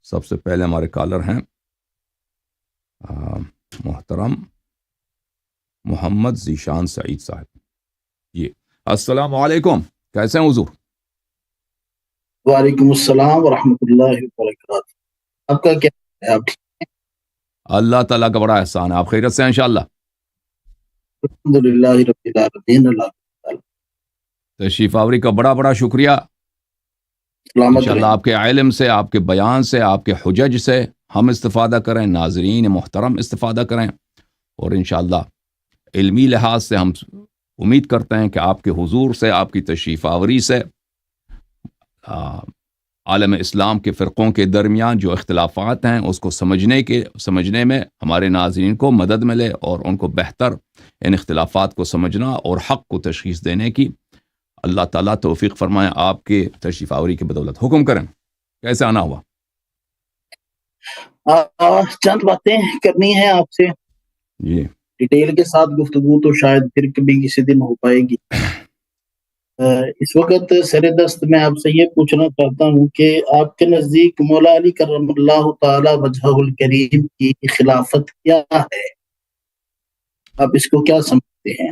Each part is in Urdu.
سب سے پہلے ہمارے کالر ہیں محترم محمد ذیشان سعید صاحب. جی السلام علیکم، کیسے ہیں حضور؟ وعلیکم السلام ورحمۃ اللہ وبرکاتہ. آپ کا کیا ہے؟ آپ ٹھیک؟ اللہ تعالیٰ کا بڑا احسان ہے، آپ خیریت سے ہیں انشاءاللہ؟ الحمد للہ رب العالمین. اللہ تشریف آوری کا بڑا بڑا شکریہ. سلامت انشاءاللہ رہیں. آپ کے علم سے، آپ کے بیان سے، آپ کے حجج سے ہم استفادہ کریں، ناظرین محترم استفادہ کریں، اور انشاءاللہ علمی لحاظ سے ہم امید کرتے ہیں کہ آپ کے حضور سے، آپ کی تشریف آوری سے عالم اسلام کے فرقوں کے درمیان جو اختلافات ہیں اس کو سمجھنے میں ہمارے ناظرین کو مدد ملے، اور ان کو بہتر ان اختلافات کو سمجھنا اور حق کو تشخیص دینے کی اللہ تعالیٰ توفیق فرمائے. آپ کے تشریف آوری کی بدولت حکم کریں، کیسے آنا ہوا؟ چند باتیں کرنی ہیں آپ سے جی ڈیٹیل کے ساتھ. گفتگو تو شاید پھر کبھی کسی دن ہو پائے گی. اس وقت سر دست میں آپ سے یہ پوچھنا چاہتا ہوں کہ آپ کے نزدیک مولا علی کرم اللہ تعالی وجہہ الکریم کی خلافت کیا ہے؟ آپ اس کو کیا سمجھتے ہیں؟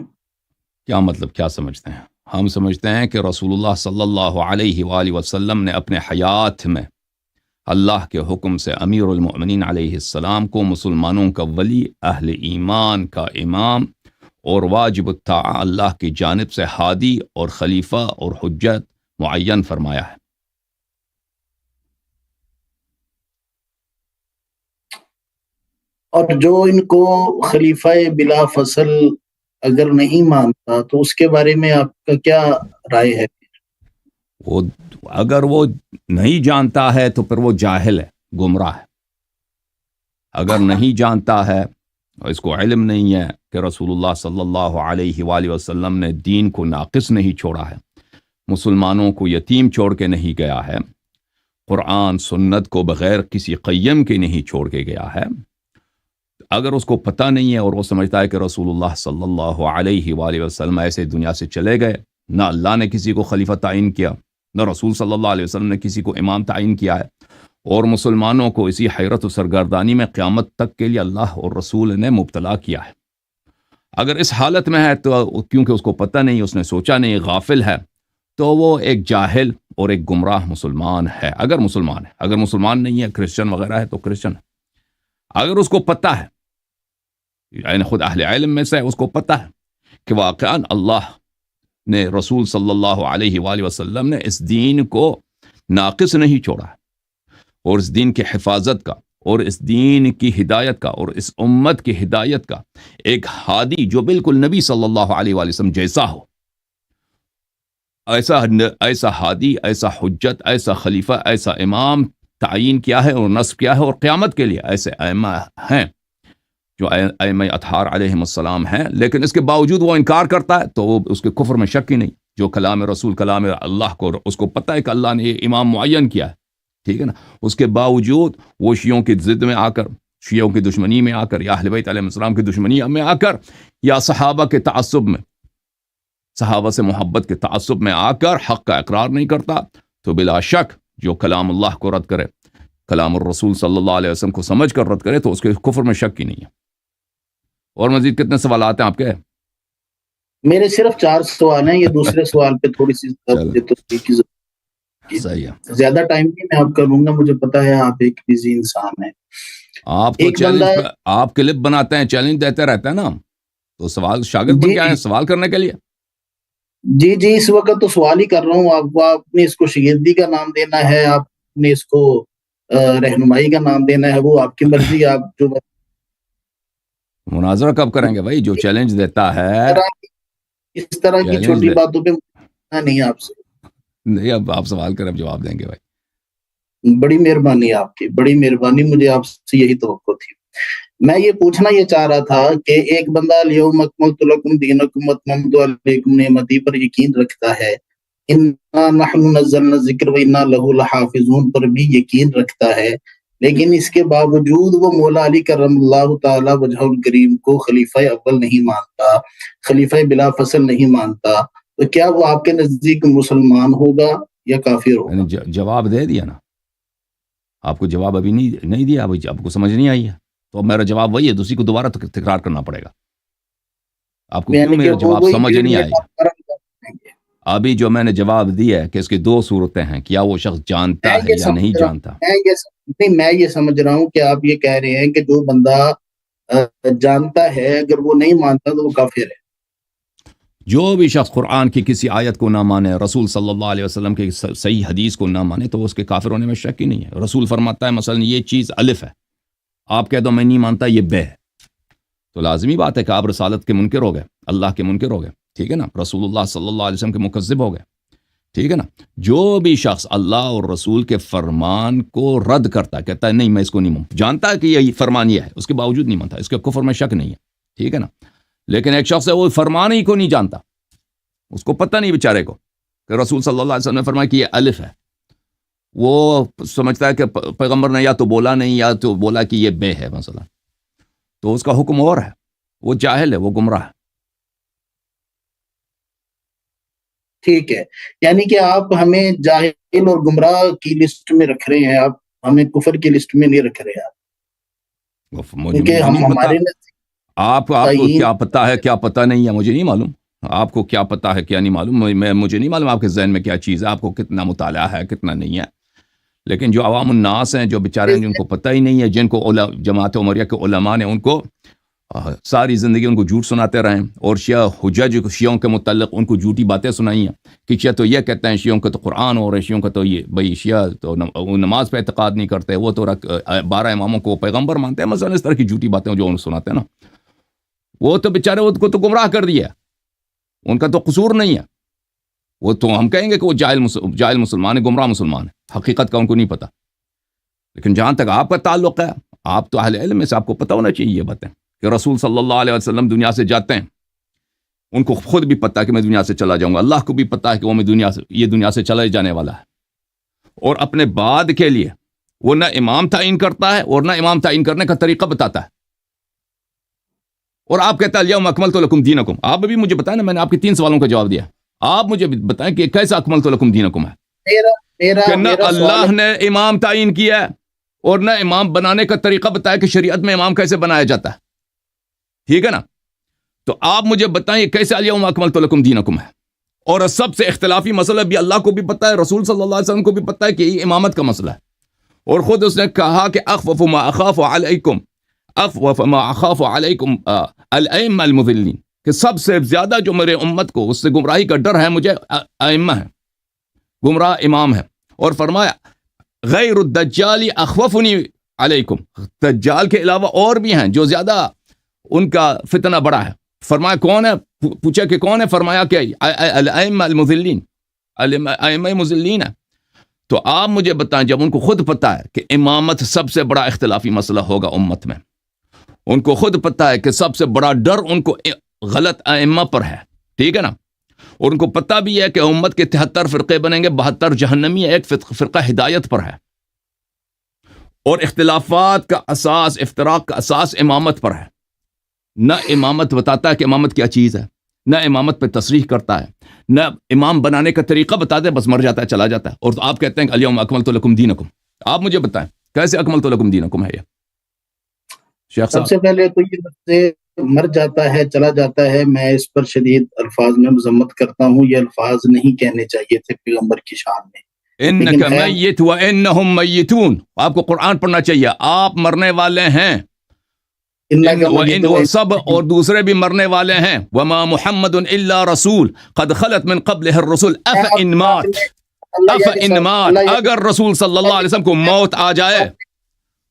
کیا مطلب کیا سمجھتے ہیں؟ ہم سمجھتے ہیں کہ رسول اللہ صلی اللہ علیہ وآلہ وسلم نے اپنے حیات میں اللہ کے حکم سے امیر المؤمنین علیہ السلام کو مسلمانوں کا ولی، اہل ایمان کا امام اور واجب الطاعہ اللہ کی جانب سے ہادی اور خلیفہ اور حجت معین فرمایا ہے. اور جو ان کو خلیفہ بلا فصل اگر نہیں مانتا تو اس کے بارے میں آپ کا کیا رائے ہے؟ وہ اگر وہ نہیں جانتا ہے تو پھر وہ جاہل ہے، گمراہ ہے. اگر نہیں جانتا ہے اور اس کو علم نہیں ہے کہ رسول اللہ صلی اللہ علیہ وآلہ وسلم نے دین کو ناقص نہیں چھوڑا ہے، مسلمانوں کو یتیم چھوڑ کے نہیں گیا ہے، قرآن سنت کو بغیر کسی قیم کے نہیں چھوڑ کے گیا ہے، اگر اس کو پتہ نہیں ہے اور وہ سمجھتا ہے کہ رسول اللہ صلی اللہ علیہ وآلہ وسلم ایسے دنیا سے چلے گئے، نہ اللہ نے کسی کو خلیفہ تعین کیا، نہ رسول صلی اللہ علیہ وسلم نے کسی کو امام تعین کیا ہے، اور مسلمانوں کو اسی حیرت و سرگردانی میں قیامت تک کے لیے اللہ اور رسول نے مبتلا کیا ہے، اگر اس حالت میں ہے تو کیونکہ اس کو پتہ نہیں، اس نے سوچا نہیں، غافل ہے، تو وہ ایک جاہل اور ایک گمراہ مسلمان ہے. اگر مسلمان ہے، اگر مسلمان نہیں ہے، کرسچن وغیرہ ہے تو کرسچن ہے. اگر اس کو پتہ ہے، یعنی خود اہل علم میں سے اس کو پتہ ہے کہ واقعاً اللہ نے، رسول صلی اللہ علیہ وآلہ وسلم نے اس دین کو ناقص نہیں چھوڑا ہے، اور اس دین کی حفاظت کا اور اس دین کی ہدایت کا اور اس امت کی ہدایت کا ایک ہادی جو بالکل نبی صلی اللہ علیہ وآلہ وسلم جیسا ہو، ایسا ہادی، ایسا حجت، ایسا خلیفہ، ایسا امام تعین کیا ہے اور نصب کیا ہے، اور قیامت کے لیے ایسے ائمہ ہیں جو ائمہ اطہار علیہم السلام ہیں، لیکن اس کے باوجود وہ انکار کرتا ہے تو وہ اس کے کفر میں شک ہی نہیں. جو کلام رسول، کلام اللہ کو اس کو پتہ ہے کہ اللہ نے یہ امام معین کیا ہے، ٹھیک ہے نا، اس کے باوجود وہ شیعوں کی ضد میں آ کر، شیعوں کی دشمنی میں آ کر، یا اہل بیت علیہ السلام کی دشمنی میں آ کر، یا صحابہ کے تعصب میں، صحابہ سے محبت کے تعصب میں آ کر حق کا اقرار نہیں کرتا، تو بلا شک جو کلام اللہ کو رد کرے، کلام الرسول صلی اللہ علیہ وسلم کو سمجھ کر رد کرے، تو اس کے کفر میں شک ہی نہیں ہے. اور مزید کتنے سوالات ہیں آپ کے؟ میرے صرف 4 سوال ہیں. یہ دوسرے سوال پہ تھوڑی سی تصدیق کی ضرورت ہے. صحیح ہے، زیادہ ٹائم بھی میں آپ کروں گا، مجھے پتا ہے آپ ایک بزی انسان ہیں. آپ تو چیلنج، آپ کلپ بناتے ہیں، چیلنج دیتے رہتے ہیں نا، تو سوال شاگرد بن کے آئے سوال کرنے کے لیے. جی اس وقت تو سوال ہی کر رہا ہوں. آپ نے اس کو شاگردی کا نام دینا ہے، آپ نے اس کو رہنمائی کا نام دینا ہے، وہ آپ کی مرضی. آپ جو مناظرہ کب کریں گے بھائی؟ جو چیلنج دیتا ہے اس طرح کی چھوٹی باتوں پہ نہیں آپ سے. نہیں، اب آپ سوال کریں، جواب دیں گے بھائی. بڑی مہربانی آپ کی، بڑی مہربانی. مجھے آپ سے یہی توقع تھی. میں یہ پوچھنا یہ چاہ رہا تھا کہ ایک بندہ الیوم اکملت لکم دینکم واتممت علیکم نعمتی پر یقین رکھتا ہے، انا نحن نزلنا الذکر وانا لہ لحافظون پر بھی یقین رکھتا ہے، لیکن اس کے باوجود وہ مولا علی کرم اللہ تعالی وجہ الکریم کو خلیفہ اول نہیں مانتا، خلیفہ بلا فصل نہیں مانتا، تو کیا وہ آپ کے نزدیک مسلمان ہوگا یا کافر ہوگا؟ جواب دے دیا نا. آپ کو جواب ابھی نہیں دیا، ابھی آپ کو سمجھ نہیں آئی ہے، تو اب میرا جواب وہی ہے، دوسری کو دوبارہ تکرار کرنا پڑے گا. آپ کو کیوں میرا جواب سمجھ نہیں آئی؟ ابھی جو میں نے جواب دیا ہے کہ اس کی دو صورتیں ہیں، کیا وہ شخص جانتا ہے یا نہیں جانتا. میں یہ سمجھ رہا ہوں کہ آپ یہ کہہ رہے ہیں کہ جو بندہ جانتا ہے اگر وہ نہیں مانتا تو وہ کافر ہے. جو بھی شخص قرآن کی کسی آیت کو نہ مانے، رسول صلی اللہ علیہ وسلم کی صحیح حدیث کو نہ مانے، تو اس کے کافر ہونے میں شک ہی نہیں ہے. رسول فرماتا ہے مثلا یہ چیز الف ہے، آپ کہہ دو میں نہیں مانتا یہ بے ہے، تو لازمی بات ہے کہ آپ رسالت کے منکر ہو گئے، اللہ کے منکر ہو گئے، ٹھیک ہے نا، رسول اللہ صلی اللہ علیہ وسلم کے مکذب ہو گئے، ٹھیک ہے نا. جو بھی شخص اللہ اور رسول کے فرمان کو رد کرتا ہے، کہتا ہے نہیں میں اس کو نہیں مانتا، جانتا ہے کہ یہ فرمان یہ ہے، اس کے باوجود نہیں مانتا، اس کے کفر میں شک نہیں ہے، ٹھیک ہے نا. لیکن ایک شخص ہے وہ فرمان ہی کو نہیں جانتا، اس کو پتہ نہیں بیچارے کو کہ رسول صلی اللہ علیہ وسلم نے فرمایا کہ یہ الف ہے، وہ سمجھتا ہے کہ پیغمبر نے یا تو بولا نہیں یا تو بولا کہ یہ بے ہے مثلا، تو اس کا حکم اور ہے، وہ جاہل ہے، وہ گمراہ ہے. ٹھیک ہے، یعنی کہ آپ ہمیں جاہل اور گمراہ کی لسٹ میں رکھ رہے ہیں، آپ ہمیں کفر کی لسٹ میں نہیں رکھ رہے آپ، کیونکہ ہم ہمارے آپ کو کیا پتا ہے کیا پتہ نہیں ہے مجھے نہیں معلوم، آپ کو کیا پتا ہے کیا نہیں معلوم، مجھے نہیں معلوم آپ کے ذہن میں کیا چیز ہے، آپ کو کتنا مطالعہ ہے کتنا نہیں ہے. لیکن جو عوام الناس ہیں، جو بیچارے جن کو پتہ ہی نہیں ہے، جن کو جماعت عمریہ کے علماء نے ان کو ساری زندگی ان کو جھوٹ سناتے رہے، اور شیعوں کے متعلق ان کو جھوٹی باتیں سنائی ہیں کہ شیعہ تو یہ کہتے ہیں، شیعوں کا تو قرآن اور ہے، شیعوں کا تو یہ بھائی شیعہ تو نماز پہ اعتقاد نہیں کرتے، وہ تو 12 اماموں کو پیغمبر مانتے ہیں، مثلا اس طرح کی جھوٹی باتیں جو ان سناتے ہیں نا، وہ تو بیچارے ان کو تو گمراہ کر دیا، ان کا تو قصور نہیں ہے، وہ تو ہم کہیں گے کہ وہ جاہل مسلمان ہے، گمراہ مسلمان ہے، حقیقت کا ان کو نہیں پتہ. لیکن جہاں تک آپ کا تعلق ہے، آپ تو اہل علم میں سے، آپ کو پتہ ہونا چاہیے یہ باتیں کہ رسول صلی اللہ علیہ وسلم دنیا سے جاتے ہیں، ان کو خود بھی پتہ ہے کہ میں دنیا سے چلا جاؤں گا، اللہ کو بھی پتہ ہے کہ وہ یہ دنیا سے چلا جانے والا ہے، اور اپنے بعد کے لیے وہ نہ امام تعین کرتا ہے اور نہ امام تعین کرنے کا طریقہ بتاتا ہے. اور آپ کہتا ہے الیوم اکملت لکم دینکم. آپ بھی مجھے بتائیں نا، میں نے آپ کے 3 سوالوں کا جواب دیا، آپ مجھے بتائیں کہ کیسا اکملت لکم دینکم ہے کہ نہ اللہ نے امام تعین کیا ہے اور نہ امام بنانے کا طریقہ بتایا کہ شریعت میں امام کیسے بنایا جاتا ہے، ٹھیک ہے نا. تو آپ مجھے بتائیں کیسے الیوم اکملت لکم دینکم ہے. اور سب سے اختلافی مسئلہ بھی اللہ کو بھی پتہ ہے، رسول صلی اللہ علیہ وسلم کو بھی پتہ ہے کہ یہ امامت کا مسئلہ ہے، اور خود اس نے کہا کہ اخوف ما اخاف علیکم الائمہ المضلین، کہ سب سے زیادہ جو میرے امت کو اس سے گمراہی کا ڈر ہے مجھے ائمہ ہے، گمراہ امام ہے. اور فرمایا غیر الدجال اخوفنی علیکم، دجال کے علاوہ اور بھی ہیں جو زیادہ ان کا فتنہ بڑا ہے. فرمایا کون ہے؟ پوچھا کہ کون ہے؟ فرمایا کہ الائمہ المضلین، ائمہ مضلین ہے. تو آپ مجھے بتائیں، جب ان کو خود پتہ ہے کہ امامت سب سے بڑا اختلافی مسئلہ ہوگا امت میں، ان کو خود پتہ ہے کہ سب سے بڑا ڈر ان کو غلط ائمہ پر ہے، ٹھیک ہے نا، اور ان کو پتہ بھی ہے کہ امت کے 73 فرقے بنیں گے، 72 جہنمی، ایک فرقہ ہدایت پر ہے، اور اختلافات کا اساس، افتراق کا اساس امامت پر ہے. نہ امامت بتاتا ہے کہ امامت کیا چیز ہے، نہ امامت پہ تصریح کرتا ہے، نہ امام بنانے کا طریقہ بتا دے، بس مر جاتا ہے چلا جاتا ہے. اور آپ کہتے ہیں کہ الیوم اکملت لکم دینکم. آپ مجھے بتائیں کیسے اکملت لکم دینکم ہے یہ شیخ صاحب؟ سب سے پہلے تو یہ مر جاتا ہے چلا جاتا ہے، میں اس پر شدید الفاظ میں مذمت کرتا ہوں، یہ الفاظ نہیں کہنے چاہیے تھے پیغمبر کی شان میں. انک میت وانہم میتون، آپ کو قرآن پڑھنا چاہیے، آپ مرنے والے ہیں، سب اور دوسرے بھی مرنے والے ہیں. وما محمد الا رسول قد خلت من قبلہ الرسل افان مات، اگر رسول صلی اللہ علیہ وسلم کو موت آ جائے.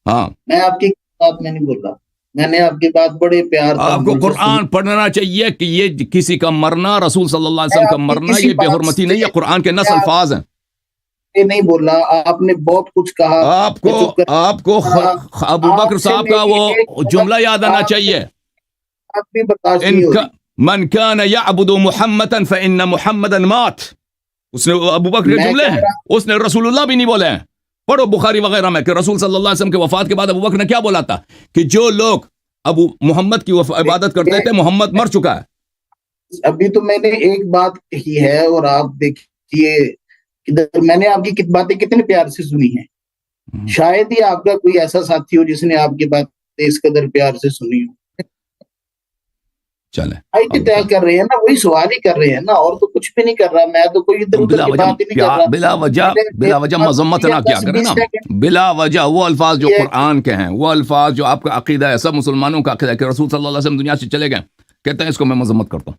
ہاں، میں آپ کی بات میں نہیں بول رہا، میں نے آپ کی بات بڑے پیار سے، آپ کو قرآن پڑھنا چاہیے کہ یہ کسی کا مرنا، رسول صلی اللہ علیہ وسلم کا مرنا یہ بے حرمتی نہیں ہے، قرآن کے نص الفاظ ہیں. یہ نہیں بولا، آپ نے بہت کچھ کہا. آپ کو ابو بکر صاحب کا وہ جملہ یاد آنا چاہیے، من کان یعبد محمدا فإن محمدا مات. اس نے ابو بکر کے جملے ہیں، اس نے رسول اللہ بھی نہیں بولے ہیں. پڑھو بخاری وغیرہ میں کہ رسول صلی اللہ علیہ وسلم کے وفات کے بعد ابو بکر نے کیا بولا تھا کہ جو لوگ ابو محمد کی عبادت کرتے تھے محمد مر چکا ہے. ابھی تو میں نے ایک بات کہی ہے، اور آپ دیکھیے میں نے آپ کی باتیں کتنے پیار سے سنی ہیں. شاید ہی آپ کا کوئی ایسا ساتھی ہو جس نے آپ کی بات اس قدر پیار سے سنی ہو. چلیں طے کر رہے ہیں نا, وہی سوال ہی کر رہے ہیں نا, اور تو کچھ بھی نہیں کر رہا. میں تو کوئی ادھر ادھر کی بات ہی نہیں کر رہا. بلا وجہ مذمت نہ کیا کریں نا, بلا وجہ وہ الفاظ جو قرآن کے ہیں, وہ الفاظ جو آپ کا عقیدہ ہے, سب مسلمانوں کا عقیدہ ہے کہ رسول صلی اللہ علیہ وسلم دنیا سے چلے گئے, کہتے ہیں اس کو میں مذمت کرتا ہوں.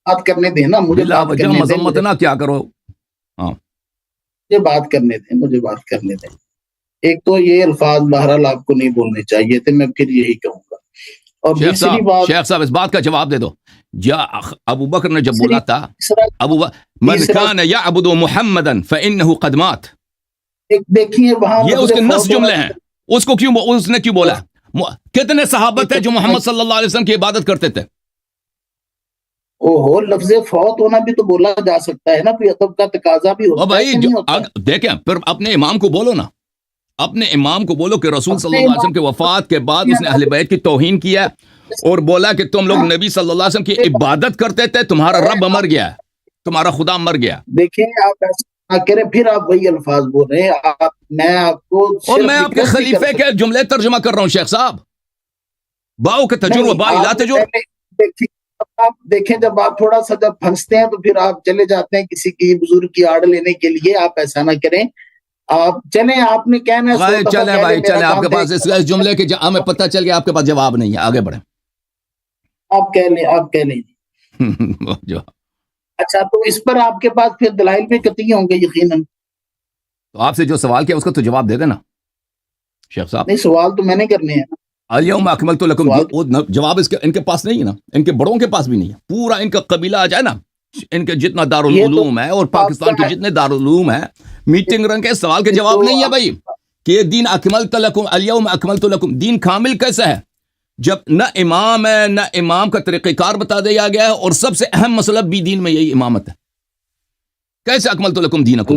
بات کرنے دیں نا مجھے, بلا وجہ مذمت نہ کیا کرو. ہاں مجھے بات کرنے دیں, مجھے بات کرنے دیں. ایک تو یہ الفاظ بہرحال آپ کو نہیں بولنے چاہیے تھے, میں پھر یہی کہوں گا. اور دوسری بات, شیخ صاحب اس بات کا جواب دے دو. ابو بکر نے جب بولا تھا من کان یعبد محمدا فانه قد مات, دیکھیے وہاں یہ اس کے نص جملے ہیں, اس کو کیوں, اس نے کیوں بولا؟ کتنے صحابہ تھے جو محمد صلی اللہ علیہ وسلم کی عبادت کرتے تھے؟ لفظ فوت ہونا بھی تو بولا جا سکتا ہے نا, کوئی ادب کا تقاضا بھی ہوتا ہے. دیکھیں پھر اپنے امام کو بولو نا, اپنے امام کو بولو کہ رسول صلی اللہ علیہ وسلم کے وفات کے بعد اس نے اہل بیت کی توہین کیا اور بولا کہ تم لوگ نبی صلی اللہ علیہ وسلم کی عبادت کرتے تھے, تمہارا رب مر گیا, تمہارا خدا مر گیا. دیکھیں آپ ایسا نہ کریں, پھر آپ وہی الفاظ بول رہے ہیں. میں آپ کو اور میں آپ کے خلیفے کے جملے ترجمہ کر رہا ہوں شیخ صاحب. باؤ کے تجر و با لا تجر. آپ دیکھیں جب آپ تھوڑا سا جب پھنستے ہیں تو پھر آپ چلے جاتے ہیں کسی کی بزرگ کی آڑ لینے کے لیے. آپ ایسا نہ کریں, آپ چلیں, آپ نے کہنا ہے چلیں بھائی چلیں, آپ کے پاس اس جملے کے ہمیں پتہ چل گیا آپ کے پاس جواب نہیں ہے, آگے بڑھیں. آپ کہہ لیں جو اچھا, تو اس پر آپ کے پاس پھر دلائل بھی قطعی ہوں گے یقیناً. تو آپ سے جو سوال کیا اس کا تو جواب دے دینا شیخ صاحب. نہیں, سوال تو میں نے کرنے ہیں نا. الیوم اکملت لکم, جواب اس کے ان کے پاس نہیں ہے نا, ان کے بڑوں کے پاس بھی نہیں ہے. پورا ان کا قبیلہ آ جائے نا, ان کے جتنا دارالعلوم ہے اور پاکستان کے جتنے دارالعلوم ہیں, میٹنگ رنگ کے سوال کے جواب نہیں ہے بھائی کہ یہ دین اکملت لکم الیوم اکملت لکم. دین کامل کیسا ہے جب نہ امام ہے, نہ امام کا طریقہ کار بتا دیا گیا ہے, اور سب سے اہم مسئلہ بھی دین میں یہی امامت ہے. کیسے اکملت لکم دینکم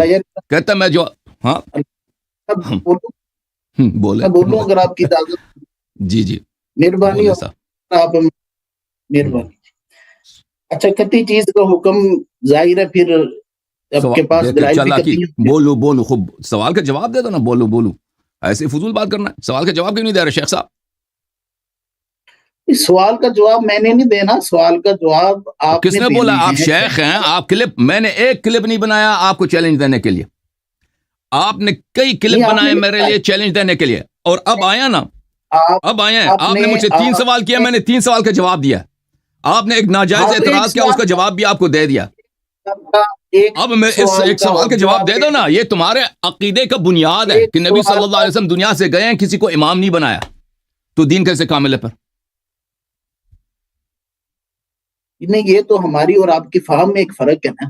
کہتا میں جو ہاں بولے بولوں اگر آپ کی اجازت. جی جی مہربانی آپ مہربانی. اچھا, کتی چیز کا حکم ظاہر ہے, پھر آپ کے پاس دلائل بھی کتی ہیں. بولو خوب, سوال کا جواب دے دو نا. بولو ایسے فضول بات کرنا, سوال کا جواب کیوں نہیں دے رہے شیخ صاحب؟ سوال کا جواب میں نے نہیں دینا, سوال کا جواب آپ کس نے بولا؟ آپ شیخ ہیں, آپ کلپ, میں نے ایک کلپ نہیں بنایا آپ کو چیلنج دینے کے لیے, آپ نے کئی کلپ بنائے میرے لیے چیلنج دینے کے لیے, اور اب آیا نا, اب آئے ہیں آپ نے مجھ سے 3 سوال کیا, میں نے 3 سوال کا جواب دیا. آپ نے ایک ناجائز اعتراض کیا, اس کا جواب بھی آپ کو دے دیا. اب میں اس ایک سوال کا جواب دے دو نا. یہ تمہارے عقیدے کا بنیاد ہے کہ نبی صلی اللہ علیہ وسلم دنیا سے گئے ہیں, کسی کو امام نہیں بنایا, تو دین کیسے کامل ہے پھر؟ نہیں, یہ تو ہماری اور آپ کی فہم میں ایک فرق ہے نا.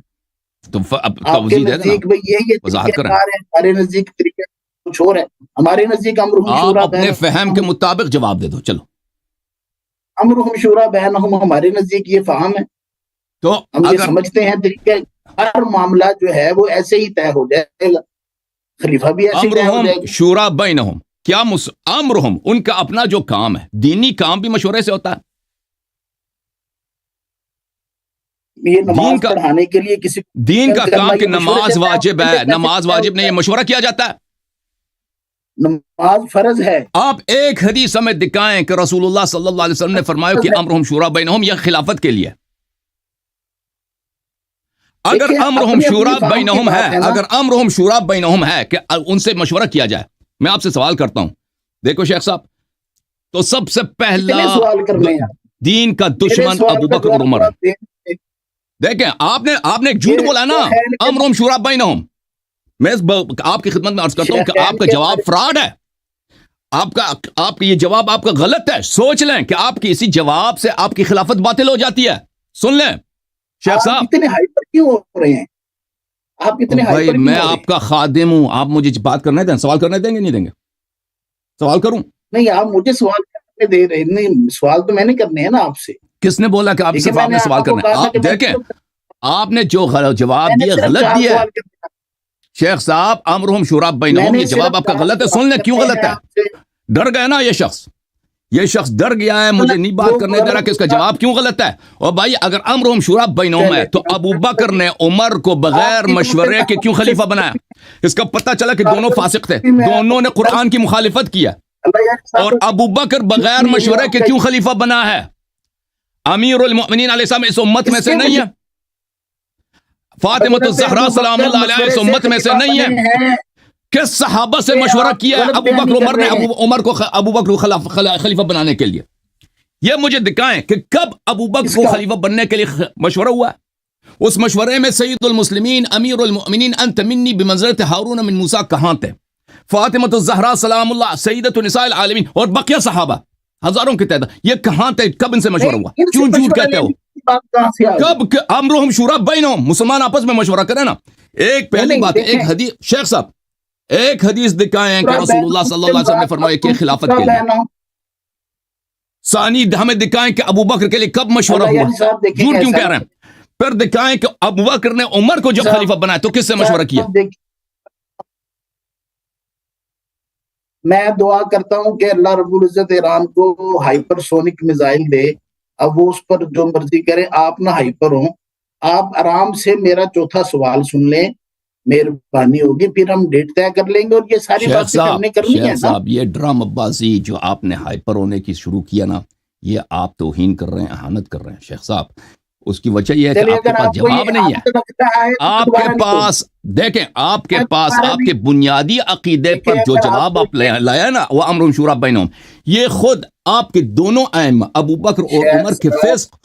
تو توضیح دے دینا, وضاحت کریں. ہمارے نزدیک طریقہ کچھ اور ہے, ہمارے نزدیک آپ اپنے فہم کے مطابق جواب دے دو. چلو, امرہم شورا بینہم, ہمارے نزدیک یہ فہم ہے. تو ہم یہ سمجھتے ہیں طریقہ ہر معاملہ جو ہے وہ ایسے ہی طے ہو جائے گا, خلیفہ بھی ایسے طے ہو جائے گا. شورا بینہم, کیا امرہم, ان کا اپنا جو کام ہے, دینی کام بھی مشورے سے ہوتا ہے. یہ نماز پڑھانے کے لیے کسی دین کا کام کہ نماز واجب ہے, نماز واجب نہیں, یہ مشورہ کیا جاتا ہے. نماز فرض ہے. آپ ایک حدیث ہمیں دکھائیں کہ رسول اللہ صلی اللہ علیہ وسلم نے فرمایا کہ امرہم شورا بینہم, یہ خلافت کے لیے. اگر امرہم شورا بینہم ہے, اگر امرہم شورا بینہم ہے کہ ان سے مشورہ کیا جائے, میں آپ سے سوال کرتا ہوں. دیکھو شیخ صاحب, تو سب سے پہلا دین کا دشمن ابو بکر اور عمر ہے. دیکھیں آپ نے ایک جھوٹ بولا نا, امرہم شورا بینہم. میں آپ کی خدمت میں عرض کرتا ہوں کہ آپ کا جواب فراڈ ہے. آپ کا یہ جواب آپ کا غلط ہے. سوچ لیں کہ آپ کی اسی جواب سے آپ کی خلافت باطل ہو جاتی ہے. سن لیں شیخ صاحب, اتنے ہائپر کیوں ہو رہے ہیں آپ؟ اتنے بھائی میں آپ کا خادم ہوں, آپ مجھے بات کرنے دیں. سوال کرنے دیں گے نہیں دیں گے؟ سوال کروں؟ نہیں, آپ مجھے سوال کرنے دے رہے نہیں, سوال تو میں نے کرنے ہیں نا آپ سے. کس نے بولا کہ آپ صرف آپ نے سوال کرنا ہے؟ آپ دیکھیں, آپ نے جو جواب دیا غلط دیا. شیخ صاحب, امرہم شورا بینہم, یہ جواب آپ کا غلط ہے. سن لیں کیوں غلط ہے. ڈر گئے نا یہ شخص, یہ شخص ڈر گیا ہے, مجھے نہیں بات کرنے دے رہا کہ اس کا جواب کیوں غلط ہے. اور بھائی اگر امرہم شورا بینہم ہے تو ابو بکر نے عمر کو بغیر مشورے کے کیوں خلیفہ بنایا؟ اس کا پتہ چلا کہ دونوں فاسق تھے, دونوں نے قرآن کی مخالفت کی ہے, اور ابو بکر بغیر مشورے کے کیوں خلیفہ بنا ہے؟ امیر المؤمنین علیہ السلام اس امت میں سے نہیں ہے, فاطمہ الزہرا سلام اللہ علیہ اس امت میں سے نہیں ہے. کس صحابہ سے مشورہ کیا ہے ابو بکر عمر نے عمر کو ابو بکر کو خلیفہ بنانے کے لیے؟ یہ مجھے دکھائیں کہ کب ابو بکر کو خلیفہ بننے کے لیے مشورہ ہوا ہے. اس مشورے میں سید المسلمین امیر المؤمنین انت منی بمنزلت ہارون من موسیٰ کہاں تھے؟ فاطمہ الزہرا سلام اللہ سیدۃ نساء العالمین اور بقیہ صحابہ ہزاروں کی تعداد, یہ کہاں تھے؟ کب ان سے مشورہ ہوا؟ کیوں جھوٹ کہتے ہو؟ کب امرہم شورا بینہم, مسلمان آپس میں مشورہ کریں نا. ایک پہلی بات ہے, ایک حدیث شیخ صاحب ایک حدیث دکھائیں کہ رسول اللہ صلی اللہ علیہ وسلم نے فرمایا کہ خلافت کے لیے. ثانی ہمیں دکھائیں کہ ابو بکر کے لیے کب مشورہ ہوا, جھوٹ کیوں کہہ رہے ہیں؟ پھر دکھائیں کہ ابو بکر نے عمر کو جب خلیفہ بنایا تو کس سے مشورہ کیا؟ میں دعا کرتا ہوں کہ اللہ رب العزت ایران کو ہائپر سونک میزائل دے, اب وہ اس پر جو مرضی کرے, آپ نہ ہائپر ہوں. آپ آرام سے میرا چوتھا سوال سن لیں, مہربانی ہوگی, پھر ہم ڈیٹ طے کر لیں گے. اور یہ ساری باتیں کرنی ہے نا صاحب, یہ ڈرامہ بازی جو آپ نے ہائپر ہونے کی شروع کیا نا, یہ آپ توہین کر رہے ہیں, اہانت کر رہے ہیں شیخ صاحب. اس کی وجہ یہ ہے کہ آپ کے پاس جواب نہیں ہے. آپ کے پاس دیکھیں, آپ کے پاس آپ کے بنیادی عقیدے پر جو جواب آپ لایا نا وہ امر شورا بینہم, یہ خود آپ کے دونوں ائمہ ابو بکر اور عمر کے فسق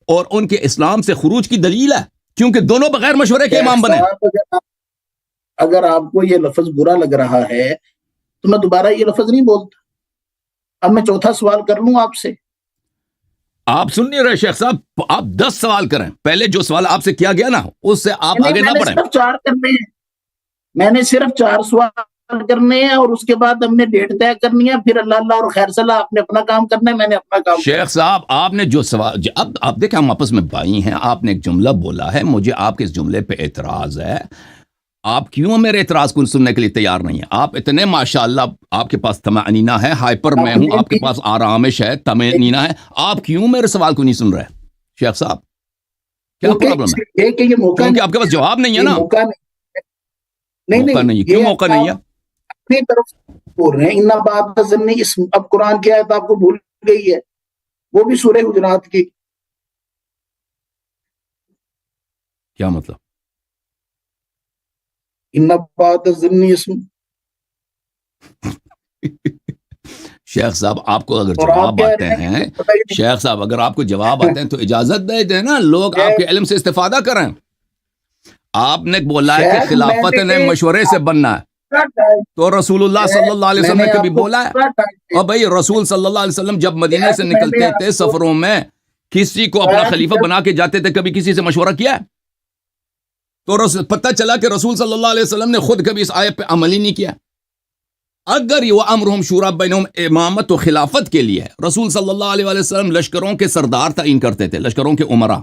اور ان کے اسلام سے خروج کی دلیل ہے, کیونکہ دونوں بغیر مشورے کے امام بنے. اگر آپ کو یہ لفظ برا لگ رہا ہے تو میں دوبارہ یہ لفظ نہیں بولتا. اب میں چوتھا سوال کر لوں آپ سے. آپ سن نہیں رہے شیخ صاحب, آپ 10 سوال کریں. پہلے جو سوال آپ سے کیا گیا نا اس سے آپ آگے نہ بڑھیں. صرف 4 کرنے ہیں, میں نے صرف 4 سوال کرنے ہیں, اور اس کے بعد ہم نے ڈیٹ طے کرنی ہے. پھر اللہ اللہ اور خیر صلاح, آپ نے اپنا کام کرنا ہے, میں نے اپنا کام. شیخ صاحب آپ نے جو سوال, اب آپ دیکھیں ہم آپس میں بھائی ہیں, آپ نے ایک جملہ بولا ہے, مجھے آپ کے اس جملے پہ اعتراض ہے. آپ کیوں میرے اعتراض کو سننے کے لیے تیار نہیں ہیں؟ آپ اتنے ماشاءاللہ آپ کے پاس طمأنینہ ہے, ہائپر میں ہوں, آپ کے پاس آرامش ہے, طمأنینہ ہے, آپ کیوں میرے سوال کو نہیں سن رہے شیخ صاحب؟ کیا پرابلم ہے؟ کیونکہ آپ کے پاس جواب نہیں ہے نا. موقع نہیں, کیوں موقع نہیں ہے؟ اپنی طرف بول رہے ہیں ان بات نہیں. اب قرآن کی آیت آپ کو بھول گئی ہے, وہ بھی سورہ حجرات کی. کیا مطلب؟ شیخ صاحب آپ کو اگر جواب آتے ہیں, شیخ صاحب اگر آپ کو جواب آتے ہیں تو اجازت دے دیں نا, لوگ آپ کے علم سے استفادہ کریں. آپ نے بولا ہے کہ خلافت نے مشورے سے بننا ہے, تو رسول اللہ صلی اللہ علیہ وسلم نے کبھی بولا ہے؟ اور بھائی رسول صلی اللہ علیہ وسلم جب مدینہ سے نکلتے تھے سفروں میں, کسی کو اپنا خلیفہ بنا کے جاتے تھے, کبھی کسی سے مشورہ کیا ہے؟ تو پتہ چلا کہ رسول صلی اللہ علیہ وسلم نے خود کبھی اس آیت پہ عمل ہی نہیں کیا. اگر یہ امرہم شورا بینہم امامت و خلافت کے لیے ہے, رسول صلی اللہ علیہ وسلم لشکروں کے سردار تعین کرتے تھے, لشکروں کے عمرہ,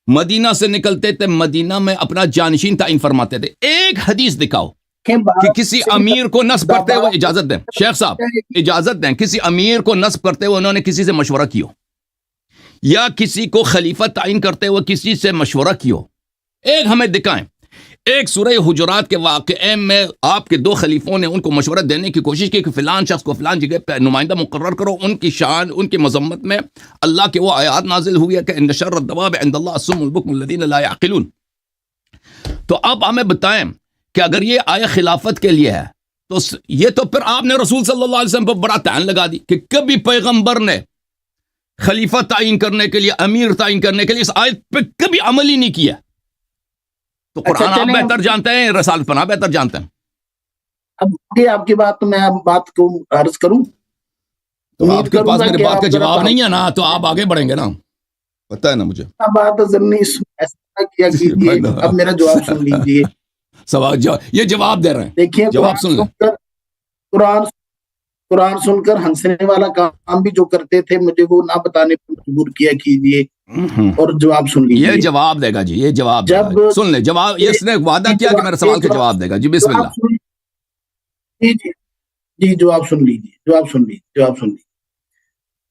مدینہ سے نکلتے تھے, مدینہ میں اپنا جانشین تعین فرماتے تھے. ایک حدیث دکھاؤ کہ کسی امیر کو نصب کرتے ہوئے, اجازت دیں شیخ صاحب اجازت دیں, کسی امیر کو نصب کرتے ہوئے انہوں نے کسی سے مشورہ کیو, یا کسی کو خلیفہ تعین کرتے ہوئے کسی سے مشورہ کیو؟ ایک ہمیں دکھائیں. ایک سورہ حجرات کے واقعے میں آپ کے 2 خلیفوں نے ان کو مشورہ دینے کی کوشش کی کہ فلان شخص کو فلان جگہ پہ نمائندہ مقرر کرو. ان کی شان, ان کی مذمت میں اللہ کے وہ آیات نازل ہوئی ہے کہ ان شر الدواب عند اللہ الصم البکم الذین لا یعقلون. تو اب ہمیں بتائیں کہ اگر یہ آیا خلافت کے لیے ہے تو یہ تو پھر آپ نے رسول صلی اللہ علیہ وسلم پر بڑا تعین لگا دی کہ کبھی پیغمبر نے خلیفہ تعین کرنے کے لیے, امیر تعین کرنے کے لیے اس آیت پہ کبھی عمل ہی نہیں کیا. تو قرآن آپ بہتر جانتے ہیں, رسالت پناہ بہتر جانتے ہیں. اب آپ کی بات تو میں بات کو عرض کروں, تو آپ کے پاس میرے بات کا جواب نہیں ہے نا, تو آپ آگے بڑھیں گے نا, پتہ ہے نا مجھے. بات ایسا کیا کیجیے, اب میرا جواب سن لیجیے. یہ جواب دے رہے ہیں, دیکھیے جواب سن لیں. قرآن سن کر ہنسنے والا کام بھی جو کرتے تھے مجھے وہ نہ بتانے پر مجبور کیا کیجیے, اور جواب سن لیجیے. یہ جواب دے گا جی, یہ جواب سن لیں. جواب اس نے وعدہ کیا کہ میرے سوال کا جواب دے گا. جی بسم اللہ. جی جواب سن لیجیے, جواب سن لیجیے.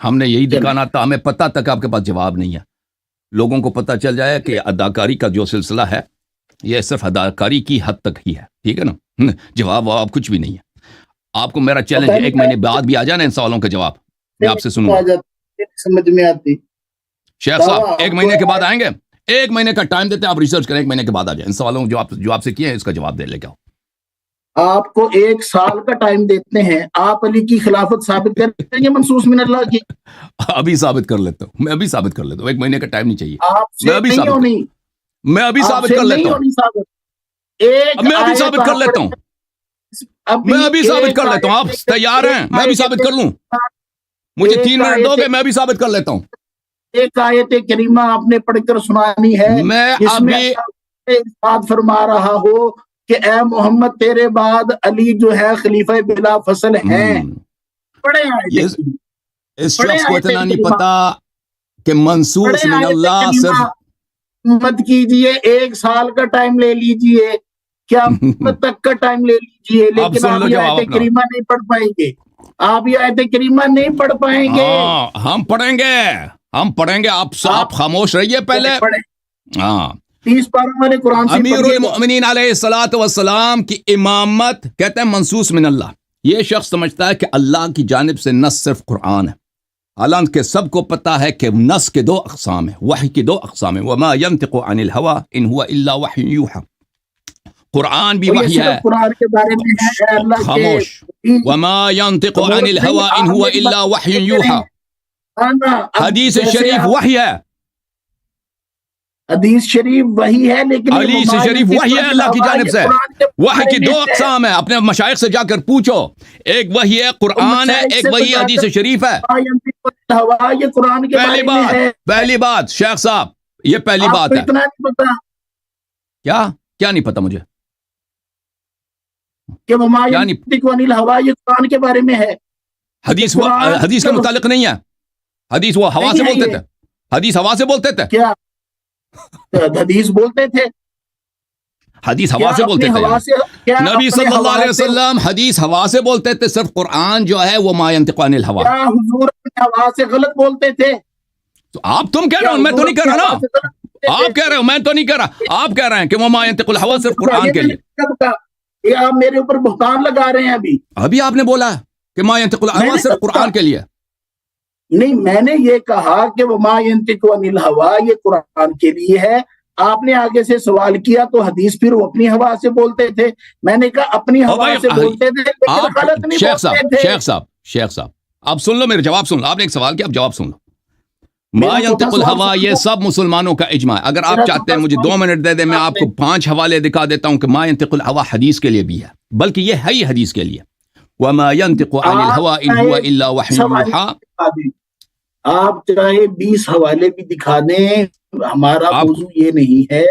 ہم نے یہی دکھانا تھا, ہمیں پتہ تک آپ کے پاس جواب نہیں ہے. لوگوں کو پتہ چل جائے کہ اداکاری کا جو سلسلہ ہے یہ صرف اداکاری کی حد تک ہی ہے, ٹھیک ہے نا, جواب کچھ بھی نہیں ہے. آپ کو میرا چیلنج ہے 1 مہینے بعد بھی آ جانا ان سوالوں کا جواب, میں آپ سے سنوں گا. سمجھ میں آتی شیخ صاحب 1 مہینے کے بعد آئیں گے, 1 مہینے کا ٹائم دیتے ہیں, آپ ریسرچ کریں, 1 مہینے کے بعد آ جائیں, ان سوالوں جو آپ سے کیے ہیں اس کا جواب دے لے کے آؤ. آپ کو 1 سال کا ٹائم دیتے ہیں, آپ علی کی خلافت ثابت کریں گے منصوص من اللہ کی؟ ابھی ثابت کر لیتا ہوں, میں ابھی ثابت کر لیتا ہوں, 1 مہینے کا ٹائم نہیں چاہیے. آپ سے نہیں ہونی, میں ابھی ثابت کر لیتا ہوں, میں ابھی ثابت کر لیتا ہوں, میں ابھی ثابت کر لیتا ہوں. آپ تیار ہیں؟ میں ابھی ثابت کر لوں, مجھے 3 منٹ دو گے, میں ابھی ثابت کر لیتا ہوں. ایک آیت کریمہ آپ نے پڑھ کر سنانی ہے, میں جس میں ارشاد فرما رہا ہو کہ اے محمد تیرے بعد علی جو ہے خلیفہ بلا فصل ہیں. اس شخص کو اتنا نہیں پتا کہ منصوص من اللہ صرف مت کیجئے, 1 سال کا ٹائم لے لیجئے, کیا تک کا ٹائم لے لیجئے, لیکن آپ یہ آیت کریمہ نہیں پڑھ پائیں گے, آپ یہ آیت کریمہ نہیں پڑھ پائیں گے. ہم پڑھیں گے, ہم پڑھیں گے, آپ خاموش رہیے پہلے. ہاں 30 پاروں والے قرآن سے امیر المؤمنین علیہ الصلوۃ والسلام کی امامت کہتے ہیں منصوص من اللہ. یہ شخص سمجھتا ہے کہ اللہ کی جانب سے نص صرف قرآن ہے, حالانکہ سب کو پتا ہے کہ نص کے 2 اقسام ہیں, وحی کی 2 اقسام ہیں. وما ينطق عن الهوى ان هو الا وحی یوحى. قرآن بھی وحی ہے, قرآن کے بارے میں خاموش. وما ينطق عن الهوى ان هو الا وحی یوحى. حدیث شریف وحی ہے, حدیث شریف وہی ہے, لیکن حدیث شریف وحی ہے اللہ کی جانب سے. وحی کی 2 اقسام ہیں, اپنے مشائخ سے جا کر پوچھو, ایک وحی ہے قرآن ہے, ایک وحی حدیث شریف ہے. یہ قرآن کے پہلی بات شیخ صاحب, یہ پہلی بات ہے. کیا نہیں پتا مجھے کہ یہ قرآن کے بارے میں ہے. حدیث کے متعلق نہیں ہے. حدیث وہ ہوا سے بولتے تھے, حدیث ہوا سے بولتے تھے. کیا حدیث بولتے تھے؟ حدیث ہوا سے بولتے تھے. نبی صلی اللہ علیہ وسلم حدیث ہوا سے بولتے تھے, صرف قرآن جو ہے وہ ما ينطق عن الهوى. کیا حضور ہوا سے غلط بولتے تھے؟ تو آپ تم کہہ رہے ہو, میں تو نہیں کہہ رہا نا. آپ کہہ رہے ہو, میں تو نہیں کہہ رہا. آپ کہہ رہے ہیں کہ وہ ما ينطق الهوى صرف قرآن کے لیے. یہ آپ میرے اوپر بہتان لگا رہے ہیں. ابھی آپ نے بولا کہ ما ينطق الهوى صرف قرآن کے لیے. نہیں, میں نے یہ کہا کہ وما ينطق عن الهوى یہ قرآن کے لیے ہے. آپ نے آگے سے سوال کیا تو حدیث پھر وہ اپنی ہوا سے بولتے تھے. میں نے کہا اپنی ہوا سے بولتے تھے, لیکن غلط نہیں بولتے تھے. شیخ صاحب آپ سن لو, میرے جواب سن لو. آپ نے ایک سوال کیا, آپ جواب سن لو. ما ينطق الهوى یہ سب مسلمانوں کا اجماع ہے. اگر آپ چاہتے ہیں مجھے 2 منٹ دے دیں, میں آپ کو 5 حوالے دکھا دیتا ہوں کہ ما ينطق الهوى حدیث کے لیے بھی ہے, بلکہ یہ ہے ہی حدیث کے لیے. وما ينطق عن الهوى ان هو الا وحی یوحى. آپ چاہے 20 حوالے بھی دکھا دیں, ہمارا موضوع یہ نہیں ہے.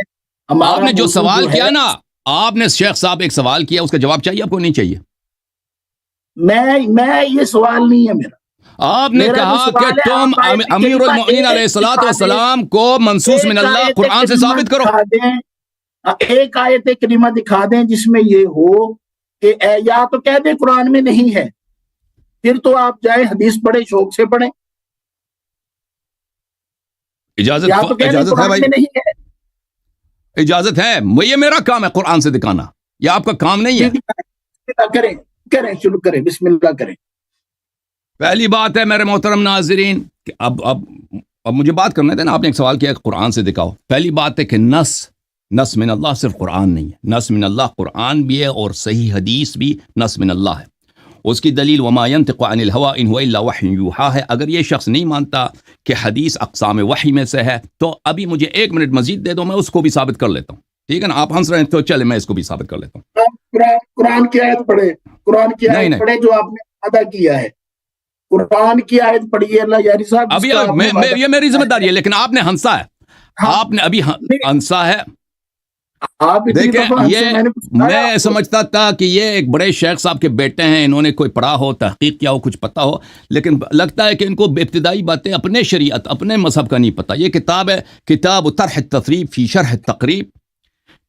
آپ نے جو سوال کیا نا, آپ نے شیخ صاحب ایک سوال کیا, اس کا جواب چاہیے آپ کو, نہیں چاہیے؟ میں یہ سوال نہیں ہے میرا. آپ نے کہا کہ تم امیر المؤمنین علیہ الصلوۃ والسلام کو منصوص من اللہ قرآن سے ثابت کرو. ایک آیت کریمہ دکھا دیں جس میں یہ ہو کہ یا تو کہہ دیں قرآن میں نہیں ہے, پھر تو آپ جائیں حدیث پڑھیں, شوق سے پڑھیں. اجازت ہے بھائی, اجازت ہے. یہ میرا کام ہے قرآن سے دکھانا, یہ آپ کا کام نہیں ہے. کریں شروع کریں, بسم اللہ کریں. پہلی بات ہے میرے محترم ناظرین کہ اب مجھے بات کرنے دیں نا. آپ نے ایک سوال کیا کہ قرآن سے دکھاؤ. پہلی بات ہے کہ نص من اللہ صرف قرآن نہیں ہے. نص من اللہ قرآن بھی ہے اور صحیح حدیث بھی نص من اللہ ہے. اس کی دلیل وما ينطق عن الهوى ان هو الا وحی یوحى ہے. اگر یہ شخص نہیں مانتا کہ حدیث اقسام وحی میں سے ہے تو ابھی مجھے 1 منٹ مزید دے دو, میں اس کو بھی ثابت کر لیتا ہوں. ٹھیک ہے نا, آپ ہنس رہے ہیں تو چلے میں اس کو بھی ثابت کر لیتا ہوں. قرآن کی آیت پڑھے, قرآن کی آیت پڑھے جو آپ نے ادا کیا ہے. قرآن کی آیت پڑھیے اللہ یاری صاحب. ابھی یہ میری ذمہ داری ہے, لیکن آپ نے ہنسا ہے. آپ نے ابھی ہنسا ہے. دیکھیں, یہ میں سمجھتا تھا کہ یہ ایک بڑے شیخ صاحب کے بیٹے ہیں, انہوں نے کوئی پڑھا ہو, تحقیق کیا ہو, کچھ پتا ہو, لیکن لگتا ہے کہ ان کو ابتدائی باتیں اپنے شریعت اپنے مذہب کا نہیں پتا. یہ کتاب ہے کتاب طرح التثریب فی شرح التقریب,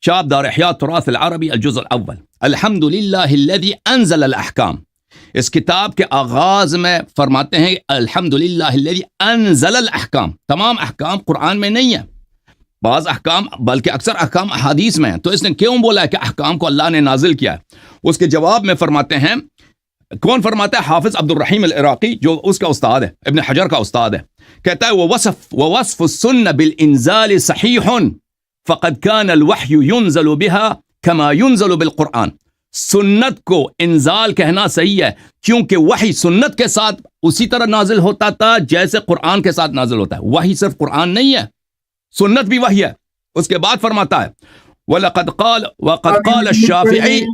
چاپ دار احیاء تراث العربی الجزء الاول. الحمد للہ الذی انزل الاحکام اس کتاب کے آغاز میں فرماتے ہیں الحمدللہ الذی انزل الاحکام، تمام احکام قرآن میں نہیں ہے، بعض احکام بلکہ اکثر احکام احادیث میں ہیں. تو اس نے کیوں بولا ہے کہ احکام کو اللہ نے نازل کیا ہے؟ اس کے جواب میں فرماتے ہیں، کون فرماتا ہے؟ حافظ عبد الرحیم العراقی، جو اس کا استاد ہے، ابن حجر کا استاد ہے، کہتا ہے ووصف السنة بالانزال صحیح فقد كان الوحی ينزل بها كما ينزل بالقرآن. سنت کو انزال کہنا صحیح ہے کیونکہ وحی سنت کے ساتھ اسی طرح نازل ہوتا تھا جیسے قرآن کے ساتھ نازل ہوتا ہے. وحی صرف قرآن نہیں ہے، سنت بھی وحی ہے. اس کے بعد فرماتا ہے وقد قال الشافعی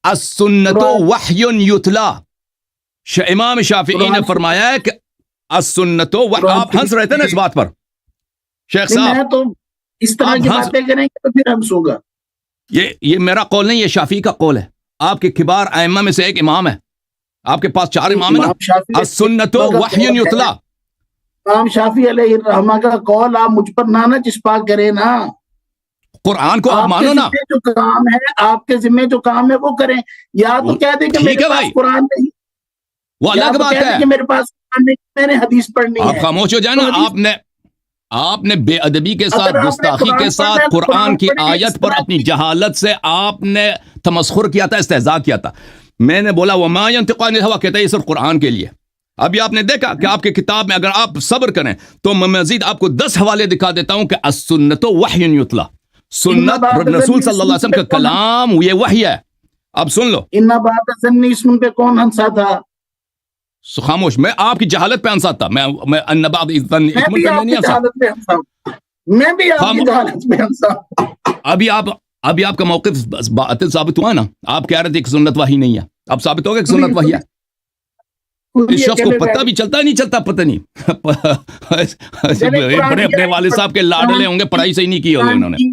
السنت وحی یتلا. امام شافعی نے فرمایا ہے کہ السنت آپ ہنس رہے تھے نا اس بات پر شیخ صاحب، میں تو اس طرح کی باتیں کریں گے تو پھر ہنسوں گا. یہ میرا قول نہیں، یہ شافعی کا قول ہے. آپ کے کبار ائمہ میں سے ایک امام ہے، آپ کے پاس 4 امام ہیں نا. السنت وحی یتلا، امام شافعی علیہ الرحمہ کا قول آپ مجھ پر نہ چسپا کریں نا. قرآن کو آپ مانو نا. جو کام ہے آپ کے ذمہ جو کام ہے وہ کریں، یا تو کہہ دیں کہ میرے پاس قرآن نہیں، وہ الگ بات ہے. میرے پاس قرآن نہیں، میں نے حدیث پڑھنی ہے. آپ خاموش ہو جائیں نا. آپ نے بے ادبی کے ساتھ، گستاخی کے ساتھ قرآن کی آیت پر اپنی جہالت سے آپ نے تمسخر کیا تھا، استہزاء کیا تھا. میں نے بولا وما ينطق عن الهوى، کہتا ہے یہ صرف قرآن کے لیے. ابھی آپ نے دیکھا کہ آپ کی کتاب میں اگر آپ صبر کریں تو میں مزید آپ کو 10 حوالے دکھا دیتا ہوں کہ السنت وحی یتلا، سنت رسول صلی اللہ علیہ وسلم کا کلام یہ وحی ہے. اب سن لو. ان بات سنی اسم پہ کون ہنسا تھا؟ خاموش. میں آپ کی جہالت پہ ہنسا تھا. میں ان بعض الظن اثم پہ نہیں ہنسا. میں بھی آپ کی جہالت پہ ہنسا. ابھی آپ کا موقف باطل ثابت ہوا نا. آپ کہہ رہے تھے کہ سنت وحی نہیں ہے، اب ثابت ہو گیا کہ سنت وحی ہے. اس شخص کو پتہ بھی چلتا نہیں چلتا پتہ نہیں. بڑے اپنے والد صاحب کے لاڈلے ہوں گے، پڑھائی صحیح نہیں کی ہوگی انہوں نے.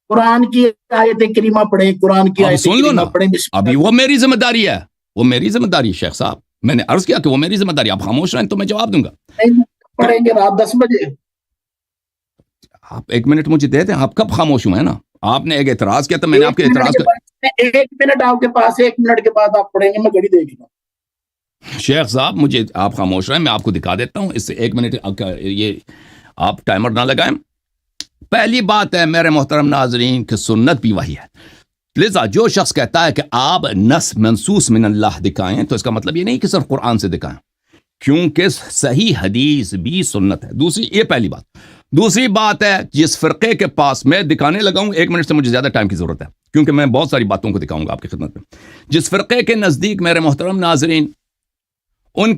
قرآن کی آیت کریمہ پڑھیں، قرآن کی آیت کریمہ پڑھیں. ابھی وہ میری ذمہ داری ہے، وہ میری ذمہ داری ہے شیخ صاحب. میں نے عرض کیا کہ وہ میری ذمہ داری. آپ خاموش رہیں تو میں جواب دوں گا. پڑھیں گے رات 10 بجے. آپ 1 منٹ مجھے دے دیں. آپ کب خاموش ہوئے ہیں نا؟ آپ نے ایک اعتراض کیا تھا، میں نے آپ کے اعتراض کر 1 منٹ آپ کے پاس ہے، 1 منٹ کے بعد آپ پڑھیں گے، میں گھڑی دیکھ لوں. شیخ صاحب مجھے آپ خاموش رہیں، میں آپ کو دکھا دیتا ہوں. اس سے 1 منٹ یہ آپ ٹائمر نہ لگائیں. پہلی بات ہے میرے محترم ناظرین کہ سنت بھی وحی ہے. لذا جو شخص کہتا ہے کہ آپ نص منسوس من اللہ دکھائیں تو اس کا مطلب یہ نہیں کہ صرف قرآن سے دکھائیں، کیونکہ صحیح حدیث بھی سنت ہے. یہ پہلی بات. دوسری بات ہے جس فرقے کے پاس میں دکھانے لگا ہوں، 1 منٹ سے مجھے زیادہ ٹائم کی ضرورت ہے کیونکہ میں بہت ساری باتوں کو دکھاؤں گا آپ کی خدمت میں. جس فرقے کے نزدیک میرے محترم ناظرین ان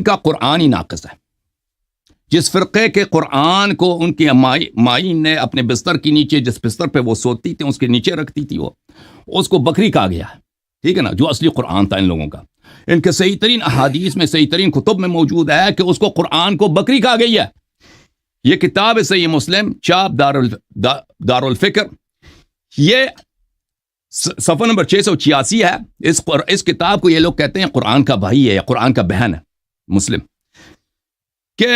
کا قرآن ہی ناقص ہے، جس فرقے کے قرآن کو ان کی مائی نے اپنے بستر کے نیچے، جس بستر پہ وہ سوتی تھی اس کے نیچے رکھتی تھی، وہ اس کو بکری کہا گیا ہے. ٹھیک ہے نا، جو اصلی قرآن تھا ان لوگوں کا. ان کے صحیح ترین احادیث میں، صحیح ترین کتب میں موجود ہے کہ اس کو قرآن کو بکری کہا گئی ہے. یہ کتاب ہے صحیح مسلم، چاپ دار الفکر، یہ صفحہ نمبر 686 ہے. اس کتاب کو یہ لوگ کہتے ہیں قرآن کا بھائی ہے یا قرآن کا بہن ہے مسلم. کہ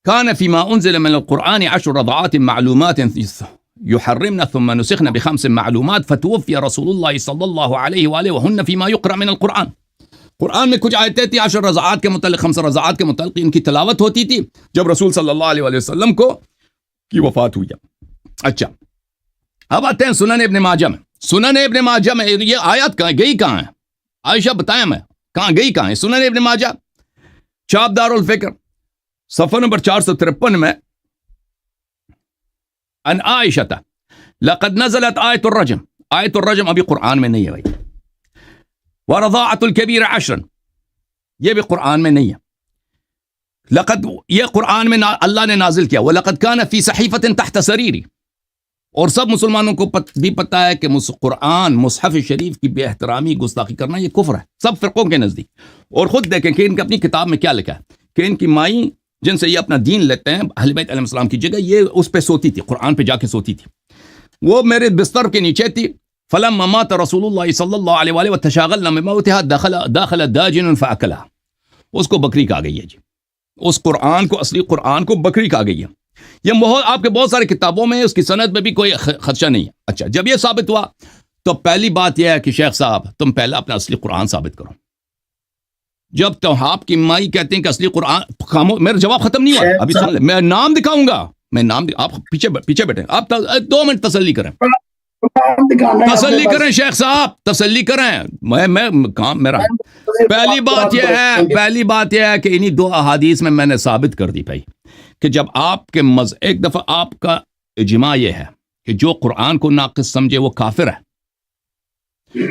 كان فيما أنزل من القرآن 10 رضعات معلومات يحرمن ثم نسخن ب5 معلومات فتوفي رسول الله صلى الله عليه وآله وهن فيما يقرأ من القرآن. قرآن میں کچھ آیتیں تھیں 10 رضعات کے متعلق، 5 رضعات کے متعلق ان کی تلاوت ہوتی تھی جب رسول صلی اللہ علیہ وآلہ وسلم کی وفات ہوئی. اچھا اب آتے ہیں سنن ابن ماجہ میں. سنن ابن ماجہ میں یہ آیت گئی کہاں ہے؟ عائشہ بتائیں میں کہاں گئی کہاں ہے؟ سنن ابن ماجہ چاپ دار الفکر صفحہ نمبر 453 میں ان عائشہ لقد نزلت آیت الرجم. آیت الرجم ابھی قرآن میں نہیں ہے بھائی. ورضاعت الکبیر 10 یہ بھی قرآن میں نہیں ہے. لقد یہ قرآن میں اللہ نے نازل کیا. وَلَقَدْ كَانَ فِي صَحِيفَةٍ تَحْتَ سَرِيرِ. اور سب مسلمانوں کو بھی پتہ ہے کہ قرآن مصحف شریف کی بے احترامی گستاخی کرنا یہ کفر ہے سب فرقوں کے نزدیک. اور خود دیکھیں کہ ان کی اپنی کتاب میں کیا لکھا ہے کہ ان کی مائی جن سے یہ اپنا دین لیتے ہیں اہل بیت علیہ السلام کی جگہ، یہ اس پہ سوتی تھی، قرآن پہ جا کے سوتی تھی. وہ میرے بستر کے نیچے تھی. فلما مات رسول اللہ صلی اللہ علیہ وآلہ وتشاغلنا بموتها داخل داجن فاکلها. اس کو بکری کہا گئی ہے جی. اس قرآن کو، اصلی قرآن کو بکری کہا گئی ہے. یہ آپ کے بہت سارے کتابوں میں اس کی سند میں بھی کوئی خدشہ نہیں ہے. اچھا جب یہ ثابت ہوا تو پہلی بات یہ ہے کہ شیخ صاحب تم پہلا اپنا اصلی قرآن ثابت کرو. جب تو آپ کی مائی کہتے ہیں کہ اصلی قرآن، میرا جواب ختم نہیں ہوا ابھی، سن لیں، میں نام دکھاؤں گا، میں نام آپ پیچھے بیٹھے، آپ 2 منٹ تسلی کریں، تسلی کریں شیخ صاحب، تسلی کریں. میں کام میرا، پہلی بات یہ ہے کہ انہی 2 احادیث میں نے ثابت کر دی بھائی کہ جب آپ کے ایک دفعہ آپ کا اجماع یہ ہے کہ جو قرآن کو ناقص سمجھے وہ کافر ہے،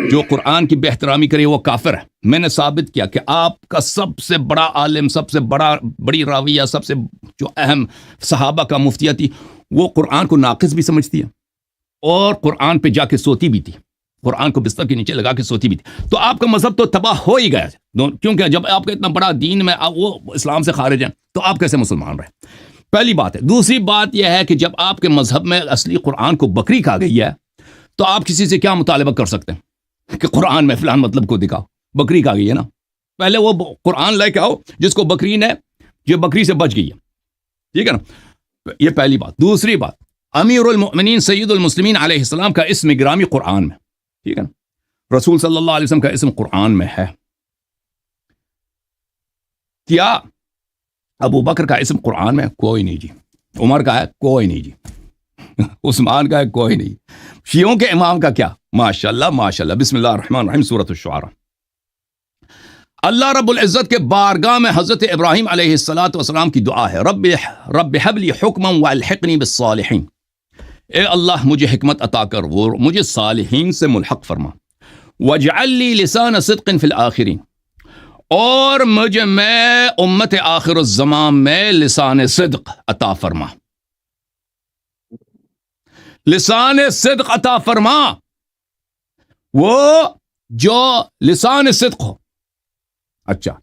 جو قرآن کی بے احترامی کرے وہ کافر ہے. میں نے ثابت کیا کہ آپ کا سب سے بڑا عالم، سب سے بڑی راویہ، سب سے جو اہم صحابہ کا مفتیہ تھی، وہ قرآن کو ناقص بھی سمجھتی ہے اور قرآن پہ جا کے سوتی بھی تھی، قرآن کو بستر کے نیچے لگا کے سوتی بھی تھی. تو آپ کا مذہب تو تباہ ہو ہی گیا، کیونکہ جب آپ کا اتنا بڑا دین میں وہ اسلام سے خارج ہیں تو آپ کیسے مسلمان رہے؟ پہلی بات ہے. دوسری بات یہ ہے کہ جب آپ کے مذہب میں اصلی قرآن کو بکری کھا گئی ہے تو آپ کسی سے کیا مطالبہ کر سکتے ہیں کہ قرآن میں فلان مطلب کو دکھاؤ؟ بکری کھا گئی ہے نا، پہلے وہ قرآن لے کے آؤ جس کو بکری نے، جو بکری سے بچ گئی ہے، ٹھیک ہے نا، یہ پہلی بات. دوسری بات، امیر المؤمنین سید المسلمین علیہ السلام کا اسم گرامی قرآن میں، ٹھیک ہے نا، رسول صلی اللہ علیہ وسلم کا اسم قرآن میں ہے. کیا ابو بکر کا اسم قرآن میں؟ کوئی نہیں جی. عمر کا ہے؟ کوئی نہیں جی. عثمان کا ہے؟ کوئی نہیں. شیعوں کے امام کا کیا؟ ماشاءاللہ ماشاءاللہ. بسم اللہ الرحمن الرحیم، سورۃ الشعراء. اللہ رب العزت کے بارگاہ میں حضرت ابراہیم علیہ السلام کی دعا ہے، رب حب لی حکما والحقنی بالصالحین. اے اللہ مجھے حکمت عطا کر، وہ مجھے صالحین سے ملحق فرما. واجعل لی لسان صدق فی الآخرین، اور میں امت آخر الزمان میں لسان صدق عطا فرما، لسان صدق عطا فرما. وہ جو لسان صدق ہو، اچھا،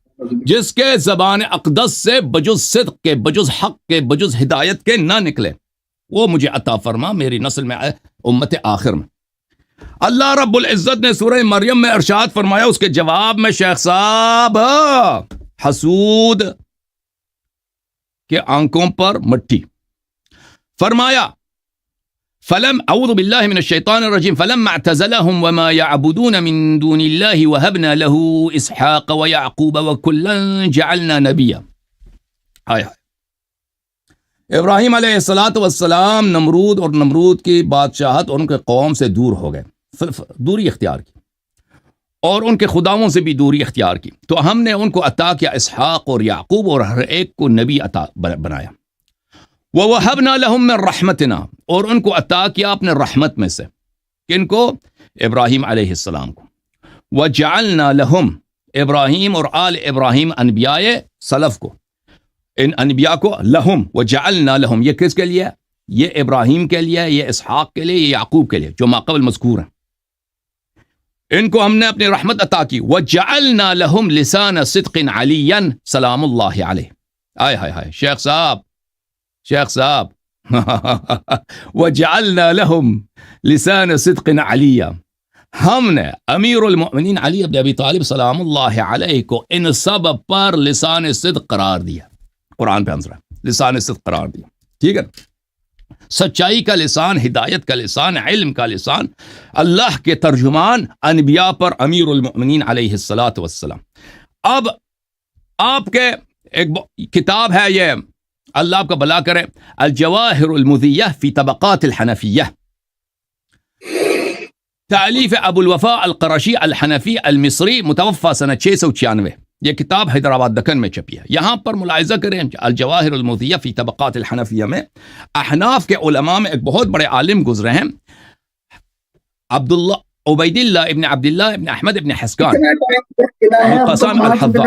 جس کے زبان اقدس سے بجز صدق کے، بجز حق کے، بجز ہدایت کے نہ نکلے، وہ مجھے عطا فرما میری نسل میں، امت آخر میں. اللہ رب العزت نے سورہ مریم میں ارشاد فرمایا اس کے جواب میں، شیخ صاحب، حسود کے آنکھوں پر مٹھی، فرمایا اعوذ باللہ من الشیطان الرجیم فلما اعتزلهم وما يعبدون من دون الله وهبنا له اسحاق ويعقوب وكلا جعلنا نبيا. ابراہیم علیہ السلام نمرود اور نمرود کی بادشاہت اور ان کے قوم سے دور ہو گئے، دوری اختیار کی، اور ان کے خداؤں سے بھی دوری اختیار کی. تو ہم نے ان کو عطا کیا اسحاق اور یعقوب، اور ہر ایک کو نبی عطا بنایا. وَوَهَبْنَا لَهُم مِّن رَحْمَتِنَا، اور ان کو عطا کیا اپنے رحمت میں سے. کن کو؟ ابراہیم علیہ السلام کو. وَجَعَلْنَا لَهُم، ابراہیم اور آل ابراہیم انبیاء سلف کو، ان انبیاء کو، لہم وجعلنا لہم، یہ کس کے لیے؟ یہ ابراہیم کے لیے، یہ اسحاق کے لیے، یہ یعقوب کے لیے، جو ماقبل مذکور ہیں. ان کو ہم نے اپنی رحمت عطا کی. وجعلنا لہم لسان صدق علیا سلام اللہ علیہ. آئے ہائے ہائے شیخ صاحب، شیخ صاحب، وجعلنا لہم لسان صدق علیا، ہم نے امیر المؤمنین علی بن ابی طالب سلام اللہ علیہ کو ان سب پر لسان صدق قرار دیا. قرآن پہ آنسر ہے، لسان صدق قرار دیا، ٹھیک ہے، سچائی کا لسان، ہدایت کا لسان، علم کا لسان، اللہ کے ترجمان انبیاء پر امیر المؤمنین علیہ السلام. اب آپ کے ایک کتاب ہے، یہ اللہ آپ کا بلا کرے، الجواہر المضیہ فی طبقات الحنفیہ، تالیف ابو الوفاء القرشی الحنفی المصری، متوفى سنہ 696. یہ کتاب حیدرآباد دکن میں چھپی ہے. یہاں پر ملاحظہ کریں، الجواہر المضیہ فی طبقات الحنفیہ میں احناف کے علماء میں ایک بہت بڑے عالم گزرے ہیں، عبید اللہ ابن عبداللہ ابن احمد ابن حسکان قسام الحضا.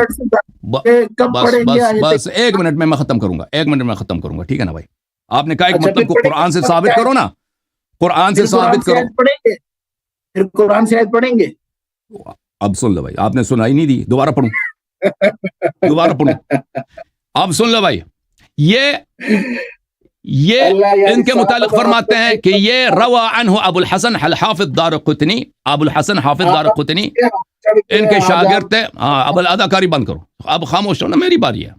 بس 1 منٹ میں ختم کروں گا، 1 منٹ میں ختم کروں گا، ٹھیک ہے نا بھائی؟ آپ نے کہا ایک مطلب کو قرآن سے ثابت کرو نا، قرآن سے ثابت کرو. پھر قرآن سے آیت پڑھیں گے. اب سن لو بھائی، آپ نے سنائی نہیں دی، دوبارہ پڑھوں، دوبارہ پڑھوں. اب سن لو بھائی، یہ ان کے متعلق فرماتے ہیں کہ یہ روا عنہ ابو الحسن الحافظ دارقطنی، ابو الحسن حافظ دارقطنی ان کے شاگرد تھے. ہاں، اب اداکاری بند کرو، اب خاموش ہو نا، میری باری ہے.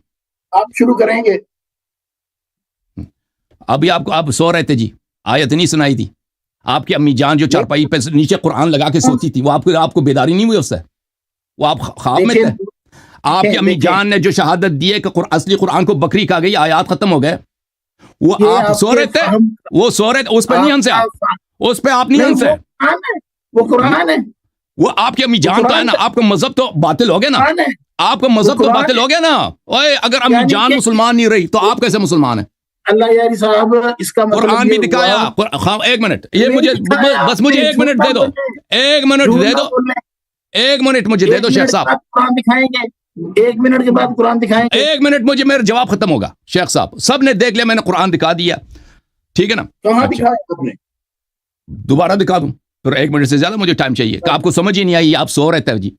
آپ شروع کریں گے. ابھی آپ کو، آپ سو رہے تھے جی، آیت نہیں سنائی تھی، آپ کی امی جان جو چارپائی پہ نیچے قرآن لگا کے سوتی تھی، وہ آپ کو بیداری نہیں ہوئی اس سے؟ وہ آپ خواب میں تھے؟ آپ کی امی جان نے جو شہادت دی ہے کہ اصلی قرآن کو بکری کھا گئی، آیات ختم ہو گئے، وہ آپ سو رہے تھے؟ وہ سو رہے تھے، اس پہ نہیں ہنسے آپ، اس پہ آپ نہیں ہنسے، وہ قرآن ہے، وہ آپ کی امی جان تو ہے نا، آپ کا مذہب تو باطل ہو گیا نا، آپ کا مذہب تو باطل ہو گیا نا۔ اوے اگر امی جان مسلمان نہیں رہی تو آپ کیسے مسلمان ہیں؟ اللہ یاری صاحب اس کا مطلب قرآن بھی دکھایا، ایک منٹ، یہ مجھے بس مجھے ایک منٹ دے دو، ایک منٹ دے دو، ایک منٹ مجھے دے دو شیخ صاحب، قرآن دکھائیں گے، 1 منٹ کے بعد قرآن دکھائیں گے، 1 منٹ مجھے، میرا جواب ختم ہوگا شیخ صاحب، سب نے دیکھ لیا میں نے قرآن دکھا دیا، ٹھیک ہے نا؟ کہاں دکھایا آپ نے؟ دوبارہ دکھا دوں؟ پھر 1 منٹ سے زیادہ مجھے ٹائم چاہیے، کہ آپ کو سمجھ ہی نہیں آئی، آپ سو رہے تھے جی،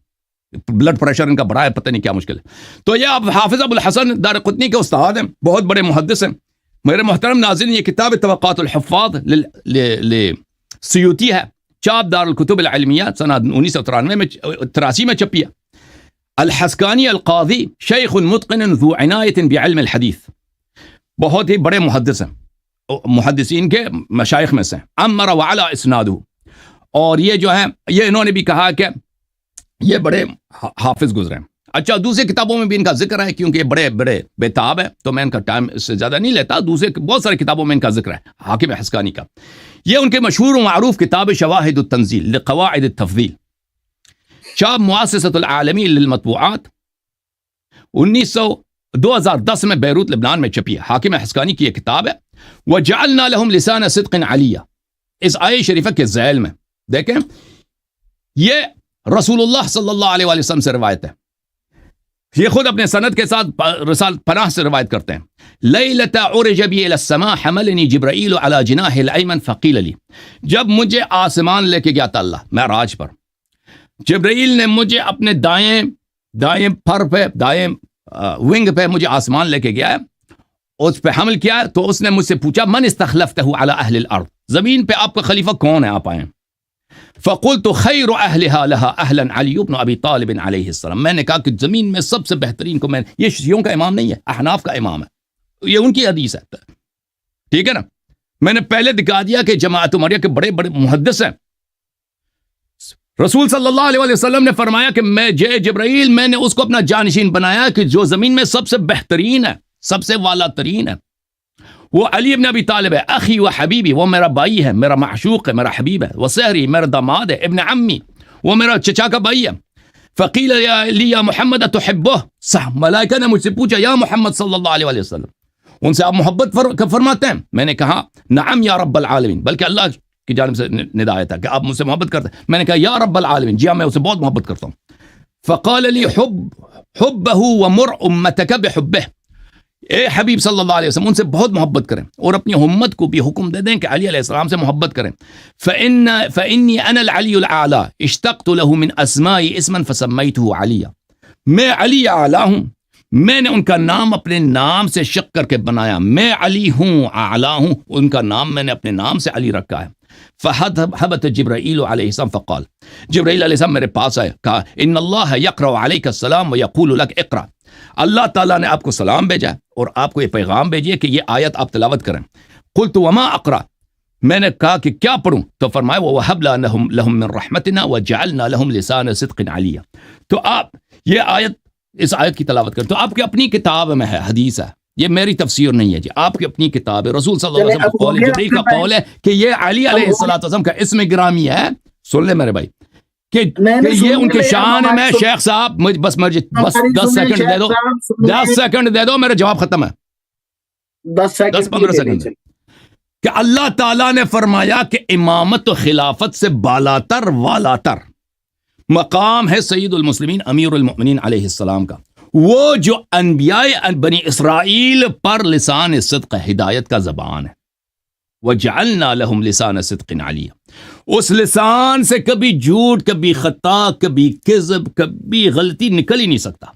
بلڈ پریشر ان کا بڑا ہے، پتہ نہیں کیا مشکل ہے۔ تو یہ آپ حافظ ابو الحسن دارقطنی کے استاد ہیں، بہت بڑے محدث ہیں۔ میرے محترم ناظرین، یہ کتاب توقعات الحفاظ سیوطی ہے، چاپ دار الکتب العلمیہ سنہ 1983 میں چھپی ہے۔ الحسکانی القاضی شیخ متقن ذو عنایت بعلم الحدیث، بہت ہی بڑے محدث ہیں، محدثین کے مشائخ میں سے، امر وعلا اسنادہ، اور یہ جو ہے یہ انہوں نے بھی کہا کہ یہ بڑے حافظ گزرے ہیں۔ اچھا، دوسری کتابوں میں بھی ان کا ذکر ہے، کیونکہ یہ بڑے بڑے بےتاب ہے تو میں ان کا ٹائم اس سے زیادہ نہیں لیتا، دوسرے بہت ساری کتابوں میں ان کا ذکر ہے، حاکم حسکانی کا۔ یہ ان کے مشہور و معروف کتاب شواہد التنزیل لقواعد التفضیل، چاپ مؤسسۃ العالمی للمطبوعات، 2010 میں بیروت لبنان میں چھپی ہے۔ حاکم حسکانی کی یہ کتاب ہے۔ وجعلنا لهم لسان صدق علیہ، اس آیہ شریفہ کے ذیل میں دیکھیں، یہ رسول اللہ صلی اللہ علیہ وآلہ وسلم سے روایت ہے، یہ خود اپنے سند کے ساتھ رسالت پناہ سے روایت کرتے ہیں۔ لیلۃ عرج بی الی السماء حملنی جبرائیل علی جناح الایمن فقیل لی، جب مجھے آسمان لے کے گیا تھا اللہ معراج پر، جبرائیل نے مجھے اپنے دائیں پر پہ، دائیں ونگ پہ مجھے آسمان لے کے گیا ہے، اس پہ حمل کیا ہے، تو اس نے مجھ سے پوچھا من استخلفتہ علی اہل الارض، زمین پہ آپ کا خلیفہ کون ہے، آپ آئیں۔ فقلت خیر اہلها لها اہلا علی بن ابی طالب علیہ السلام، میں نے کہا کہ زمین میں سب سے بہترین کو، میں یہ شیعوں کا امام نہیں ہے، احناف کا امام ہے، یہ ان کی حدیث ہے، ٹھیک ہے نا؟ میں نے پہلے دکھا دیا کہ جماعت عمریہ کے بڑے بڑے محدث ہیں۔ رسول صلی اللہ علیہ وسلم نے فرمایا کہ میں جبرائیل، میں نے اس کو اپنا جانشین بنایا کہ جو زمین میں سب سے بہترین ہے، سب سے والا ترین ہے، وہ علی ابن ابی طالب ہے، اخی و حبیبی، وہ میرا بھائی ہے، میرا معشوق ہے، میرا حبیب ہے، وہ سحری میرا داماد ہے، ابن عمی، وہ میرا چچا کا بھائی ہے۔ فقیل لی یا محمد اتحبہ، ملائکہ نے مجھ سے پوچھا یا محمد صلی اللہ علیہ وسلم، ان سے آپ محبت فرماتے ہیں؟ میں نے کہا نعم یا رب العالمین، بلکہ اللہ کی جانب سے ندایت ہے کہ آپ مجھ سے محبت کرتے ہیں۔ میں نے کہا یا رب العالمین، جی ہاں میں اسے بہت محبت کرتا ہوں۔ فقال لی حبہ ومر امتک بحبہ، اے حبیب صلی اللہ علیہ وسلم ان سے بہت محبت کریں اور اپنی امت کو بھی حکم دے دیں کہ علی علیہ السلام سے محبت کریں۔ فإنی انا العلی الاعلی اشتقت له من اسمائی اسما فسمیته علیہ، میں علی اعلی ہوں، میں نے ان کا نام اپنے نام سے شق کر کے بنایا، میں علی ہوں، اعلی ہوں، ان کا نام میں نے اپنے نام سے علی رکھا ہے۔ فحبت جبرائیل علیہ السلام فقال، جبرائیل علیہ السلام میرے پاس آئے، کہا ان اللہ یقرأ علیک السلام ویقول لک اقرأ، اللہ تعالیٰ نے آپ کو سلام بھیجا اور آپ کو یہ پیغام بھیجیے کہ یہ آیت آپ تلاوت کریں۔ قلت وما اقرأ، میں نے کہا کہ کیا پڑھوں؟ تو فرمایا وَوَهَبْنَا لَهُم مِّن رَحْمَتِنَا وَجَعَلْنَا لَهُم لِسَانَ صِدْقٍ عَلِيًّا، تو آپ یہ آیت، اس آیت کی تلاوت کریں۔ تو آپ کی اپنی کتاب میں ہے، حدیث ہے، یہ میری تفسیر نہیں ہے جی، آپ کی اپنی کتاب ہے، رسول صلی اللہ علیہ وسلم کا قول ہے، جبریل کا قول ہے کہ یہ علی علیہ السلام کا اسم گرامی ہے۔ سن لے میرے بھائی کہ یہ ان کے شان ہے۔ میں شیخ صاحب بس 10 سیکنڈ دے دو، 10 سیکنڈ دے دو، میرا جواب ختم ہے، 10-15 سیکنڈ، کہ اللہ تعالیٰ نے فرمایا کہ امامت و خلافت سے بالاتر والاتر مقام ہے سید المسلمین امیر المؤمنین علیہ السلام کا، وہ جو انبیاء بنی اسرائیل پر لسان صدق ہدایت کا زبان ہے۔ وَجَعَلْنَا لَهُمْ لِسَانَ صِدْقٍ عَلِيًّا، اس لسان سے کبھی جھوٹ، کبھی خطا، کبھی کذب، کبھی غلطی نکل ہی نہیں سکتا،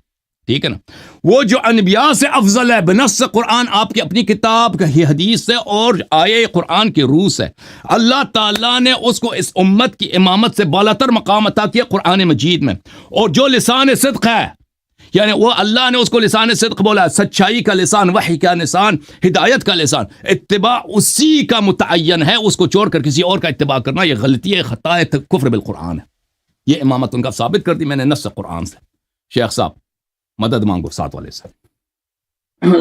ٹھیک ہے نا؟ وہ جو انبیاء سے افضل ہے بنص قرآن، آپ کی اپنی کتاب کی حدیث سے اور آیے قرآن کے روح سے، اللہ تعالیٰ نے اس کو اس امت کی امامت سے بالاتر مقام عطا کیا قرآن مجید میں۔ اور جو لسان صدق ہے، یعنی وہ اللہ نے اس کو لسان صدق بولا، سچائی کا لسان، وحی کا لسان، ہدایت کا لسان، اتباع اسی کا متعین ہے، اس کو چھوڑ کر کسی اور کا اتباع کرنا یہ غلطی ہے، خطا ہے، کفر بالقرآن ہے۔ یہ امامت ان کا ثابت کر دی میں نے نص قرآن سے۔ شیخ صاحب مدد مانگو ساتھ والے سے۔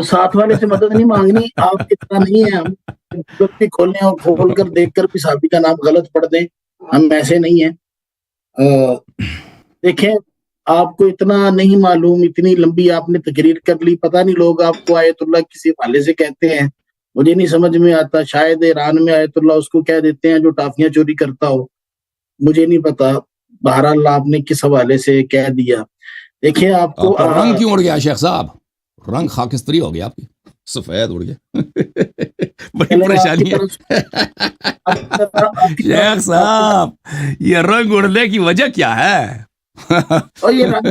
ساتھ والے سے مدد نہیں مانگنی، آپ اتنا نہیں ہے، ہم بھی کھولیں اور کھول کر دیکھ کر بھی صحابی کا نام غلط پڑھ دیں، ہم ایسے نہیں ہیں۔ دیکھیں آپ کو اتنا نہیں معلوم، اتنی لمبی آپ نے تقریر کر لی، پتہ نہیں لوگ آپ کو آیت اللہ کسی حوالے سے کہتے ہیں، مجھے نہیں سمجھ میں آتا، شاید ایران میں آیت اللہ اس کو کہہ دیتے ہیں جو ٹافیاں چوری کرتا ہو، مجھے نہیں پتا، بہرحال آپ نے کس حوالے سے کہہ دیا۔ دیکھیں آپ کو رنگ کیوں اڑ گیا شیخ صاحب؟ رنگ خاکستری ہو گیا آپ کی، سفید اڑ گیا، بڑی پریشانی ہے شیخ صاحب، یہ رنگ اڑنے کی وجہ کیا ہے؟ یہ رنگ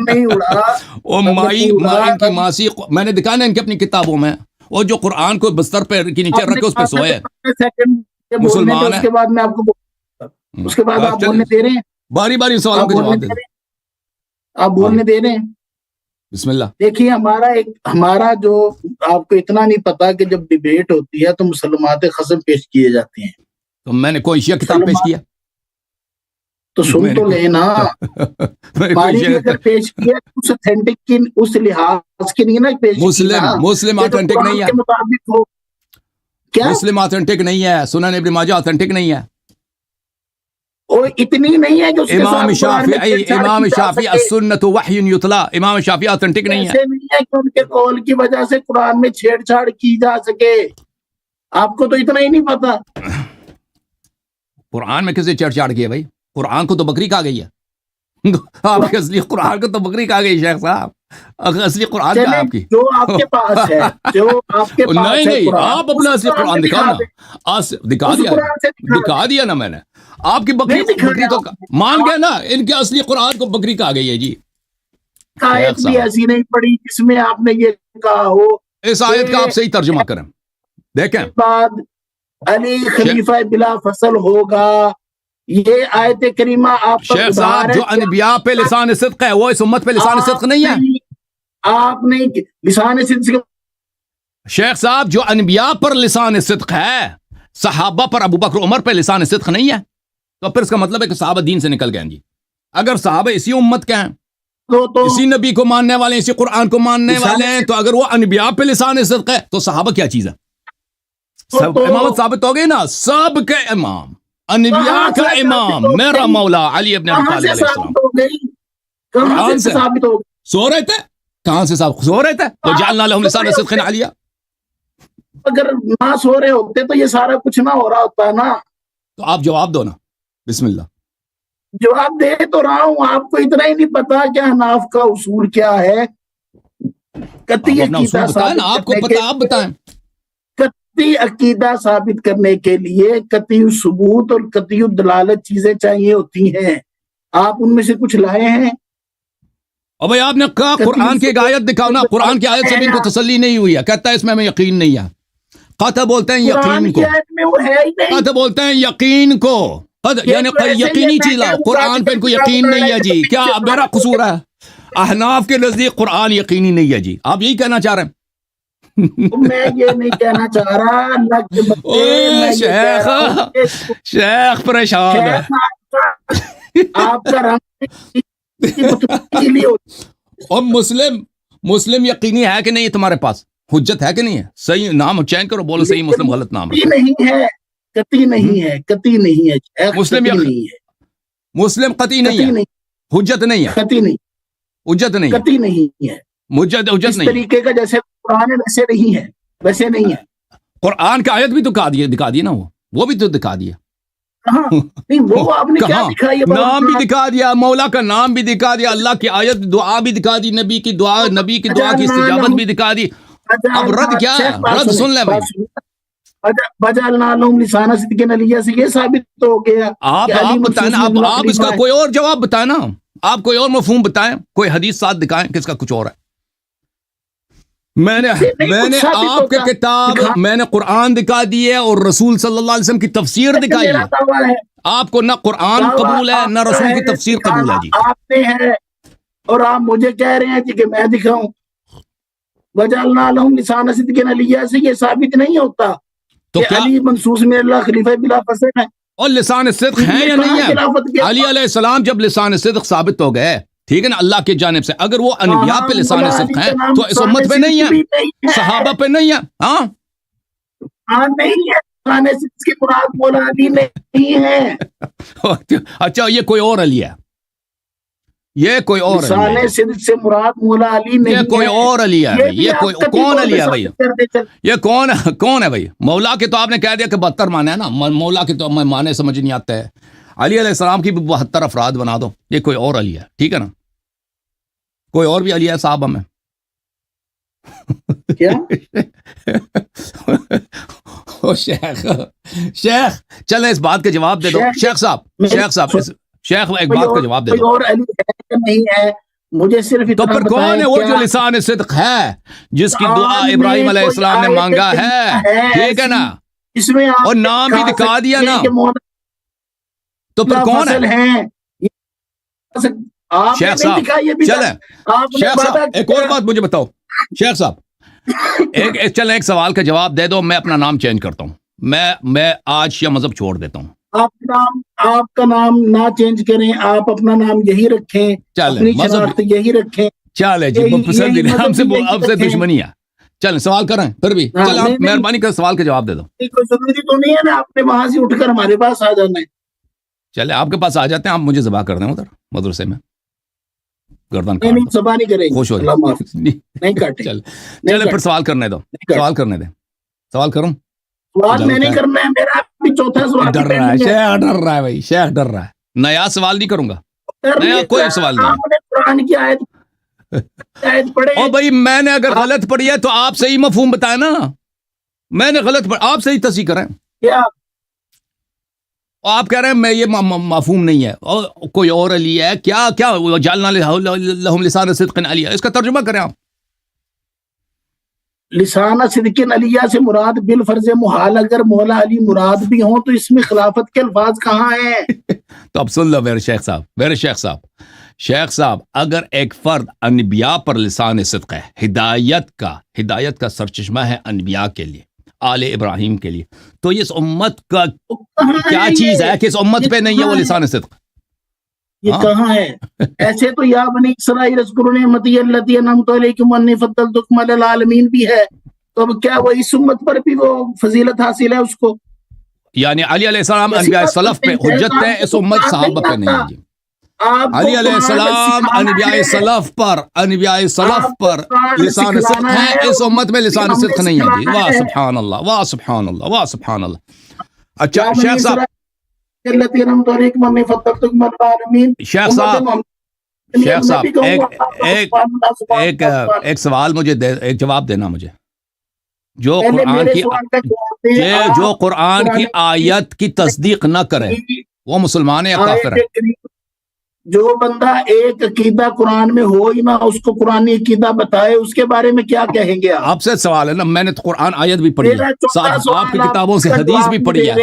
نہیں اڑا، وہ مائی کی ماسی، میں نے دکھانا ان کی اپنی کتابوں میں، وہ جو قرآن کو بستر پہ کے نیچے رکھ کے اس پہ سوئے مسلمان ہے۔ اس کے بعد میں آپ کو اس کے بعد آپ بولنے دے رہے ہیں، باری باری سوالوں کے جواب دے دیں، آپ بولنے دے رہے ہیں۔ بسم اللہ۔ دیکھیے ہمارا جو آپ کو اتنا نہیں پتا کہ جب ڈیبیٹ ہوتی ہے تو مسلمات خصم پیش کیے جاتے ہیں، تو میں نے کوئی شیعہ کتاب پیش کیا تو سن تو لینا، ہماری اگر پیش کیا اس اتھینٹک کی اس لحاظ کی نہیں نا پیش کیا، مسلم آتھینٹک نہیں ہے، مطابق ہو کیا مسلم آتھینٹک نہیں ہے، سنن ابن ماجہ آتھینٹک نہیں ہے، اور اتنی نہیں ہے کہ اس کے امام شافعی السنت وحی یتلا، امام شافعی آتھینٹک نہیں ہے، ایسے نہیں ہے کہ ان کے قول کی وجہ سے قرآن میں چھیڑ چھاڑ کی جا سکے، آپ کو تو اتنا ہی نہیں پتا۔ قرآن میں کسی چھیڑ چھاڑ کی ہے بھائی؟ قرآن کو تو بکری کھا گئی ہے، آپ کے اصلی قرآن کو تو بکری کھا گئی شیخ صاحب، اصلی قرآن کیا ہے آپ کی؟ جو آپ کے پاس ہے، جو آپ کے پاس ہے، نہیں آپ اپنا اصلی قرآن دکھانا، دکھا دیا نا میں نے، آپ کی بکری تو مان گئے نا، ان کے اصلی قرآن کو بکری کھا گئی ہے جی۔ آیت بھی ایسی نہیں پڑی جس میں آپ نے یہ کہا ہو، اس آیت کا آپ صحیح ترجمہ کریں، دیکھیں بعد علی خلیفہ بلا فصل ہوگا، یہ آیت کریمہ آپ شیخ صاحب جو انبیاء پہ لسان صدق ہے وہ اس امت پہ لسان صدق نہیں ہے؟ آپ نے لسان صدق، شیخ صاحب جو انبیاء پر لسان صدق ہے، صحابہ پر ابو بکر عمر پہ لسان صدق نہیں ہے، تو پھر اس کا مطلب ہے کہ صحابہ دین سے نکل گئے جی۔ اگر صحابہ اسی امت کے ہیں، اسی نبی کو ماننے والے، اسی قرآن کو ماننے والے ہیں، تو اگر وہ انبیاء پہ لسان صدق ہے تو صحابہ کیا چیز ہے؟ امامت ثابت ہو گئی نا، سب کے امام، انبیاء کا امام میرا مولا علی ابن ابی طالب علیہ السلام، قرآن سے سو رہے تھے، کہاں سے صاحب سو رہے تھے؟ وجعلنا لهم لسان صدق علیا، اگر نہ سو رہے ہوتے تو یہ سارا کچھ نہ ہو رہا ہوتا نا۔ تو آپ جواب دو نا، بسم اللہ۔ جواب دے تو رہا ہوں، آپ کو اتنا ہی نہیں پتا کہ حناف کا اصول کیا ہے، قطعی عقیدہ ثابت کرنے کے لیے قطعی ثبوت اور قطعی دلالت چیزیں چاہیے ہوتی ہیں، آپ ان میں سے کچھ لائے ہیں؟ اور بھائی آپ نے کہا قرآن کی ایک آیت دکھاؤ نا، قرآن کی آیت سے بھی ان کو تسلی نہیں ہوئی ہے، کہتا ہے اس میں ہمیں یقین نہیں ہے، قطع بولتے ہیں یقین کو، قطع بولتے ہیں یقین کو، یعنی یقینی چیز لاؤ، قرآن پہ ان کو یقین نہیں ہے جی، کیا میرا قصور ہے؟ احناف کے نزدیک قرآن یقینی نہیں ہے جی، آپ یہی کہنا چاہ رہے ہیں؟ میں یہ نہیں کہنا چاہ رہا، شیخ پریشان ہے، آپ کا اور مسلم یقینی ہے کہ نہیں تمہارے پاس؟ حجت ہے کہ نہیں ہے؟ صحیح نام چین کرو، بولو صحیح مسلم، غلط نام رکھو۔ نہیں ہے، قطعی نہیں ہے، قطعی نہیں ہے، مسلم قطعی نہیں ہے، حجت نہیں ہے، قطعی نہیں، حجت نہیں، قطعی نہیں ہے، حجت اس طریقے کا جیسے قرآن ہے ویسے نہیں ہے، ویسے نہیں ہے۔ قرآن کا آیت بھی تو دکھا دیا نا، وہ بھی تو دکھا دیا، نہیں وہ آپ نے کیا دکھائی؟ نام بھی دکھا دیا، مولا کا نام بھی دکھا دیا، اللہ کی آیت دعا بھی دکھا دی، نبی کی دعا کی استجابت بھی دکھا دی، اب رد کیا ہے؟ رد سن لیں بھائی، وجعلنا لهم لسان صدق علیا سے یہ ثابت ہو گیا۔ آپ بتائیں نا، آپ اس کا کوئی اور جواب بتائیں نا، آپ کوئی اور مفہوم بتائیں، کوئی حدیث ساتھ دکھائیں کہ اس کا کچھ اور ہے۔ میں نے آپ کے کتاب، میں نے قرآن دکھا دی ہے اور رسول صلی اللہ علیہ وسلم کی تفسیر دکھائی ہے، آپ کو نہ قرآن قبول ہے نہ رسول کی تفسیر قبول ہے جی۔ اور آپ مجھے کہہ رہے ہیں جی کہ میں دکھاؤں. وجعلنا لهم لسان صدق علیہ سے یہ ثابت نہیں ہوتا تو کہ کیا علی منصوص میں اللہ خلیفہ بلا فصل ہے. اور لسان صدق ہیں یا نہیں ہے؟ علی علیہ السلام جب لسان صدق ثابت ہو گئے، ٹھیک ہے نا، اللہ کی جانب سے، اگر وہ انبیاء پہ لسان صدق ہیں تو اس امت پہ نہیں ہے، صحابہ پہ نہیں ہے. ہاں نہیں ہے، لسان صدق کی مراد مولا علی نہیں ہے. اچھا یہ کوئی اور علی ہے، یہ کوئی اور لسان صدق سے مراد مولا علی نہیں ہے، یہ کوئی اور علی ہے. یہ کوئی کون علی ہے بھائی؟ یہ کون ہے بھائی؟ مولا کے تو آپ نے کہہ دیا کہ 72 معنی ہے نا، مولا کے تو معنی سمجھ نہیں آتے ہیں. علی علیہ السلام کی بھی 72 افراد بنا دو، یہ کوئی اور علی ہے، ٹھیک ہے نا. کوئی اور بھی علی ہے صاحب ہمیں کیا شیخ چلیں اس بات کا جواب دے دو. شیخ ایک بات کا جواب دے دو. اور علی ہے نہیں ہے، مجھے صرف تو پھر کون ہے وہ جو لسان صدق ہے، جس کی دعا ابراہیم علیہ السلام نے مانگا ہے، ٹھیک ہے نا، اس میں اور نام بھی دکھا دیا نا، تو پھر کون ہے؟ شیخ صاحب چلیں، شیخ صاحب ایک اور بات مجھے بتاؤ. شیخ صاحب چلیں ایک سوال کا جواب دے دو. میں اپنا نام چینج کرتا ہوں، میں آج شیعہ مذہب چھوڑ دیتا ہوں. آپ کا نام نہ چینج کریں، آپ اپنا نام یہی رکھیں، اپنی شناخت یہی رکھیں. چلے جی ہم سے دشمنی ہے. چلیں سوال کریں پھر بھی. چل آپ مہربانی کر سوال کا جواب دے دو. کوئی ضروری تو نہیں ہے نا آپ نے وہاں سے اٹھ کر ہمارے پاس آ جانا ہے. چلے آپ کے پاس آ جاتے ہیں، آپ مجھے ذبح کر دیں ادھر مدرسے میں، گردن نہیں ذبح نہیں کریں، خوش ہو نہیں کاٹیں. چلے پھر سوال کرنے دو، سوال کرنے دیں. سوال کروں؟ سوال میں نہیں کرنا ہے، میرا بھی چوتھا سوال. ڈر رہا ہے شیخ، ڈر رہا ہے بھائی، شیخ ڈر رہا ہے. نیا سوال نہیں کروں گا، نیا کوئی سوال نہیں. آپ نے قرآن کی آیت پڑھے. او بھائی میں نے اگر غلط پڑھی ہے تو آپ صحیح مفہوم بتائیں نا. میں نے غلط پڑھ، آپ صحیح تصحیح کریں. کیا آپ کہہ رہے ہیں میں یہ مفہوم نہیں ہے، اور کوئی اور علی ہے کیا جعلنا لهم لسان صدق علیہ، اس کا ترجمہ کریں آپ. لسان صدق علیہ سے مراد بالفرض محال اگر مولا علی مراد بھی ہوں تو اس میں خلافت کے الفاظ کہاں ہیں؟ تو اب سن لو میرے شیخ صاحب اگر ایک فرد انبیاء پر لسان صدق ہے، ہدایت کا سرچشمہ ہے انبیاء کے لیے، آل ابراہیم کے لیے، تو اس امت کا کیا چیز ہے کہ اس امت پہ نہیں ہے وہ لسان صدق؟ یہ کہاں ہے؟ ایسے تو یا بنی اسرائیل اذکروا نعمتی التی انعمت علیکم انی فضلتکم علی العالمین بھی ہے، تو اب کیا وہ اس امت پر بھی وہ فضیلت حاصل ہے اس کو؟ یعنی علی علیہ السلام انبیاء سلف پہ حجت ہے، اس امت صحابہ پہ نہیں ہے. جی علی علیہ السلام انبیاء سلف پر لسان صدق ہے، اس امت میں لسان صدق نہیں ہے. جی واہ سبحان اللہ، واہ سبحان اللہ، واہ سبحان اللہ. اچھا شیخ صاحب ایک سوال مجھے ایک جواب دینا مجھے. جو قرآن کی آیت کی تصدیق نہ کرے وہ مسلمان ہے یا کافر ہے؟ جو بندہ ایک عقیدہ قرآن میں ہو ہی نہ اس کو قرآن عقیدہ بتائے، اس کے بارے میں کیا کہیں گے آپ؟ آپ سے سوال ہے نا، میں نے تو قرآن آیت بھی پڑھی ہے، آپ کی کتابوں سے حدیث بھی پڑھی ہے،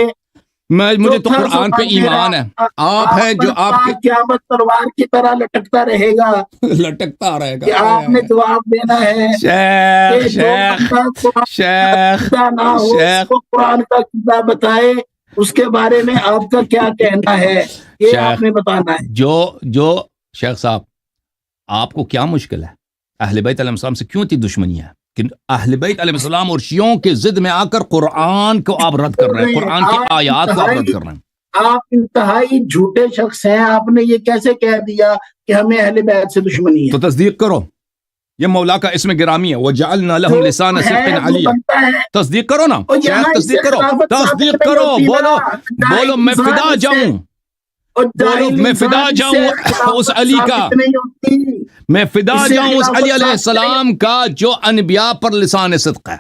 مجھے تو قرآن پہ ایمان ہے. آپ ہیں جو آپ کی قیامت تلوار کی طرح لٹکتا رہے گا کہ آپ نے جواب دینا ہے. شیخ قرآن کا عقیدہ بتائے، اس کے بارے میں آپ کا کیا کہنا ہے، یہ آپ نے بتانا ہے. جو شیخ صاحب آپ کو کیا مشکل ہے؟ اہل بیت علیہ السلام سے کیوں اتنی دشمنی ہے کہ اہل بیت علیہ السلام اور شیعوں کے ضد میں آ کر قرآن کو آپ رد کر رہے ہیں، قرآن کی آیات کو آپ رد کر رہے ہیں؟ آپ انتہائی جھوٹے شخص ہیں. آپ نے یہ کیسے کہہ دیا کہ ہمیں اہل بیت سے دشمنی ہے؟ تو تصدیق کرو، یہ مولا کا اسم گرامی ہے، وَجَعَلْنَا لَهُمْ لِسَانَ صِدْقٍ عَلِيًّا. تصدیق کرو نا شیخ، تصدیق کرو، بولو میں فدا جاؤں، میں فدا جاؤں اس علی کا، میں فدا جاؤں اس علی علیہ السلام کا جو انبیاء پر لسان صدق ہے،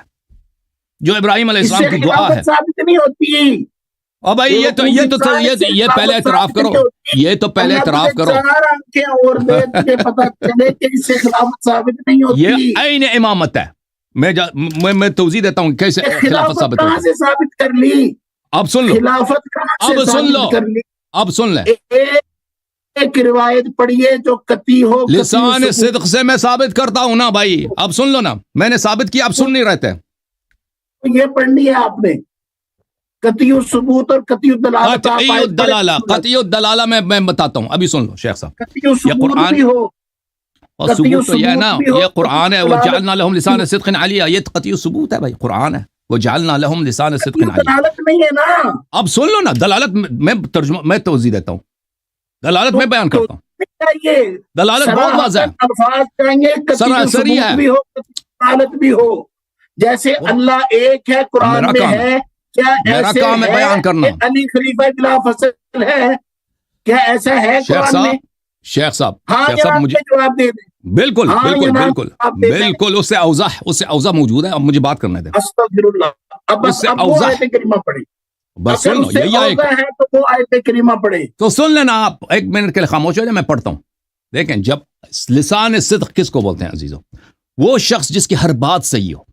جو ابراہیم علیہ السلام کی دعا ہے. ثابت نہیں ہوتی. اور بھائی یہ پہلے اعتراف کرو، یہ تو پہلے اعتراف کرو. یہ عین امامت ہے. میں توضیح دیتا ہوں کیسے خلافت ثابت ہوتی ثابت کر لی. اب سن لو، خلافت اب سن لیں. ایک روایت پڑھیے جو قطعی ہو. لسان صدق سے میں ثابت کرتا ہوں نا بھائی, اب سن لو نا, میں نے ثابت کیا, اب سن نہیں رہتے. یہ پڑھنی ہے آپ نے, قطعی الثبوت اور قطعی الدلالت. قطعی الدلالہ میں بتاتا ہوں, ابھی سن لو شیخ صاحب. قطعی الثبوت بھی ہو, اور ثبوت تو یہ ہے نا, یہ قرآن ہے, وجعلنا لهم لسان صدق علیہ, یہ قطعی ثبوت ہے بھائی, قرآن ہے, وجعلنا لهم لسان صدق علیہ. دلالت نہیں ہے نا. اب سن لو نا, دلالت میں ترجمہ میں توضیح دیتا ہوں, دلالت میں بیان کرتا ہوں. دلالت بہت واضح ہے, الفاظ کہیں گے سراسری ہے, بھی ہو, دلالت بھی ہو. جیسے اللہ ایک ہے قرآن میں ہے, کیا میرا ایسے کام ہے بیان کرنا. علی خلیفہ بلا فصل ہے, کیا ایسا ہے قرآن میں؟ شیخ صاحب, ہاں شیخ صاحب مجھے جواب دے دیں. بالکل ہاں بالکل یا بالکل بالکل, اس سے اوضح موجود ہے. اب مجھے بات کرنے دیں. استغفر اللہ. اب اس سے وہ اوضح آیت کریمہ پڑھی, بس سن لو, یہی آئے ہے تو وہ آیت کریمہ پڑھے. تو سن لینا آپ, ایک منٹ کے لیے خاموش ہو جائے, میں پڑھتا ہوں. دیکھیں, جب لسان صدق کس کو بولتے ہیں عزیزو؟ وہ شخص جس کی ہر بات صحیح ہو,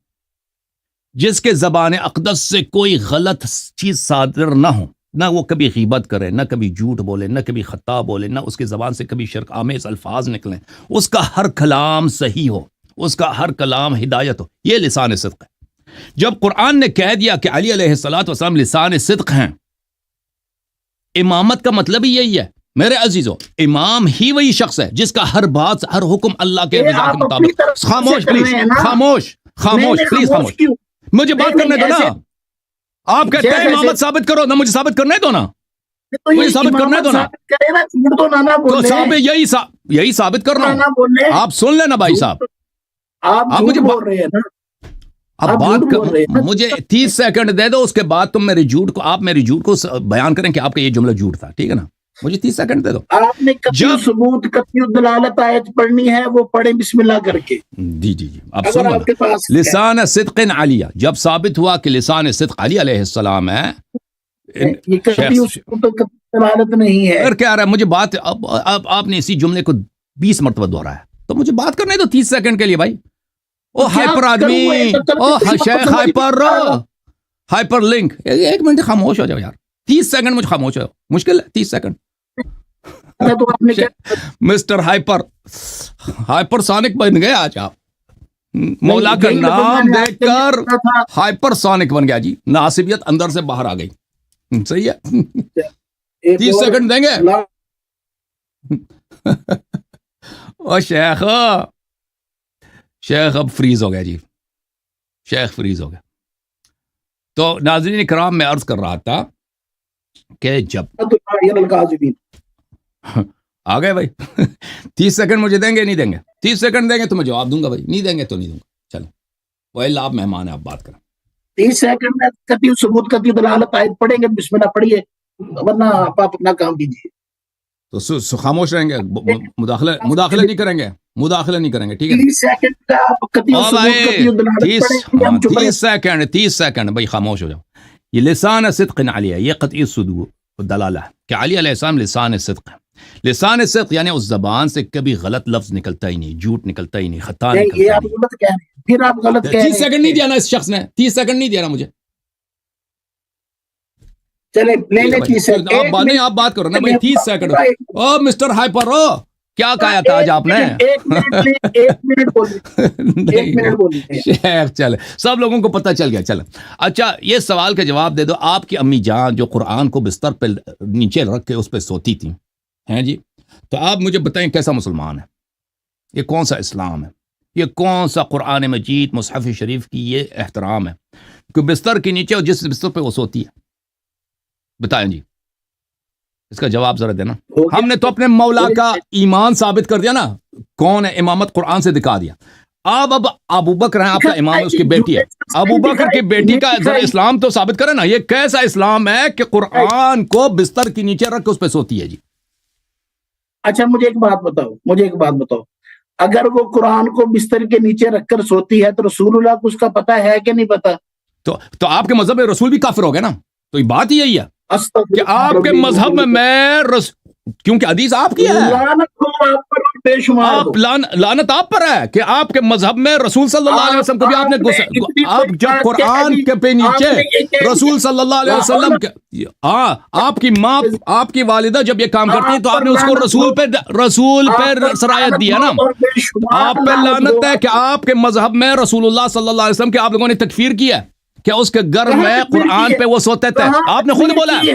جس کے زبان اقدس سے کوئی غلط چیز صادر نہ ہو, نہ وہ کبھی غیبت کرے, نہ کبھی جھوٹ بولے, نہ کبھی خطا بولے, نہ اس کی زبان سے کبھی شرک آمیز الفاظ نکلیں, اس کا ہر کلام صحیح ہو, اس کا ہر کلام ہدایت ہو. یہ لسان صدق ہے. جب قرآن نے کہہ دیا کہ علی علیہ الصلوۃ والسلام لسان صدق ہیں, امامت کا مطلب ہی یہی ہے میرے عزیزو. امام ہی وہی شخص ہے جس کا ہر بات, ہر حکم اللہ کے رضا کے مطابق. خاموش پلیز, خاموش خاموش پلیز, خاموش, مجھے بات کرنے دو نا. آپ کہتے ہیں امامت ثابت کرو نا, مجھے ثابت کرنے دو نا, مجھے ثابت کرنے دو نا. تو صاحب یہی ثابت کر رہا ہوں, آپ سن لینا بھائی صاحب. آپ مجھے بول رہے ہیں نا, اب بات مجھے 30 سیکنڈ دے دو, اس کے بعد تم میرے جھوٹ کو, آپ میرے جھوٹ کو بیان کریں کہ آپ کا یہ جملہ جھوٹ تھا, ٹھیک ہے نا. مجھے 30 سیکنڈ دے دو. آپ نے قطعی ثبوت, قطعی دلالت آیت پڑھنی ہے, وہ پڑھیں بسم اللہ کر کے. جی جی جی, اب سن لو. لسان صدق علیہ, جب ثابت ہوا کہ لسان صدق علی علیہ السلام ہے, یہ قطعی ثبوت دلالت نہیں ہے. اگر کیا رہا ہے مجھے بات, اب آپ نے اسی جملے کو 20 مرتبہ دہرایا, تو مجھے بات کرنے دو 30 سیکنڈ کے لیے بھائی. او ہائپر آدمی, او شیخ ہائپر لنک, ایک منٹ خاموش ہو جاؤ یار. 30 سیکنڈ مجھے خاموش ہو, مشکل ہے 30 سیکنڈ. مسٹر ہائپر سونک بن گئے آج آپ. مولا کا نام دیکھ کر ہائپر سونک بن گیا جی. ناصبیت اندر سے باہر آ گئی. صحیح ہے, 30 سیکنڈ دیں گے. او شیخ اب فریز ہو گیا جی, شیخ فریز ہو گیا. تو ناظرین کرام, میں عرض کر رہا تھا کہ جب آ گئے بھائی 30 سیکنڈ مجھے دیں گے نہیں دیں گے؟ 30 سیکنڈ دیں گے تو میں جواب دوں گا بھائی, نہیں دیں گے تو نہیں دوں گا. چلو وہ آپ مہمان ہیں, آپ بات کریں. 30 سیکنڈ میں قطعی ثبوت, قطعی دلالت آیت پڑھیں گے, بسم اللہ پڑھیے, ورنہ آپ اپنا کام کیجیے. تو خاموش رہیں گے, مداخلہ نہیں کریں گے, مداخلہ نہیں کریں گے, ٹھیک ہے. 30 سیکنڈ کا آپ قطعی ثبوت, قطعی دلالت پڑھیں گے. 30 سیکنڈ بھائی خاموش ہو جاؤ. یہ لسان صدق علیہ, یہ قطعی ثبوت دلالہ ہے کہ علی علیہ السلام لسان صدق ہے. لسان صدق یعنی اس زبان سے کبھی غلط لفظ نکلتا ہی نہیں, جھوٹ نکلتا ہی نہیں, خطا نکلتا یہ آپ غلط کہہ رہے ہیں, پھر آپ غلط کہہ رہے ہیں. 30 سیکنڈ نہیں دیا نا اس شخص نے, 30 سیکنڈ نہیں دیا نا مجھے. چلے لے لیں 30 سیکنڈ, آپ بات کرو نا بھائی. 30 سیکنڈ. او مسٹر ہائپر, کیا کہا تھا آج آپ نے؟ ایک منٹ بولیے. شیخ چلے, سب لوگوں کو پتہ چل گیا. چلو اچھا, یہ سوال کا جواب دے دو. آپ کی امی جان جو قرآن کو بستر پہ نیچے رکھ کے اس پہ سوتی تھیں, ہیں جی, تو آپ مجھے بتائیں کیسا مسلمان ہے, یہ کون سا اسلام ہے, یہ کون سا قرآن مجید مصحف شریف کی یہ احترام ہے کہ بستر کے نیچے اور جس بستر پہ وہ سوتی ہے, بتائیں جی, اس کا جواب ذرا دینا. ہم نے تو اپنے مولا کا ایمان ثابت کر دیا نا, کون ہے امامت قرآن سے دکھا دیا. اب ابو بکر ہیں آپ کا امام, اس کی بیٹی ہے, ابو بکر کی بیٹی کا ذرا اسلام تو ثابت کرے نا. یہ کیسا اسلام ہے کہ قرآن کو بستر کے نیچے رکھ کے اس پہ سوتی ہے جی؟ اچھا مجھے ایک بات بتاؤ, اگر وہ قرآن کو بستر کے نیچے رکھ کر سوتی ہے تو رسول اللہ کو اس کا پتہ ہے کہ نہیں پتا؟ تو آپ کے مذہب میں رسول بھی کافر ہو گئے نا. تو یہ بات ہی یہی ہے کہ آپ کے مذہب میں کیونکہ حدیث آپ کی ہے. بے شمار ہو۔ آپ لعنت آپ پر ہے کہ آپ کے مذہب میں رسول صلی اللہ علیہ وسلم کو بھی آپ نے آپ جب قرآن کے نیچے رسول صلی اللہ علیہ وسلم آپ کی ماں آپ کی والدہ جب یہ کام کرتی ہے تو آپ نے اس کو رسول پہ سرایت دی ہے نا۔ آپ پہ لعنت ہے کہ آپ کے مذہب میں رسول اللہ صلی اللہ علیہ وسلم کے آپ لوگوں نے تکفیر کیا کہ اس کے گھر میں قرآن پہ وہ سوتے تھے، آپ نے خود بولا ہے۔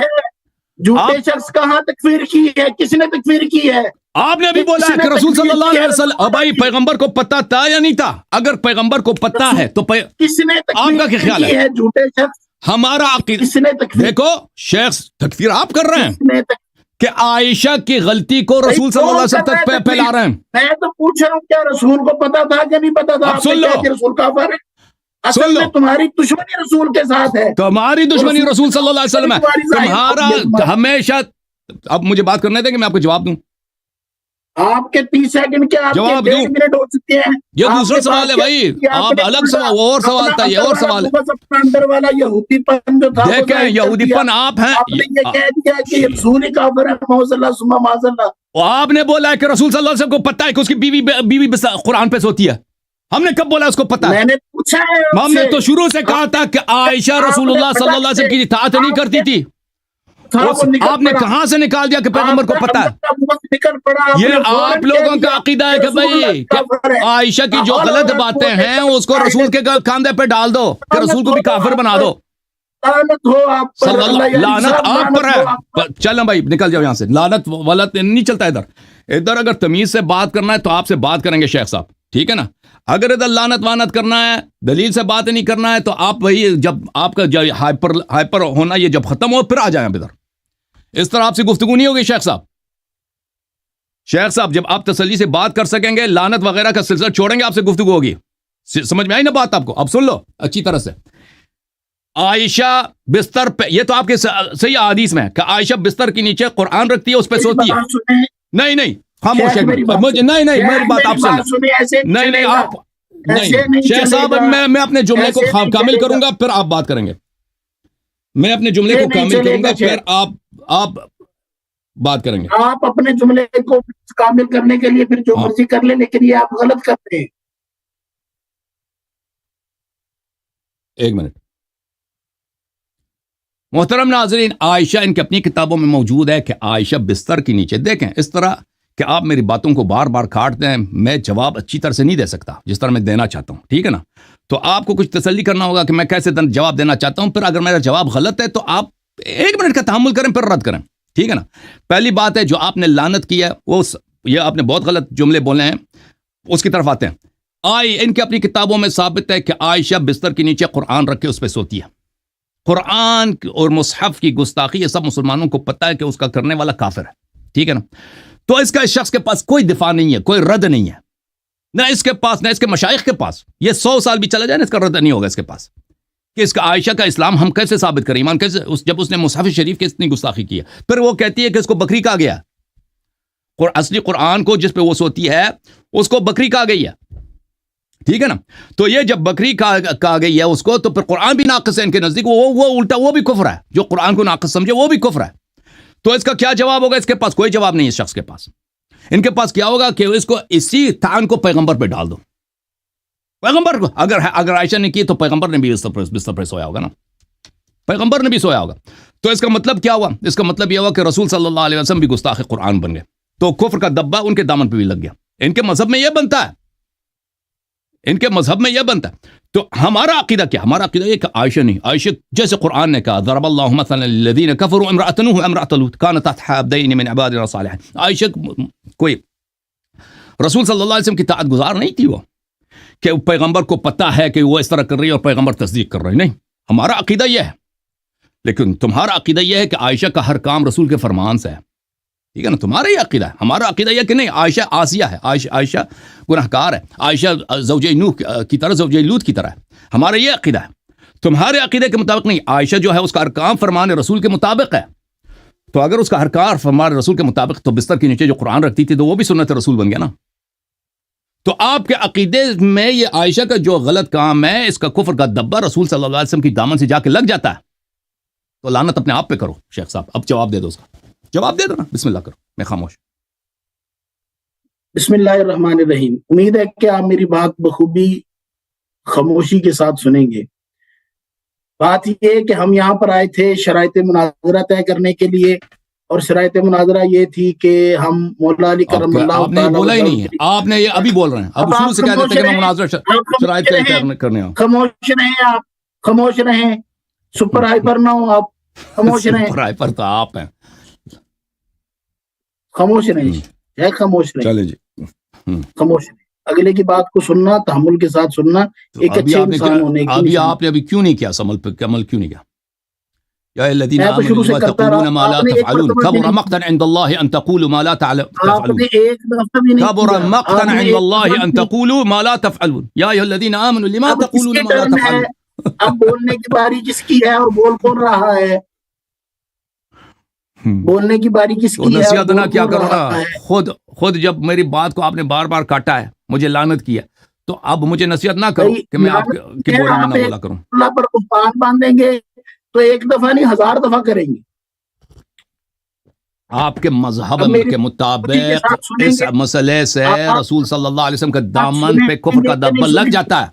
جھوٹے شخص کہاں تکفیر کی ہے؟ کس نے تکفیر کی ہے؟ آپ نے بھی بولا ہے کہ رسول صلی اللہ علیہ وسلم، بھائی پیغمبر کو پتہ تھا یا نہیں تھا؟ اگر پیغمبر کو پتہ ہے تو کس نے آپ کا کیا خیال ہے؟ جھوٹے شخص ہمارا عقیدہ، کس نے تکفیر؟ دیکھو شیخ تکفیر آپ کر رہے ہیں کہ عائشہ کی غلطی کو رسول صلی اللہ علیہ وسلم تک پھیلا رہے ہیں۔ میں تو پوچھ رہا ہوں کیا رسول کو پتا تھا کہ نہیں پتا تھا؟ اب سن لو، رسول کافر ہے، سن اصل لو، میں تمہاری دشمنی رسول کے ساتھ ہے، تمہاری دشمنی رسول صلی اللہ علیہ وسلم ہے، تمہارا ہمیشہ۔ اب مجھے بات کرنے دیں کہ میں آپ کو جواب دوں۔ آپ کے 30 سیکنڈ کے آپ جواب کے دوں، 1.5 منٹ ہو چکے ہیں۔ یہ دوسرا سوال ہے بھائی، آپ الگ سوال، وہ اور سوال تھا، یہ اور سوال ہے۔ اپنا اندر والا یہودی پن جو تھا، دیکھیں یہودی پن آپ ہیں، آپ نے یہ کہہ دیا کہ یہ رسول ہی کافر ہے، معاذ اللہ ثم معاذ اللہ۔ آپ نے بولا ہے کہ رسول صلی اللہ علیہ وسلم کو پتہ ہے کہ اس کی بیوی قرآن پہ سوتی ہے۔ ہم نے کب بولا اس کو پتہ ہے؟ میں نے پوچھا ہے، ہم نے تو شروع سے کہا تھا کہ عائشہ رسول اللہ صلی اللہ علیہ وسلم کی اطاعت نہیں کرتی تھی۔ آپ نے کہاں سے نکال دیا کہ پیغمبر کو پتہ ہے؟ یہ آپ لوگوں کا عقیدہ ہے کہ بھائی عائشہ کی جو غلط باتیں ہیں اس کو رسول کے کاندھے پہ ڈال دو کہ رسول کو بھی کافر بنا دو۔ لعنت آپ پر ہے۔ چلیں بھائی نکل جاؤ یہاں سے، لعنت ولت نہیں چلتا ادھر اگر تمیز سے بات کرنا ہے تو آپ سے بات کریں گے شیخ صاحب، ٹھیک ہے نا؟ اگر ادھر لعنت وانت کرنا ہے، دلیل سے بات نہیں کرنا ہے تو آپ وہی جب آپ کا ہائپر ہونا یہ جب ختم ہو پھر آ جائیں ادھر۔ اس طرح آپ سے گفتگو نہیں ہوگی شیخ صاحب۔ شیخ صاحب جب آپ تسلی سے بات کر سکیں گے، لعنت وغیرہ کا سلسلہ چھوڑیں گے، آپ سے گفتگو ہوگی۔ سمجھ میں آئی نا بات آپ کو؟ اب سن لو اچھی طرح سے۔ عائشہ بستر پہ، یہ تو آپ کے صحیح حدیث میں ہے کہ عائشہ بستر کے نیچے قرآن رکھتی ہے، اس پہ سوتی ہے۔ نہیں خاموش ہے، نہیں میری بات آپ سن، نہیں آپ نہیں شیخ صاحب، میں اپنے جملے کو کامل کروں گا پھر آپ بات کریں گے۔ میں اپنے جملے کو کامل کروں گا پھر آپ بات کریں گے۔ آپ اپنے جملے کو کامل کرنے کے لیے پھر جو مرضی کر لیں، لیکن یہ آپ غلط کرتے ہیں۔ ایک منٹ محترم ناظرین، عائشہ ان کی اپنی کتابوں میں موجود ہے کہ عائشہ بستر کے نیچے، دیکھیں اس طرح کہ آپ میری باتوں کو بار بار کاٹتے ہیں، میں جواب اچھی طرح سے نہیں دے سکتا جس طرح میں دینا چاہتا ہوں، ٹھیک ہے نا؟ تو آپ کو کچھ تسلی کرنا ہوگا کہ میں کیسے جواب دینا چاہتا ہوں، پھر اگر میرا جواب غلط ہے تو آپ 1 منٹ کا تحمل کریں پھر رد کریں، ٹھیک ہے نا؟ پہلی بات ہے جو آپ نے لعنت کی ہے وہ یہ آپ نے بہت غلط جملے بولے ہیں، اس کی طرف آتے ہیں۔ ان کی اپنی کتابوں میں ثابت ہے کہ عائشہ بستر کے نیچے قرآن رکھ کے اس پہ سوتی ہے۔ قرآن اور مصحف کی گستاخی یہ سب مسلمانوں کو پتہ ہے کہ اس کا کرنے والا کافر ہے، ٹھیک ہے نا؟ تو اس کا اس شخص کے پاس کوئی دفاع نہیں ہے، کوئی رد نہیں ہے، نہ اس کے پاس نہ اس کے مشائخ کے پاس۔ یہ 100 سال بھی چلا جائے نا اس کا رد نہیں ہوگا اس کے پاس کہ اس کا عائشہ کا اسلام ہم کیسے ثابت کریں، ایمان کیسے، جب اس نے مصحف شریف کی اتنی گستاخی کی ہے۔ پھر وہ کہتی ہے کہ اس کو بکری کہا گیا، اصلی قرآن کو جس پہ وہ سوتی ہے اس کو بکری کہا گئی ہے، ٹھیک ہے نا؟ تو یہ جب بکری کہا گئی ہے اس کو، تو پھر قرآن بھی ناقص ہے ان کے نزدیک، وہ الٹا وہ بھی کفر ہے، جو قرآن کو ناقص سمجھے وہ بھی کفر ہے۔ تو اس کا کیا جواب ہوگا؟ اس کے پاس کوئی جواب نہیں ہے اس شخص کے پاس۔ ان کے پاس کیا ہوگا کہ اس کو اسی طعن کو پیغمبر پہ ڈال دو، پیغمبر کو۔ اگر عائشہ نے کی تو پیغمبر نے بھی بستر پہ سویا ہوگا نا، پیغمبر نے بھی سویا ہوگا۔ تو اس کا مطلب کیا ہوا؟ اس کا مطلب یہ ہوا کہ رسول صلی اللہ علیہ وسلم بھی گستاخ قرآن بن گئے، تو کفر کا دبا ان کے دامن پہ بھی لگ گیا۔ ان کے مذہب میں یہ بنتا ہے، ان کے مذہب میں یہ بنتا ہے۔ تو ہمارا عقیدہ کیا؟ ہمارا عقیدہ یہ کہ عائشہ نہیں، عائشہ جیسے قرآن نے کہا ضرب اللہ مثلا للذین کفروا امرأۃ نوح وامرأۃ لوط كانتا تحت عبدین من عبادنا الصالحین۔ عائشہ کوئی رسول صلی اللہ علیہ وسلم کی اطاعت گزار نہیں تھی، وہ کہ پیغمبر کو پتہ ہے کہ وہ اس طرح کر رہی ہے اور پیغمبر تصدیق کر رہے، نہیں۔ ہمارا عقیدہ یہ ہے، لیکن تمہارا عقیدہ یہ ہے کہ عائشہ کا ہر کام رسول کے فرمان سے ہے، ٹھیک ہے نا؟ تمہارا یہ عقیدہ ہے۔ ہمارا عقیدہ یہ کہ نہیں، عائشہ عاصیہ ہے، عائشہ گنہگار ہے، عائشہ زوجہ نوح کی طرح، زوجہ لوط کی طرح ہے۔ ہمارا یہ عقیدہ ہے، تمہارے عقیدے کے مطابق نہیں۔ عائشہ جو ہے اس کا ہر کام فرمان رسول کے مطابق ہے، تو اگر اس کا ہر کام فرمان رسول کے مطابق تو بستر کے نیچے جو قرآن رکھتی تھی تو وہ بھی سنت رسول بن گیا نا۔ تو آپ کے عقیدے میں یہ عائشہ کا جو غلط کام ہے، اس کا کفر کا دبا رسول صلی اللہ علیہ وسلم کی دامن سے جا کے لگ جاتا ہے، تو لعنت اپنے آپ پہ کرو شیخ صاحب۔ اب جواب دے دو، اس کا جواب دے دو نا، بسم اللہ کرو، میں خاموش۔ بسم اللہ الرحمن الرحیم. امید ہے کہ آپ میری بات بخوبی خاموشی کے ساتھ سنیں گے. بات یہ ہے کہ ہم یہاں پر آئے تھے شرائط مناظرہ طے کرنے کے لیے، اور شرائط مناظرہ یہ تھی کہ ہم مولا علی کرم اللہ آپ نے بولا ہی نہیں ہے، آپ نے یہ ابھی بول رہے ہیں. اب شروع سے کہہ دیتے کہ میں مناظرہ شرائط طے کرنے ہوں. خاموش رہیں آپ، خاموش رہیں، سپر ہائپر نہ ہو آپ، خاموش رہیں. سپر ہائپر تو آپ ہیں. خاموش رہیں، خاموش رہیں، چلیں جی. خاموش رہیں. اگلے کی بات کو سننا، تحمل کے ساتھ سننا، ایک اچھے انسان ہونے کی ابھی آپ نے ابھی کیوں نہیں کیا عمل کیوں نہیں کیا؟ یا الذین میں تو شروع سے آمنوا کرتا تقولون رہا. ما لا آپ نے ایک تفعلون مرتبہ بھی کبر نہیں، مقتا عند اللہ ان تقولوا ما لا آپ تفعلون نے ایک دفعہ بھی نہیں کبر کیا. مقتا آپ نے عند ایک اللہ دفعہ ان بھی نہیں. تقولوا ما لا تفعلون یا ایھا الذین آمنوا لما اب کس تقولون کی ما لا ٹرن ہے؟ تفعلون. اب بولنے کی باری کس کی ہے اور بول کون رہا ہے؟ بولنے کی باری کس تو کی ہے اور نصیحت نہ بول کیا کون کرو رہا نا. ہے؟ خود جب میری بات کو آپ نے بار بار کاٹا ہے، مجھے لعنت کیا، تو اب مجھے نصیحت نہ کرو بھائی کہ میں آپ کے بورے میں آپ نہ ایک بولا کروں. اللہ پر قربان باندھیں گے تو ایک دفعہ نہیں 1000 دفعہ کریں گے. آپ کے مذہب اب میری کے کے مطابق ساتھ سنیں اس گے. مسئلے سے آپ رسول صلی اللہ علیہ وسلم کے بات دامن سنیں پہ گے کفر کا کہ نہیں دبل لگ سنیں گے؟ جاتا ہے.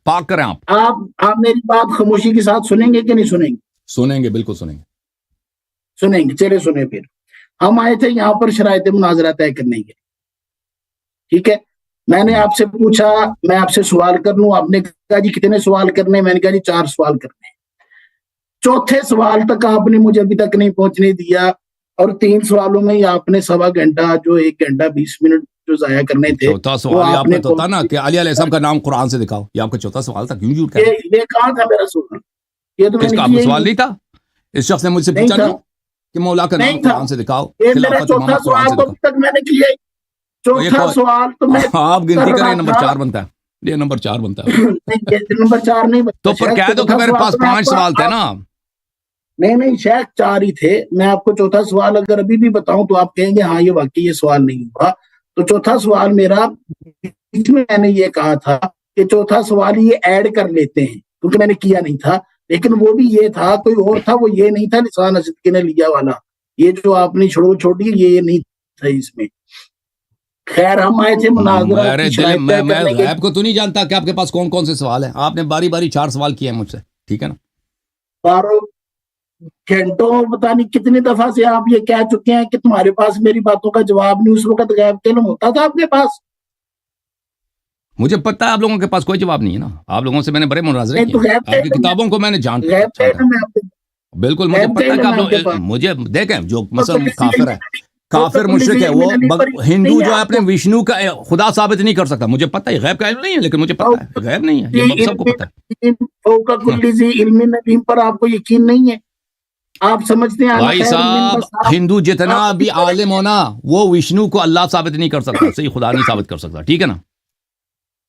پاک کریں آپ. آپ میری بات خاموشی کے ساتھ سنیں گے کہ نہیں سنیں گے؟ سنیں گے، بالکل سنیں گے. سنیں گے. چلے سنیں. پھر ہم آئے تھے یہاں پر شرائط مناظرہ طے کرنے کے. ٹھیک ہے، میں نے آپ سے پوچھا میں آپ سے سوال کر لوں. آپ نے کہا جی کتنے سوال کرنے؟ میں نے کہا جی 4 سوال کرنے. چوتھے سوال تک آپ نے مجھے ابھی تک نہیں پہنچنے دیا، اور 3 سوالوں میں ہی آپ نے 1.25 گھنٹہ جو 1 گھنٹہ 20 منٹ جو ضائع کرنے تھے. چوتھا سوال یہ آپ کا تو تھا نا کہ علی علیہ السلام کا نام قرآن سے دکھاؤ. یہ آپ کا چوتھا سوال تھا. کیوں جھوٹ کہہ رہے ہیں؟ یہ کہاں تھا میرا سوال؟ یہ تو میں کس نے کا آپ کیا کا ہی سوال نہیں. نہیں تھا؟ اس شخص نے مجھ سے نہیں پوچھا تھا، نہیں کہ مولا کا نام نہیں تھا. قرآن سے دکھاؤ، یہ میرا خلافت چوتھا امامت قرآن سوال سے تو دکھاؤ. اب تک میں نے کیا ہی. چوتھا سوال تو میں آپ کر گنتی رہا کریں، نمبر تھا. 4 بنتا ہے. یہ نمبر 4 بنتا ہے. نہیں، یہ نمبر 4 نہیں بنتا. تو پھر کہہ دو کہ میرے پاس 5 سوال تھے نا. نہیں شاید 4 ہی تھے. میں آپ کو چوتھا سوال اگر ابھی بھی بتاؤں تو آپ کہیں گے ہاں یہ واقعی یہ سوال نہیں ہوا. تو چوتھا سوال میرا بیچ میں نے یہ کہا تھا کہ چوتھا سوال یہ ایڈ کر لیتے ہیں، کیونکہ میں نے کیا نہیں تھا. لیکن وہ بھی یہ تھا، کوئی اور تھا، وہ یہ نہیں تھا لسان صدقے نے لیا والا. یہ جو آپ نے چھوڑی یہ نہیں تھا اس میں. خیر ہم آئے تھے مناظرہ میرے کی دل شرائط طے میں کرنے کے. غیب کو تو نہیں جانتا کہ آپ کے پاس کون کون سے سوال ہیں. آپ نے باری باری 4 سوال کیے ہیں مجھ سے، ٹھیک ہے نا. 12 گھنٹوں پتہ نہیں کتنی دفعہ سے آپ یہ کہہ چکے ہیں کہ تمہارے پاس میری باتوں کا جواب نہیں. اس وقت غیب کا علم ہوتا تھا آپ کے پاس؟ مجھے پتا ہے آپ لوگوں کے پاس کوئی جواب نہیں ہے نا. آپ لوگوں سے میں نے بڑے مناظرے نہیں تو کیے، غیب کا آپ کی علم کتابوں کو میں نے جانتا غیب کا علم ہے آپ کے. بالکل مجھے غیب کا پتا ہے کہ علم آپ ہے آپ کے لوگ پاس. مجھے دیکھیں جو مثلا کلی سی کافر ہے، علم کافر کلی سی مشرک ہے، علم وہ نبی پر ہندو نہیں ہے جو ہے آپ اپنے کو. وشنو کا خدا ثابت نہیں کر سکتا. مجھے پتا ہے غیب کا علم نہیں ہے، لیکن مجھے پتا ہے غیب نہیں ہے. یہ سب کو پتا ہے. فوق کل ذی علم نبی پر آپ کو یقین نہیں ہے؟ آپ سمجھتے ہیں بھائی صاحب ہندو جتنا بھی عالم ہونا وہ وشنو کو اللہ ثابت نہیں کر سکتا، صحیح خدا نہیں ثابت کر سکتا، ٹھیک ہے نا.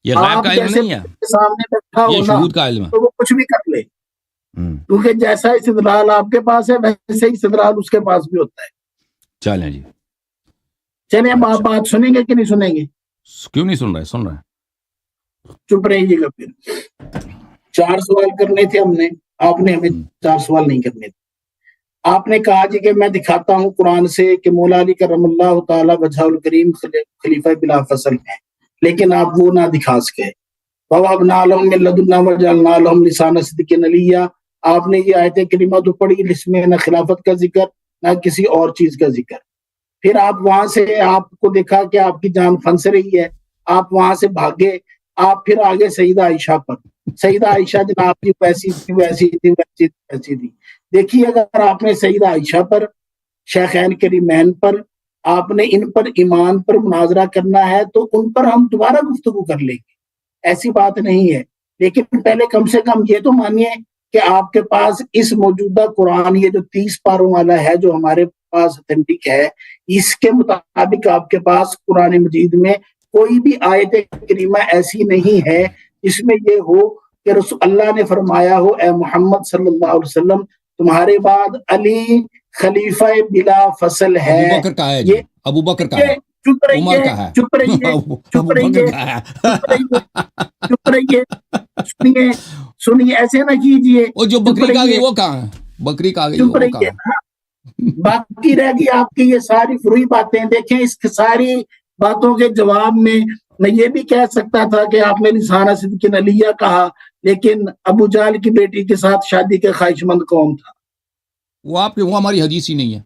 یہ غیب کا علم نہیں ہے، سامنے بیٹھا یہ ہونا شہود کا علم ہے. تو وہ کچھ بھی کر لے، کیونکہ جیسا استدلال آپ کے پاس ہے ویسے ہی استدلال اس کے پاس بھی ہوتا ہے. چلیں جی، چلیں اب آپ بات سنیں گے کہ نہیں سنیں گے؟ کیوں نہیں سن رہے؟ سن رہے ہیں. چپ رہیے گا. پھر 4 سوال کرنے تھے ہم نے، آپ نے ہمیں 4 سوال نہیں کرنے تھے. آپ نے کہا جی کہ میں دکھاتا ہوں قرآن سے کہ مولا علی کرم اللہ تعالی وجہ الکریم خلیفہ بلا فصل ہے، لیکن آپ وہ نہ دکھا سکے. وَوَهَبْنَا لَهُم مِّن لَّدُنَّا وَجَعَلْنَا لَهُم لِّسَانَ صِدْقٍ عَلِيًّا. آپ نے یہ آیت کریمہ تو پڑھی جس میں نہ خلافت کا ذکر نہ کسی اور چیز کا ذکر. پھر آپ وہاں سے آپ کو دیکھا کہ آپ کی جان پھنس رہی ہے، آپ وہاں سے بھاگے. آپ پھر آگے سیدہ عائشہ پر. سیدہ عائشہ جناب کی ویسی تھی. دیکھیے اگر آپ نے سیدہ عائشہ پر، شیخین کریمین پر، آپ نے ان پر ایمان پر مناظرہ کرنا ہے تو ان پر ہم دوبارہ گفتگو کر لیں گے، ایسی بات نہیں ہے. لیکن پہلے کم سے کم یہ تو مانیے کہ آپ کے پاس اس موجودہ قرآن یہ جو 30 پاروں والا ہے جو ہمارے پاس اتھینٹک ہے، اس کے مطابق آپ کے پاس قرآن مجید میں کوئی بھی آیت کریمہ ایسی نہیں ہے جس میں یہ ہو کہ رسول اللہ نے فرمایا ہو اے محمد صلی اللہ علیہ وسلم تمہارے بعد علی خلیفہ بلا فصل ہے. ابو بکر کا ہے جی، ابو بکر کا ہے، چپ عمر رہیے کا ہے، چپ رہیے چپ رہیے چپ رہیے چپ رہیے سنیے ایسے نہ کیجیے. وہ جو بکری کا گئی وہ کہاں ہے؟ بکری کا گئی چپ وہ رہیے. کہاں ہے؟ باقی رہ گئی آپ کی یہ ساری فروئی باتیں. دیکھیں اس کی ساری باتوں کے جواب میں یہ بھی کہہ سکتا تھا کہ آپ نے لسانہ صدق علیہ کہا، لیکن ابو جہل کی بیٹی کے ساتھ شادی کے خواہش مند قوم تھا. وہ ہماری حدیث ہی نہیں ہے،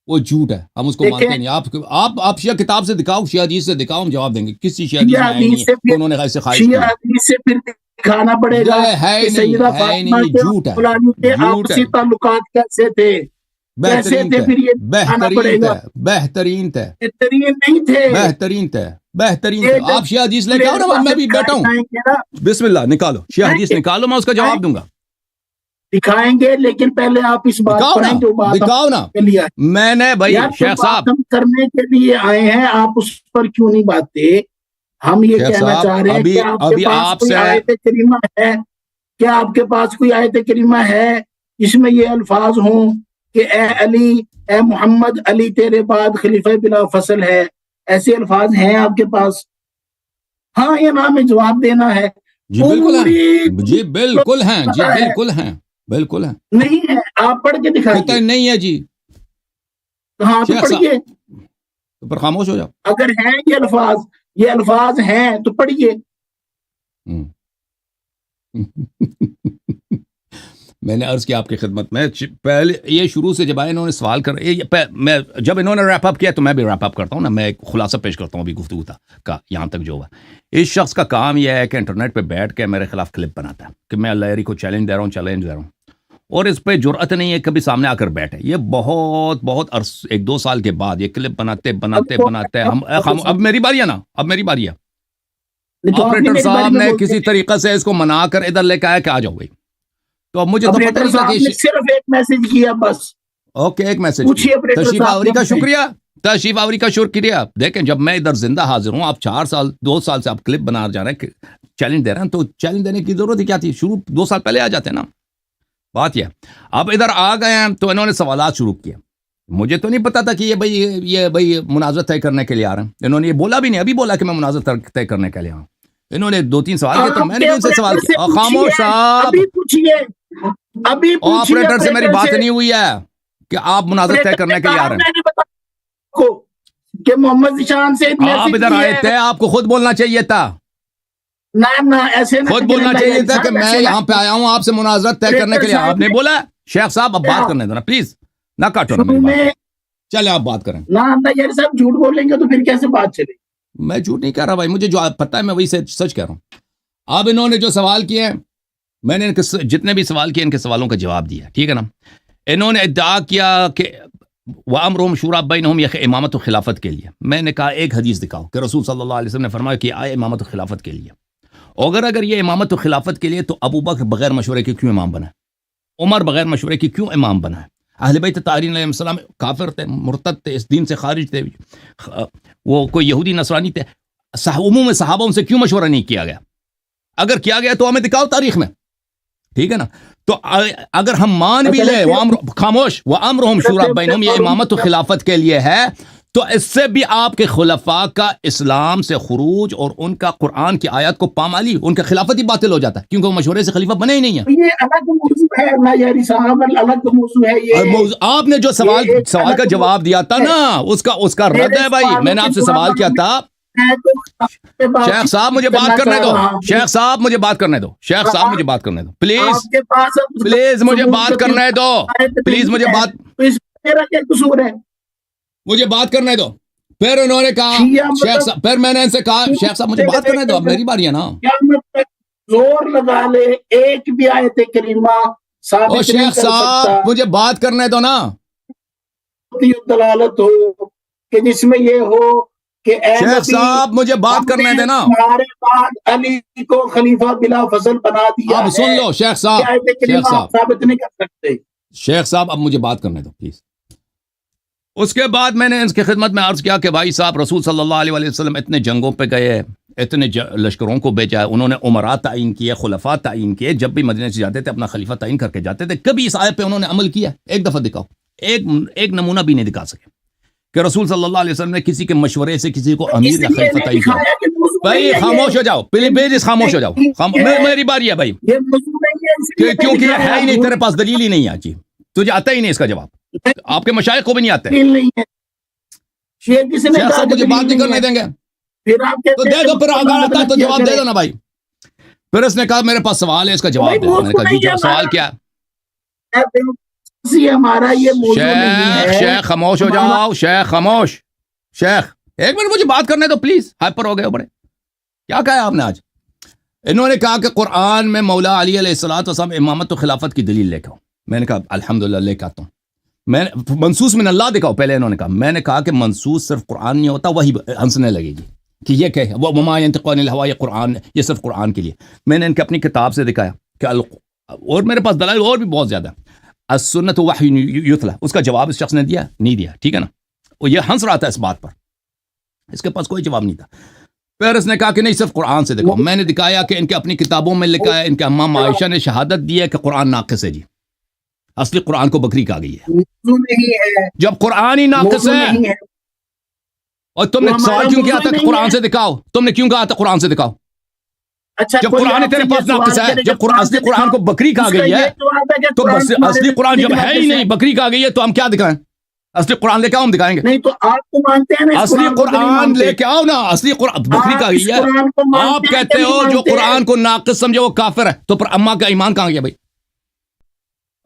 وہ جھوٹ ہے، ہم اس کو مانتے نہیں. آپ شیعہ کتاب سے دکھاؤ، شیعہ حدیث سے دکھاؤ، ہم جواب دیں گے. کسی شیعہ حدیث میں نہیں ہے کہ انہوں نے ایسے خواہش کی. شیعہ حدیث سے پھر دکھانا پڑے گا کہ سیدہ فاطمہ کے آپسی تعلقات کیسے تھے، بہترین تھے، بہترین تھے، نہیں تھے، بہترین تھے، بہترین تھے. آپ شیعہ حدیث لے کے آؤ نا، میں بھی بیٹھا ہوں. بسم اللہ نکالو، شیعہ حدیث نکالو، میں اس کا جواب دوں گا. دکھائیں گے، لیکن پہلے آپ اس بات پڑھیں جو بات دکھاؤ نا. میں نے بھائی شیخ صاحب کرنے کے لیے آئے ہیں، آپ اس پر کیوں نہیں باتیں؟ ہم یہ کہنا چاہ رہے ہیں کہ آپ کے پاس کوئی آیت کریمہ ہے، کیا آپ کے پاس کوئی آیت کریمہ ہے جس میں یہ الفاظ ہوں کہ اے علی، اے محمد، علی تیرے بعد خلیفہ بلا فصل ہے؟ ایسے الفاظ ہیں آپ کے پاس؟ ہاں یا نہ میں جواب دینا ہے. جی بالکل ہیں، جی بالکل ہیں، جی بالکل ہیں، بالکل ہیں. نہیں ہے، آپ پڑھ کے دکھائیے. نہیں ہے جی. ہاں تو پڑھیے، پر خاموش ہو جاؤ. اگر ہیں یہ الفاظ ہیں تو پڑھیے. میں نے عرض کیا آپ کی خدمت میں، پہلے یہ شروع سے جب آئے انہوں نے سوال کر، میں جب انہوں نے ریپ اپ کیا تو میں بھی ریپ اپ کرتا ہوں نا، میں ایک خلاصہ پیش کرتا ہوں ابھی گفتگو کا یہاں تک جو ہوا. اس شخص کا کام یہ ہے کہ انٹرنیٹ پہ بیٹھ کے میرے خلاف کلپ بناتا ہے کہ میں لہری کو چیلنج دے رہا ہوں، اور اس پہ جرأت نہیں ہے کبھی سامنے آ کر بیٹھے. یہ بہت عرص 1-2 سال کے بعد یہ کلپ بناتے ہم اب میری باری ہے نا، اب میری باری ہے. آپریٹر صاحب نے کسی طریقے سے اس کو منا کر ادھر لے کے آیا کہ آ جاؤ گئی. تو اب مجھے تو پتہ نہیں تھا کہ صرف ایک میسج کیا بس. اوکے، ایک میسج. تشریف آوری کا شکریہ. دیکھیں جب میں ادھر زندہ حاضر ہوں، آپ 2 سال سے آپ کلپ بنا جا رہے ہیں، چیلنج دے رہے ہیں، تو چیلنج دینے کی ضرورت ہی کیا تھی؟ شروع 2 سال پہلے آ جاتے ہیں نا. بات یہ اب ادھر آ گئے ہیں تو انہوں نے سوالات شروع کیے. مجھے تو نہیں پتا تھا کہ یہ بھائی مناظر طے کرنے کے لیے آ رہے ہیں. انہوں نے یہ بولا بھی نہیں، ابھی بولا کہ میں مناظر طے کرنے کے لیے آؤں. انہوں نے 2-3 سوال کیے تو میں نے ان سے سوال کیا. خاموش صاحب، آپریٹر سے میری بات نہیں ہوئی ہے کہ آپ مناظر طے کرنے کے لیے آ رہے ہیں. کہ محمد ذیشان سے آپ ادھر آئے تھے، آپ کو خود بولنا چاہیے تھا. خود بولنا چاہیے تھا کہ میں یہاں پہ آیا ہوں آپ سے مناظرت طے کرنے کے لیے. آپ نے بولا. شیخ صاحب اب بات کرنے دو نا پلیز، نہ کاٹو نا میری بات. چلے آپ بات کریں. یار صاحب جھوٹ بولیں گے تو پھر کیسے بات چلے؟ میں جھوٹ نہیں کہہ رہا بھائی، مجھے جو پتہ ہے میں وہی سچ کہہ رہا ہوں. اب انہوں نے جو سوال کیے ہیں، میں نے جتنے بھی سوال کیے ان کے سوالوں کا جواب دیا، ٹھیک ہے نا. انہوں نے ادعا کیا کہ وَأَمْرُهُمْ شُورَىٰ بَيْنَهُمْ، یہ امامت و خلافت کے لیے. میں نے کہا ایک حدیث دکھاؤ کہ رسول صلی اللہ علیہ وسلم نے فرمایا کہ آئے امامت و خلافت کے لیے. اگر یہ امامت و خلافت کے لیے تو ابو بکر بغیر مشورے کے کیوں امام بنا ہے؟ عمر بغیر مشورے کے کیوں امام بنا ہے؟ اہل بیت طاہرین علیہ السلام کافر تھے، مرتد تھے، اس دین سے خارج تھے، وہ کوئی یہودی نصرانی تھے. عموم صحابہ ان سے کیوں مشورہ نہیں کیا گیا؟ اگر کیا گیا تو ہمیں دکھاؤ تاریخ میں، ٹھیک ہے نا. تو اگر ہم مان بھی لیں خاموش وَأَمْرُهُمْ شُورَىٰ بَيْنَهُمْ یہ امامت و خلافت کے لیے ہے، تو اس سے بھی آپ کے خلفاء کا اسلام سے خروج اور ان کا قرآن کی آیات کو پامالی، ان کا خلافت ہی باطل ہو جاتا ہے، کیونکہ وہ مشورے سے خلیفہ بنے ہی نہیں ہیں. یہ الگ موضوع ہے نا یاری صاحب، الگ موضوع ہے یہ. آپ نے جو سوال کا جواب دیا تھا نا، اس کا رد ہے بھائی. میں نے آپ سے سوال کیا تھا. شیخ صاحب مجھے بات کرنے دو، شیخ صاحب مجھے بات کرنے دو، شیخ صاحب مجھے بات کرنے دو پلیز مجھے بات کرنے دو، پلیز مجھے بات کرنے دو. پھر انہوں نے کہا شیخ صاحب، پھر میں نے ان سے کہا شیخ صاحب مجھے بات کرنے دو، اب میری باری ہے نا. زور لگا لے ایک بھی آیت کریمہ او شیخ صاحب مجھے بات کرنے دو نا. دلالت ہو کہ جس میں یہ ہو کہ شیخ صاحب مجھے بات کرنے دینا. ہمارے بعد علی کو خلیفہ بلا فضل بنا دیا. اب سن لو شیخ صاحب، ثابت نہیں کر سکتے. شیخ صاحب اب مجھے بات کرنے دو پلیز. اس کے بعد میں نے اس کی خدمت میں عرض کیا کہ بھائی صاحب رسول صلی اللہ علیہ وسلم اتنے جنگوں پہ گئے، اتنے لشکروں کو بھیجا، انہوں نے عمراء تعین کیے، خلفاء تعین کیے، جب بھی مدینے سے جاتے تھے اپنا خلیفہ تعین کر کے جاتے تھے. کبھی اس آیت پہ انہوں نے عمل کیا؟ ایک دفعہ دکھاؤ، ایک نمونہ بھی نہیں دکھا سکے کہ رسول صلی اللہ علیہ وسلم نے کسی کے مشورے سے کسی کو امیر یا خلیفہ تعین کیا. بھائی خاموش ہو جاؤ پلیز، خاموش ہو جاؤ. میری باری ہے بھائی، کیونکہ یہ ہے ہی نہیں، تیرے پاس دلیل ہی نہیں ہے. جی تجھے آتا ہی نہیں اس کا جواب، آپ کے مشائخ کو بھی نہیں آتا ہے. شیخ کسی نے شیخ کہا صاحب کہ مجھے بات نہیں دلیل کرنے دیں گے پھر آپ تو کہتے دے ہیں دو، کہ پھر اگر آتا ہے تو کیا جواب دے کریں؟ دو نا بھائی. پھر اس نے کہا میرے پاس سوال ہے، اس کا جواب دے دو. میں نے کہا جی سوال کیا ہے؟ ہمارا یہ موضوع نہیں ہے. شیخ خاموش ہو جاؤ، شیخ خاموش. شیخ ایک منٹ مجھے بات کرنے دو پلیز. ہائپر ہو گئے ہو بڑے. کیا کہا آپ نے آج؟ انہوں نے کہا کہ قرآن میں مولا علی علیہ الصلوۃ والسلام امامت و خلافت کی دلیل لے کے آؤ. میں نے کہا الحمدللہ لے کے آتا ہوں. میں منصوص من اللہ دکھاؤ. پہلے انہوں نے کہا، میں نے کہا کہ منصوص صرف قرآن نہیں ہوتا، وہی ہنسنے لگے گی کہ یہ کہ وہ وما ينطق عن الهوى، یہ قرآن، یہ صرف قرآن کے لیے. میں نے ان کے اپنی کتاب سے دکھایا کہ اور میرے پاس دلائل اور بھی بہت زیادہ. السنت وحی یتلا، اس کا جواب اس شخص نے دیا نہیں دیا، ٹھیک ہے نا. وہ یہ ہنس رہا تھا اس بات پر، اس کے پاس کوئی جواب نہیں تھا. پھر اس نے کہا کہ نہیں صرف قرآن سے دکھاؤ. میں نے دکھایا کہ ان کے اپنی کتابوں میں لکھا ہے، ان کے امام عائشہ نے شہادت دی ہے کہ قرآن ناقص ہے جی. اصلی قرآن کو بکری کہا گئی ہے. موضوع نہیں ہے، جب قرآن ہی ناقص موضوع ہے، نہیں ہے. اور تم نے وہ ہمارا سوال کیوں کیا موضوع تھا ہی کہ نہیں قرآن ہے. سے دکھاؤ؟ تم نے کیوں کہا تھا قرآن سے دکھاؤ؟ اچھا جب کوئی قرآن آپ تیرے سے پاس یہ ناقص سوال ہے، کرے جب کہ اصلی سے قرآن کو دکھاؤ، بکری کہا اس کا گئی ہے، یہ جواب ہے کہ تو قرآن بس تمہارے اصلی قرآن جب نزدیک ہے ہی ناقص نہیں، بکری کہا گئی ہے، تو ہم کیا دکھائیں؟ اصلی قرآن لے کے آؤ، ہم دکھائیں گے. نہیں تو آپ تو مانتے ہیں نا اس اصلی قرآن کو کہ نہیں قرآن مانتے؟ لے کے آؤ نا. اصلی قرآن بکری آپ کہا اس گئی ہے. قرآن کو آپ مانتے ہیں کہتے کہ ہو نہیں جو مانتے؟ قرآن کو ناقص سمجھے وہ کافر ہے، تو پھر اماں کا ایمان کہاں گیا بھائی؟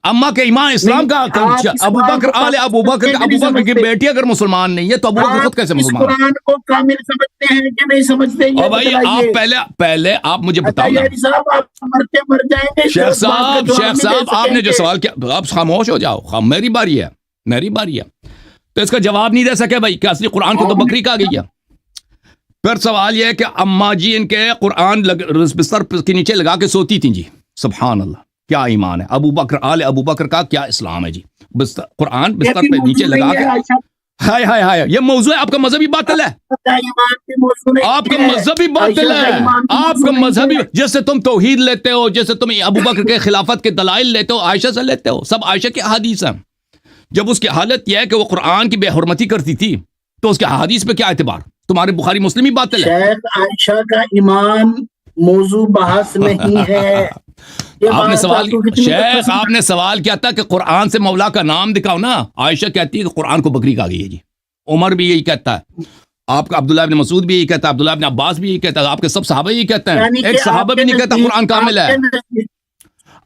اماں کے ایمان اسلام کا. نہیں، آپ اس ابو قرآن بکر کو آل ابو بکر سمجھتے کہ ابو نہیں بکر کی سمجھتے؟ بیٹی اگر مسلمان نہیں ہے تو ابو بکر خود آپ کیسے اس مسلمان ہے؟ قرآن کو کامل سمجھتے ہیں کہ نہیں سمجھتے، اور یہ بھائی بتلائیے. آپ پہلے آپ مجھے اچھا بتاؤ نا. یاری صاحب آپ مرتے مر جائیں گے شیخ اس بات کا جواب شیخ نہیں دے صاحب آپ سکیں نے جو گے. سوال کیا، آپ خاموش ہو جاؤ. میری باری ہے، میری باری ہے. تو اس کا جواب نہیں دے سکے بھائی کہ اصلی قرآن کو تو بکری کہا گئی ہے. پھر سوال یہ ہے کہ اماں جی ان کے قرآن بستر کے نیچے لگا کے سوتی تھیں جی. سبحان اللہ، کیا ایمان ہے. ابو بکر آل ابو بکر کا کیا اسلام ہے جی. قرآن یہ بستر بھی پہ نیچے موضوع لگا نہیں کے. ہے عائشہ. ہائے ہائے ہائے، یہ موضوع ہے. آپ کا مذہبی باطل ہے. کا ایمان بھی موضوع نہیں آپ کا ہے. مذہبی باطل عائشہ کا ہے. ایمان بھی آپ موضوع کا نہیں مذہبی، ہے. جیسے تم توحید لیتے ہو، جیسے تم ابو بکر کے خلافت کے دلائل لیتے ہو، عائشہ سے لیتے ہو. سب عائشہ کی احادیث ہیں. جب اس کی حالت یہ ہے کہ وہ قرآن کی بے حرمتی کرتی تھی تو اس کے احادیث پہ کیا اعتبار؟ تمہارے بخاری مسلم ہی باطل ہے. شیخ عائشہ کا ایمان موضوع بحث نہیں ہے. یہ آپ نے بات سوال، کو کتنی تک شیخ پسند آپ نے سوال کیا تھا کہ قرآن سے مولا کا نام دکھاؤ نا. عائشہ کہتی ہے کہ قرآن کو بکری کہا گئی ہے جی. عمر بھی یہی کہتا ہے. آپ کا عبداللہ ابن مسعود بھی یہی کہتا ہے. عبداللہ ابن عباس بھی یہی کہتا ہے. آپ کے سب صحابہ یہی کہتے ہیں. یعنی ایک کہ صحابہ آپ بھی کے نہیں کہتا نزدیک- قرآن کامل آپ ہے. کے نزدیک-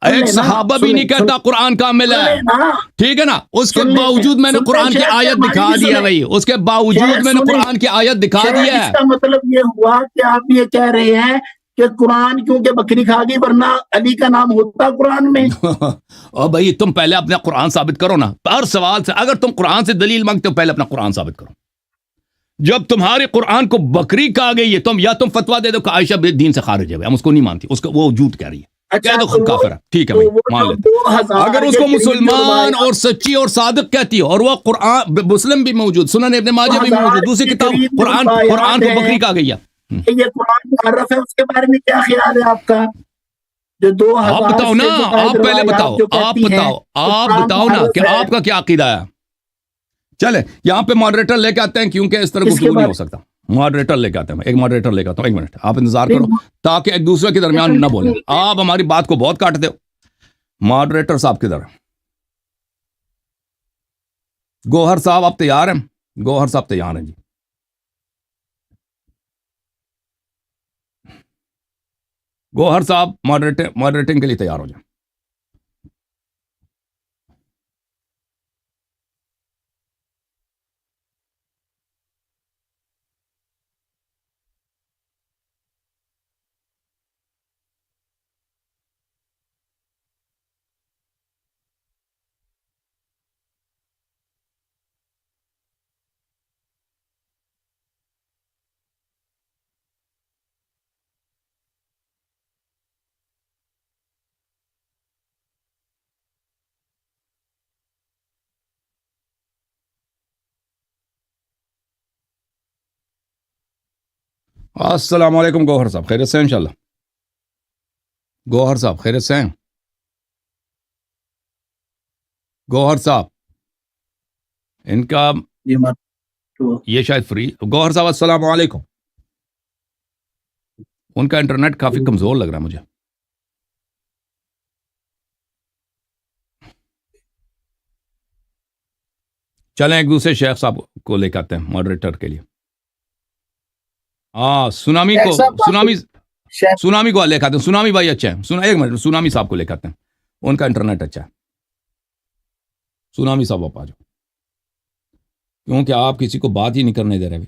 ایک سن صحابہ بھی نہیں کہتا قرآن کامل سن ہے. لیں نا. ٹھیک ہے نا. اس کے سن لیں. باوجود میں نے سنتے قرآن کی شیخ آیت ہماری دکھا بھی دی ہے سنیں. بھائی. اس کے باوجود شیخ میں نے سنیں. قرآن کی آیت دکھا شیخ دی ہے. اس کا مطلب یہ ہوا کہ آپ یہ کہہ رہے ہیں کہ قرآن کیونکہ بکری کھا گئی ورنہ علی کا نام ہوتا قرآن میں. اور بھائی تم پہلے اپنا قرآن ثابت کرو نا. ہر سوال سے اگر تم قرآن سے دلیل مانگتے ہو، پہلے اپنا قرآن ثابت کرو. جب تمہارے قرآن کو بکری کہا گئی ہے، تم یا تم فتوا دے دو کہ عائشہ دین سے خارج ہے، ہم اس کو نہیں مانتی، اس کو وہ وجود کہہ رہی ہے. اچھا کہہ دو تو کافر ہے. ٹھیک ہے تو بھائی وہ مان جو لیتے. 2000 اگر اس کے کو قریب جو مسلمان روایات- اور سچی اور صادق کہتی ہو، اور وہ قرآن مسلم بھی موجود، سنن ابن ماجہ بھی 2000 موجود، دوسری کے کتاب قریب جو قرآن روایات کو ہیں بکری کہا گئی ہے. کہ یہ قرآن محرف ہے، اس کے بارے میں کیا خیال ہے آپ کا؟ جو 2000 آپ بتاؤ نا. سے جو قائد آپ پہلے روایات بتاؤ. جو آپ کہتی ہیں بتاؤ. کہ آپ قرآن بتاؤ نا محرف کہ ہے. آپ کا کیا عقیدہ ہے. چلے یہاں پہ ماڈریٹر لے کے آتے ہیں، کیونکہ اس طرح کس کے گفتگو نہیں بارے- ہو سکتا. ماڈریٹر لے کے آتے ہیں. ایک ماڈریٹر لے کے آتا ہوں. ایک منٹ آپ انتظار کرو نہیں، تاکہ ایک دوسرے کے درمیان نہ بولیں. آپ ہماری بات کو بہت کاٹتے ہو. ماڈریٹر صاحب کدھر ہیں؟ گوہر صاحب آپ تیار ہیں؟ گوہر صاحب تیار ہیں جی. گوہر صاحب ماڈریٹنگ کے لیے تیار ہو جائیں. السلام علیکم گوہر صاحب، خیریت سے ہیں انشاءاللہ؟ گوہر صاحب خیریت سے ہیں؟ گوہر صاحب ان کا یہ شاید فری. گوہر صاحب السلام علیکم. ان کا انٹرنیٹ کافی کمزور لگ رہا ہے مجھے. چلیں ایک دوسرے شیخ صاحب کو لے کے آتے ہیں ماڈریٹر کے لیے. ہاں سونامی کو سونامی کو لے کے آتے ہیں. سونامی بھائی اچھا ہے. ایک منٹ سونامی صاحب کو لے کے آتے ہیں, ان کا انٹرنیٹ اچھا ہے. سونامی صاحب آپ آ جاؤ, کیونکہ آپ کسی کو بات ہی نہیں کرنے دے رہے.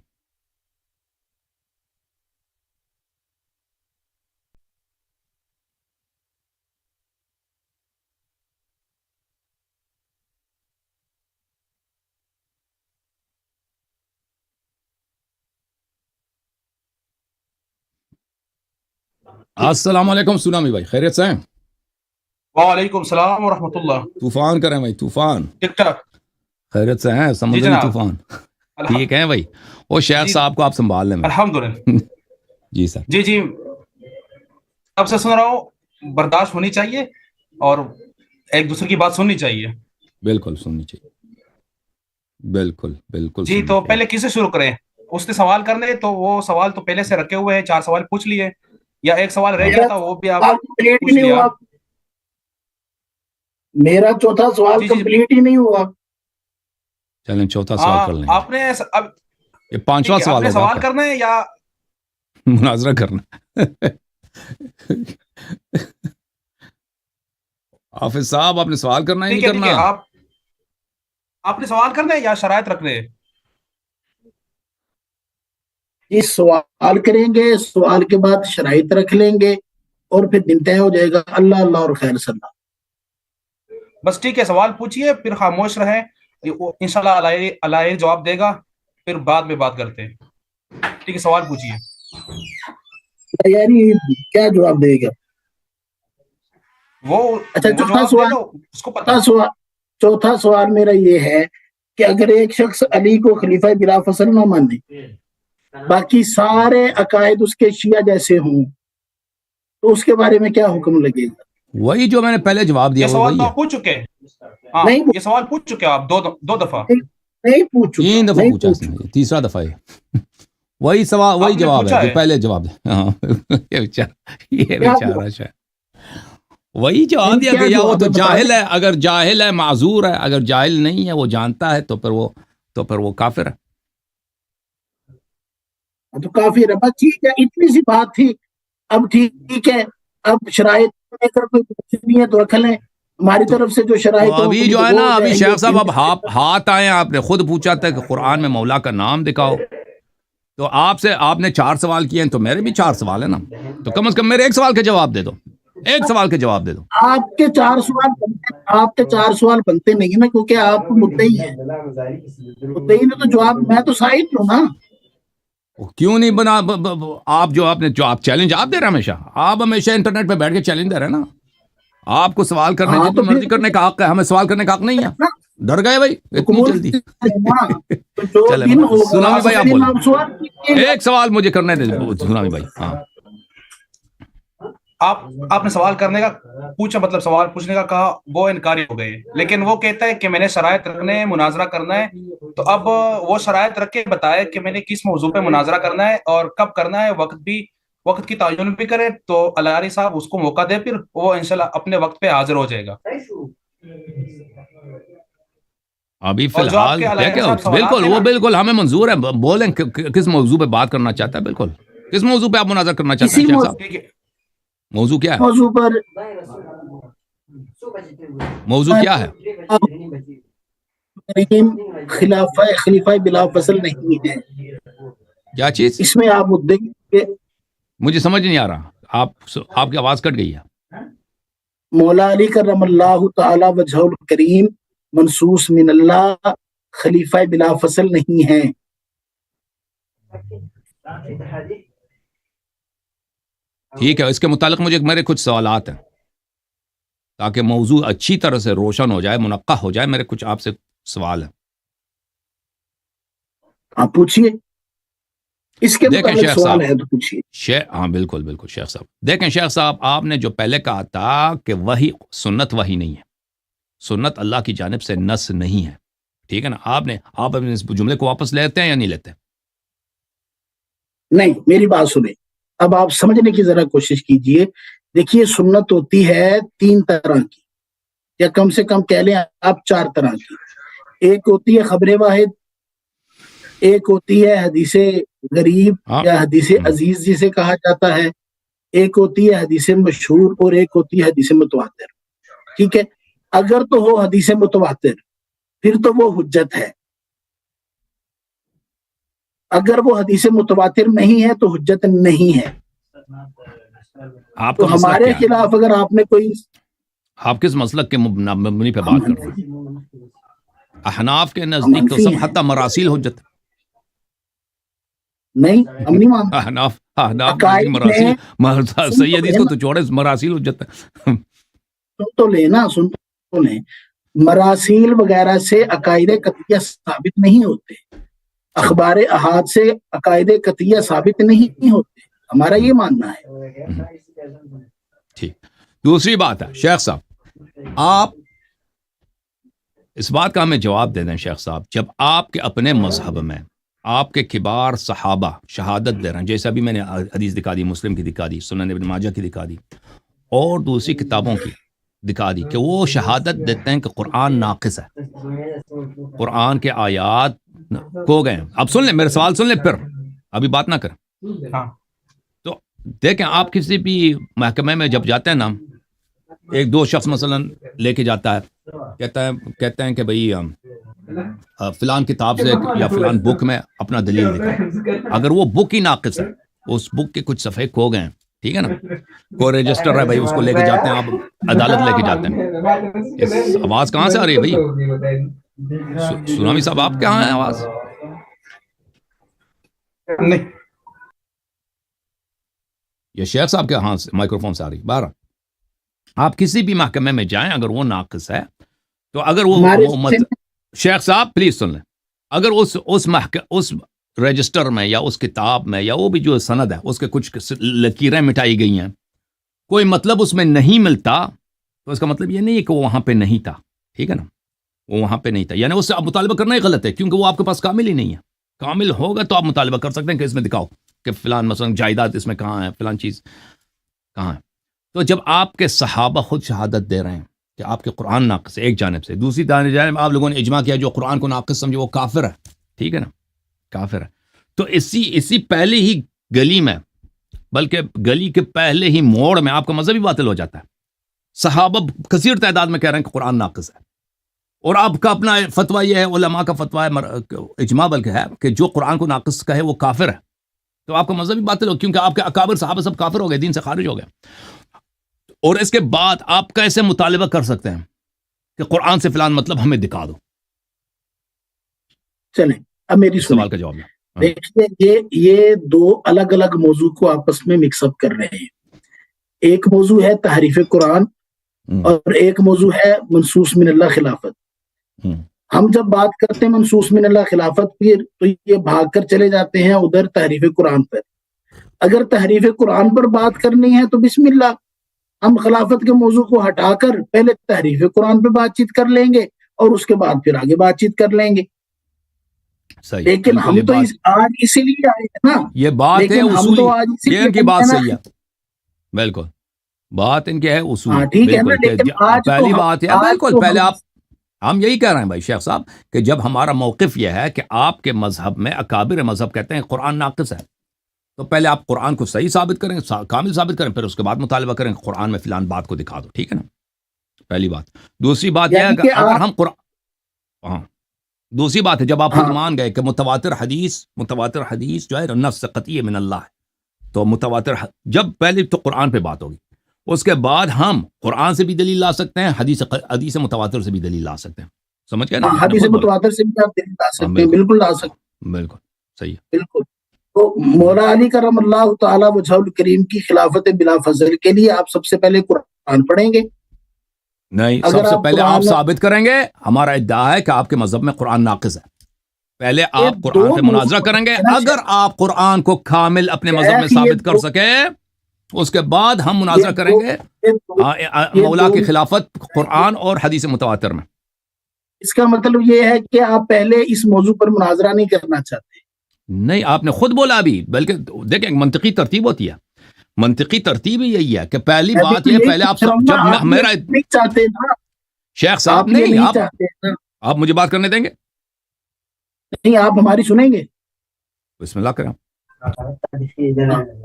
السلام علیکم سونامی بھائی, خیریت سے ہیں؟ وعلیکم السلام ورحمۃ اللہ. طوفان کریں بھائی, طوفان ٹھیک ٹھاک, خیریت سے ہیں؟ سمندری جناب. طوفان ٹھیک ہے بھائی. وہ شیخ جی. صاحب کو آپ سنبھال لیں. الحمدللہ. جی سر. جی اب سے سن رہا ہوں, برداشت ہونی چاہیے اور ایک دوسرے کی بات سننی چاہیے. بالکل سننی چاہیے, بالکل بالکل. جی تو پہلے کس سے شروع کریں؟ اس نے سوال کرنے تو وہ سوال تو پہلے سے رکھے ہوئے ہیں, 4 سوال پوچھ لیے, یا ایک سوال رہ گیا تھا وہ بھی آپ پوچھ لیا. میرا چوتھا سوال کمپلیٹ ہی نہیں ہوا. چلیں چوتھا سوال کر لیں. آپ نے اب یہ 5واں سوال ہوگا. سوال کرنا ہے یا مناظرہ کرنا؟ حافظ صاحب آپ نے سوال کرنا ہے نہیں کرنا؟ آپ نے سوال کرنا ہے یا شرائط رکھنے ہیں؟ جی سوال کریں گے, سوال کے بعد شرائط رکھ لیں گے اور پھر دن طے ہو جائے گا. اللہ اللہ اور خیر صلی اللہ. بس ٹھیک ہے, سوال پوچھیے پھر خاموش رہیں, انشاءاللہ اللہ جواب دے گا, پھر بعد میں بات کرتے ہیں. ٹھیک ہے, سوال پوچھیے. یعنی کیا جواب دے گا وہ؟ اچھا چوتھا سوال میرا یہ ہے کہ اگر ایک شخص علی کو خلیفہ بلا فصل نہ مانے, باقی سارے عقائد اس کے شیعہ جیسے ہوں, تو اس کے بارے میں کیا حکم لگے گا؟ وہی جو میں نے پہلے جواب دیا. یہ سوال تو آپ پوچھ چکے ہیں. نہیں, یہ سوال پوچھ چکے آپ دو دفعہ. نہیں پوچھو, 3 دفعہ پوچھا اس نے, تیسرا دفعہ ہے. وہی سوال, وہی جواب ہے جو پہلے جواب ہے. ہاں یہ بیچارہ شاید وہی جواب دیا گیا. وہ تو جاہل ہے, اگر جاہل ہے معذور ہے, اگر جاہل نہیں ہے وہ جانتا ہے تو پھر وہ کافر ہے. تو کافر ہے. بس ٹھیک ہے, اتنی سی بات تھی. اب ٹھیک ہے, اب شرائط لے کر کوئی نہیں ہے تو رکھ لیں ہماری طرف سے جو شرائط. ابھی جو ہے نا, ابھی شیخ صاحب اب ہاتھ آئے, آپ نے خود پوچھا تھا کہ قرآن میں مولا کا نام دکھاؤ, تو آپ نے 4 سوال کیے ہیں, تو میرے بھی 4 سوال ہیں نا, تو کم از کم میرے ایک سوال کا جواب دے دو. ایک سوال کے جواب دے دو. آپ کے 4 سوال بنتے نہیں نا, کیونکہ آپ مدعی ہیں. مدعی نے تو جواب, میں تو شاہد ہوں نا. کیوں نہیں بنا آپ جو آپ چیلنج آپ دے رہے ہیں ہمیشہ, آپ ہمیشہ انٹرنیٹ پہ بیٹھ کے چیلنج دے رہے ہیں نا. آپ کو سوال کرنے جتنی مرضی کرنے کا حق ہے, ہمیں سوال کرنے کا حق نہیں ہے. ڈر گئے بھائی اتنی جلدی. چلے سونامی بھائی آپ بولیں, ایک سوال مجھے کرنے دیں سونامی بھائی. ہاں آپ نے سوال کرنے کا پوچھا, مطلب سوال پوچھنے کا کہا, وہ انکاری ہو گئے. لیکن وہ کہتا ہے کہ میں نے شرائط رکھنے ہیں, مناظرہ کرنا ہے. تو اب وہ شرائط رکھ کے بتائے کہ میں نے کس موضوع پہ مناظرہ کرنا ہے اور کب کرنا ہے, وقت کی تعین بھی کرے, تو الاری صاحب اس کو موقع دے, پھر وہ انشاءاللہ اپنے وقت پہ حاضر ہو جائے گا. ابھی فی الحال بالکل وہ بالکل ہمیں منظور ہے, بولیں کس موضوع پہ بات کرنا چاہتا ہے. بالکل کس موضوع پہ آپ مناظر کرنا چاہتے ہیں شیخ صاحب؟ موضوع کیا ہے؟ موضوع کیا ہے؟ خلیفہ بلا فصل نہیں ہے. کیا چیز؟ اس میں آپ مدعی, مجھے سمجھ نہیں آ رہا, آپ کی آواز کٹ گئی ہے. مولا علی کرم اللہ تعالی وجہ الکریم منصوص من اللہ خلیفہ بلا فصل نہیں ہے. ٹھیک ہے, اس کے متعلق مجھے میرے کچھ سوالات ہیں تاکہ موضوع اچھی طرح سے روشن ہو جائے, منقح ہو جائے. میرے کچھ آپ سے سوال ہیں, آپ پوچھیے. اس کے دیکھیں شیخ سوال ہے تو پوچھیے. ہاں بالکل بالکل شیخ صاحب. دیکھیں شیخ صاحب, آپ نے جو پہلے کہا تھا کہ وہی سنت وہی نہیں ہے, سنت اللہ کی جانب سے نص نہیں ہے, ٹھیک ہے نا. آپ اس جملے کو واپس لیتے ہیں یا نہیں لیتے؟ نہیں, میری بات سنیں, اب آپ سمجھنے کی ذرا کوشش کیجئے. دیکھیے سنت ہوتی ہے 3 طرح کی, یا کم سے کم کہہ لیں آپ 4 طرح کی. ایک ہوتی ہے خبر واحد، ایک ہوتی ہے حدیث غریب یا حدیث عزیز جسے کہا جاتا ہے، ایک ہوتی ہے حدیث مشہور اور ایک ہوتی ہے حدیث متواتر. ٹھیک ہے، اگر تو ہو حدیث متواتر پھر تو وہ حجت ہے، اگر وہ حدیث متواتر نہیں ہے تو حجت نہیں ہے. آپ تو کا مسلک ہمارے کیا ہے؟ خلاف اگر آپ نے کوئی، آپ کس مسلک کے مبنی پہ بات کر رہے ہیں؟ احناف کے نزدیک تو منفی سب ہیں. حتی مراسیل حجت. نہیں ہم نہیں مانتے. احناف کے نزدیک عقائد مراسیل میں صحیح حدیث کو تو چھوڑے، مراسیل حجت ہے. سن تو لیں، مراسیل وغیرہ سے عقائد قطعیہ ثابت نہیں ہوتے، اخبار احاد سے عقائد قطعیہ ثابت نہیں ہوتے، ہمارا یہ ماننا ہے. ٹھیک. دوسری بات ہے شیخ صاحب، آپ اس بات کا ہمیں جواب دے دیں شیخ صاحب، جب آپ کے اپنے مذہب میں آپ کے کبار صحابہ شہادت دے رہے ہیں، جیسے ابھی میں نے حدیث دکھا دی، مسلم کی دکھا دی، سنن ابن ماجہ کی دکھا دی اور دوسری کتابوں کی دکھا دی، کہ وہ شہادت دیتے ہیں کہ قرآن ناقص ہے، قرآن کے آیات کھو گئے ہیں. اب سن لیں میرے سوال، سن لیں پھر ابھی بات نہ کریں. تو دیکھیں، آپ کسی بھی محکمے میں جب جاتے ہیں نا، ایک دو شخص مثلا لے کے جاتا ہے، کہتے ہیں کہ بھئی فلان کتاب سے یا فلان بک میں اپنا دلیل دکھائیں. اگر وہ بک ہی ناقص ہے، اس بک کے کچھ صفحے کھو گئے ہیں، ٹھیک ہے نا، کوئی رجسٹر ہے بھائی، اس کو لے کے جاتے ہیں، آپ عدالت لے کے جاتے ہیں. اس آواز کہاں سے آ رہی ہے بھائی؟ سونامی صاحب آپ کہاں ہیں آواز؟ نہیں، یہ شیخ صاحب کے ہاں سے مائکروفون سے آ رہی. بارہ آپ کسی بھی محکمے میں جائیں، اگر وہ ناقص ہے تو اگر وہ شیخ صاحب پلیز سن لیں، اگر اس رجسٹر میں یا اس کتاب میں یا وہ بھی جو سند ہے اس کے کچھ لکیریں مٹائی گئی ہیں، کوئی مطلب اس میں نہیں ملتا، تو اس کا مطلب یہ نہیں ہے کہ وہ وہاں پہ نہیں تھا. ٹھیک ہے نا، وہ وہاں پہ نہیں تھا، یعنی اس سے آپ مطالبہ کرنا ہی غلط ہے، کیونکہ وہ آپ کے پاس کامل ہی نہیں ہے. کامل ہوگا تو آپ مطالبہ کر سکتے ہیں کہ اس میں دکھاؤ کہ فلان مثلا جائیداد اس میں کہاں ہے، فلان چیز کہاں ہے. تو جب آپ کے صحابہ خود شہادت دے رہے ہیں کہ آپ کے قرآن ناقص ہے ایک جانب سے، دوسری جانب آپ لوگوں نے اجماع کیا جو قرآن کو ناقص سمجھے وہ کافر ہے. ٹھیک ہے نا، کافر ہے. تو اسی پہلے ہی گلی میں، بلکہ گلی کے پہلے ہی موڑ میں آپ کا مذہب ہی باطل ہو جاتا ہے. صحابہ کثیر تعداد میں کہہ رہے ہیں کہ قرآن ناقص ہے، اور آپ کا اپنا فتویٰ یہ ہے، علماء کا فتویٰ ہے، اجماع بلکہ ہے کہ جو قرآن کو ناقص کہے وہ کافر ہے. تو آپ کا مذہب ہی باطل ہو، کیونکہ آپ کے اکابر صحابہ سب کافر ہو گئے، دین سے خارج ہو گئے. اور اس کے بعد آپ کیسے مطالبہ کر سکتے ہیں کہ قرآن سے فلان مطلب ہمیں دکھا دو؟ چلیں اب میری سوال کا جواب ہے. دیکھیے، یہ دو الگ الگ موضوع کو آپس میں مکس اپ کر رہے ہیں. ایک موضوع ہے تحریف قرآن اور ایک موضوع ہے منصوص من اللہ خلافت. ہم جب بات کرتے ہیں منصوص من اللہ خلافت پھر تو یہ بھاگ کر چلے جاتے ہیں ادھر تحریف قرآن پر. اگر تحریف قرآن پر بات کرنی ہے تو بسم اللہ، ہم خلافت کے موضوع کو ہٹا کر پہلے تحریف قرآن پہ بات چیت کر لیں گے اور اس کے بعد پھر آگے بات چیت کر لیں گے. لیکن ہم تو آج اسی لیے آئے ہیں نا، یہ بات ہے اصولی، یہ ان کی بات صحیح ہے، بالکل بات ان کی ہے اصول. پہلی بات ہے بالکل، پہلے آپ ہم یہی کہہ رہے ہیں بھائی شیخ صاحب کہ جب ہمارا موقف یہ ہے کہ آپ کے مذہب میں اکابر مذہب کہتے ہیں قرآن ناقص ہے، تو پہلے آپ قرآن کو صحیح ثابت کریں، کامل ثابت کریں، پھر اس کے بعد مطالبہ کریں کہ قرآن میں فلان بات کو دکھا دو. ٹھیک ہے نا، پہلی بات. دوسری بات یہ ہے کہ اگر ہم قرآن دوسری بات ہے جب آپ خود مان گئے کہ متواتر حدیث جو ہے نص قطعی من اللہ ہے، تو متواتر جب پہلے تو قرآن پہ بات ہوگی، اس کے بعد ہم قرآن سے بھی دلیل لا سکتے ہیں، حدیث متواتر سے بھی دلیل لا سکتے ہیں. سمجھ گئے نا، حدیث متواتر سے بھی آپ دلیل لا سکتے ہیں، بالکل لا سکتے ہیں، بالکل صحیح ہے. بالکل. تو مولا علی کرم اللہ تعالی وجہ الکریم کی خلافت بلا فضل کے لیے آپ سب سے پہلے قرآن پڑھیں گے؟ نہیں، سب سے پہلے آپ ثابت کریں گے. ہمارا ادعا ہے کہ آپ کے مذہب میں قرآن ناقص ہے. پہلے آپ قرآن سے مناظرہ کریں گے، اگر آپ قرآن کو کامل اپنے مذہب میں ثابت کر سکے اس کے بعد ہم مناظرہ کریں گے مولا کی خلافت قرآن اور حدیث متواتر میں. اس کا مطلب یہ ہے کہ آپ پہلے اس موضوع پر مناظرہ نہیں کرنا چاہتے؟ نہیں، آپ نے خود بولا ابھی، بلکہ دیکھیں منطقی ترتیب ہوتی ہے، منطقی ترتیب ہی یہی ہے کہ پہلی بات یہ پہلے آپ جب میرا نہیں چاہتے نا شیخ صاحب، نہیں آپ آپ مجھے بات کرنے دیں گے؟ نہیں، آپ ہماری سنیں گے؟ بسم اللہ کریں.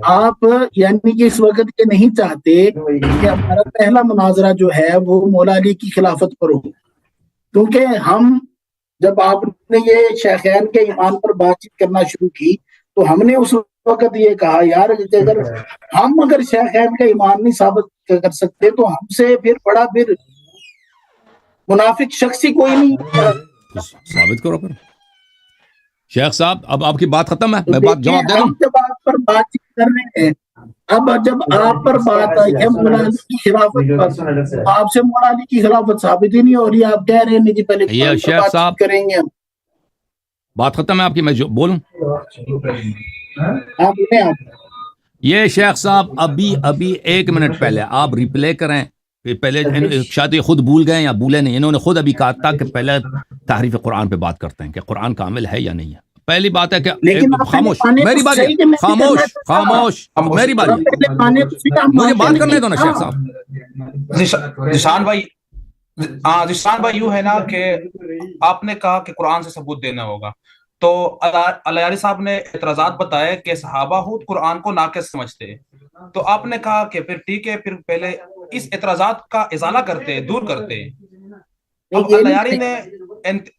آپ یعنی کہ اس وقت یہ نہیں چاہتے کہ ہمارا پہلا مناظرہ جو ہے وہ مولا علی کی خلافت پر ہو، کیونکہ ہم جب آپ نے یہ شیخین کے ایمان پر بات چیت کرنا شروع کی تو ہم نے اس وقت یہ کہا یار اگر شیخین کا ایمان نہیں ثابت کر سکتے تو ہم سے پھر بڑا پھر منافق شخص ہی کوئی نہیں. تو ثابت کرو پھر. شیخ صاحب اب آپ کی بات ختم ہے، تو میں بات دیکھیں، جواب دے دوں. ہم جب آپ پر بات چیت کر رہے ہیں، اب جب آپ پر بات آئی ہے مولا علی کی خلافت پر، آپ سے مولا علی کی خلافت ثابت ہی نہیں ہو رہی. آپ کہہ رہے ہیں کہ پہلے یہ قرآن پر شیخ بات صاحب چیت کریں گے ہم. بات ختم ہے آپ کی، میں جو بولوں. آپ بولیں. آپ یہ شیخ صاحب ابھی 1 منٹ پہلے آپ ریپلے کریں. پہلے شاید یہ خود بھول گئے یا بھولے نہیں، انہوں نے خود ابھی کہا تھا کہ پہلے تحریف قرآن پہ بات کرتے ہیں کہ قرآن کامل ہے یا نہیں ہے. پہلی بات ہے کہ لیکن آپ خاموش، پہلے میری تو بات صحیح کہ میں بھی خاموش کرنا چاہتا ہوں. خاموش میری بات آپ پہلے مانے تو صحیح، آپ مجھے مانتے بات کرنے نہیں. دو نا شیخ صاحب. ذیشان بھائی، ہاں ذیشان بھائی، یوں ہے نا کہ آپ نے کہا کہ قرآن سے ثبوت دینا ہوگا، تو الیاری صاحب نے اعتراضات بتائے کہ صحابہ خود قرآن کو ناقص سمجھتے، تو آپ نے کہا کہ پھر ٹھیک ہے، پھر پہلے اس اعتراضات کا ازالہ کرتے، دور کرتے. اب الیاری نے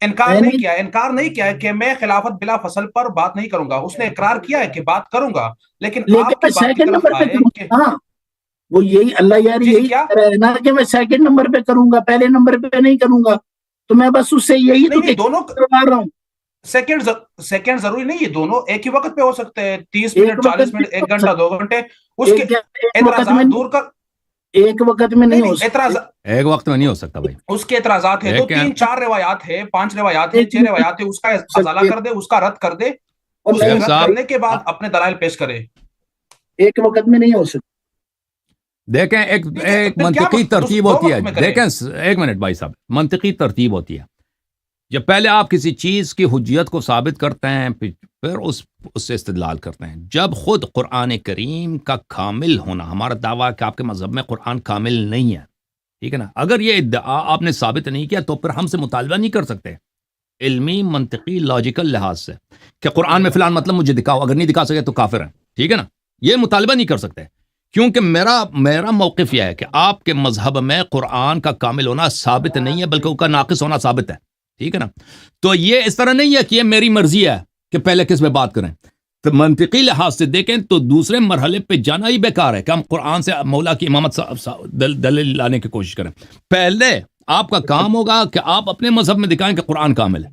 انکار نہیں کیا ہے کہ میں خلافت بلا فصل پر بات نہیں کروں گا. اس نے اقرار کیا ہے کہ بات کروں گا، لیکن آپ میں کی بات کی سیکنڈ طرف نمبر پہ آئے کروں کہ گا. وہ یہی اللہ یاری جی یہی کیا کہہ رہا ہے نا کہ میں سیکنڈ نمبر پہ کروں گا، پہلے نمبر پہ نہیں کروں گا. تو میں بس اس سے یہی تو نہیں، دونوں کروا رہا ہوں. سیکنڈ ضروری نہیں، یہ دونوں ایک ہی وقت پہ ہو سکتے ہیں. 30 ایک منٹ، وقت 40 منٹ، میں 1 گھنٹہ، 2 گھنٹے. اس کے ایک وقت میں اعتراضات دور کر. ایک وقت میں نہیں نہیں، ہو سکتا. ایک وقت میں نہیں ہو سکتا بھائی. اس کے اعتراضات ہے 2 3 4 روایات ہے، 5 روایات ہے، ایک 6 روایات ہے. اس کا ازالہ کر دے، اس کا رد کر دے. اور اس نہیں کے شیخ رد صاحب کرنے کے بعد اپنے دلائل پیش کرے. ایک وقت میں نہیں ہو سکتا. دیکھیں ایک منطقی ترتیب ہوتی ہے. دیکھیں 1 منٹ بھائی صاحب، منطقی ترتیب ہوتی ہے. جب پہلے آپ کسی چیز کی حجیت کو ثابت کرتے ہیں، پھر اس سے استدلال کرتے ہیں. جب خود قرآن کریم کا کامل ہونا، ہمارا دعویٰ کہ آپ کے مذہب میں قرآن کامل نہیں ہے، ٹھیک ہے نا، اگر یہ ادعا آپ نے ثابت نہیں کیا تو پھر ہم سے مطالبہ نہیں کر سکتے علمی، منطقی، لاجیکل لحاظ سے کہ قرآن میں فلان مطلب مجھے دکھاؤ، اگر نہیں دکھا سکے تو کافر ہیں. ٹھیک ہے نا، یہ مطالبہ نہیں کر سکتے، کیونکہ میرا موقف یہ ہے کہ آپ کے مذہب میں قرآن کا کامل ہونا ثابت نہیں ہے، بلکہ اس کا ناقص ہونا ثابت ہے. ٹھیک ہے نا، تو یہ اس طرح نہیں ہے کہ یہ میری مرضی ہے کہ پہلے کس میں بات کریں. تو منطقی لحاظ سے دیکھیں تو دوسرے مرحلے پہ جانا ہی بیکار ہے کہ ہم قرآن سے مولا کی امامت دلیل لانے کی کوشش کریں. پہلے آپ کا کام ہوگا کہ آپ اپنے مذہب میں دکھائیں کہ قرآن کامل ہے.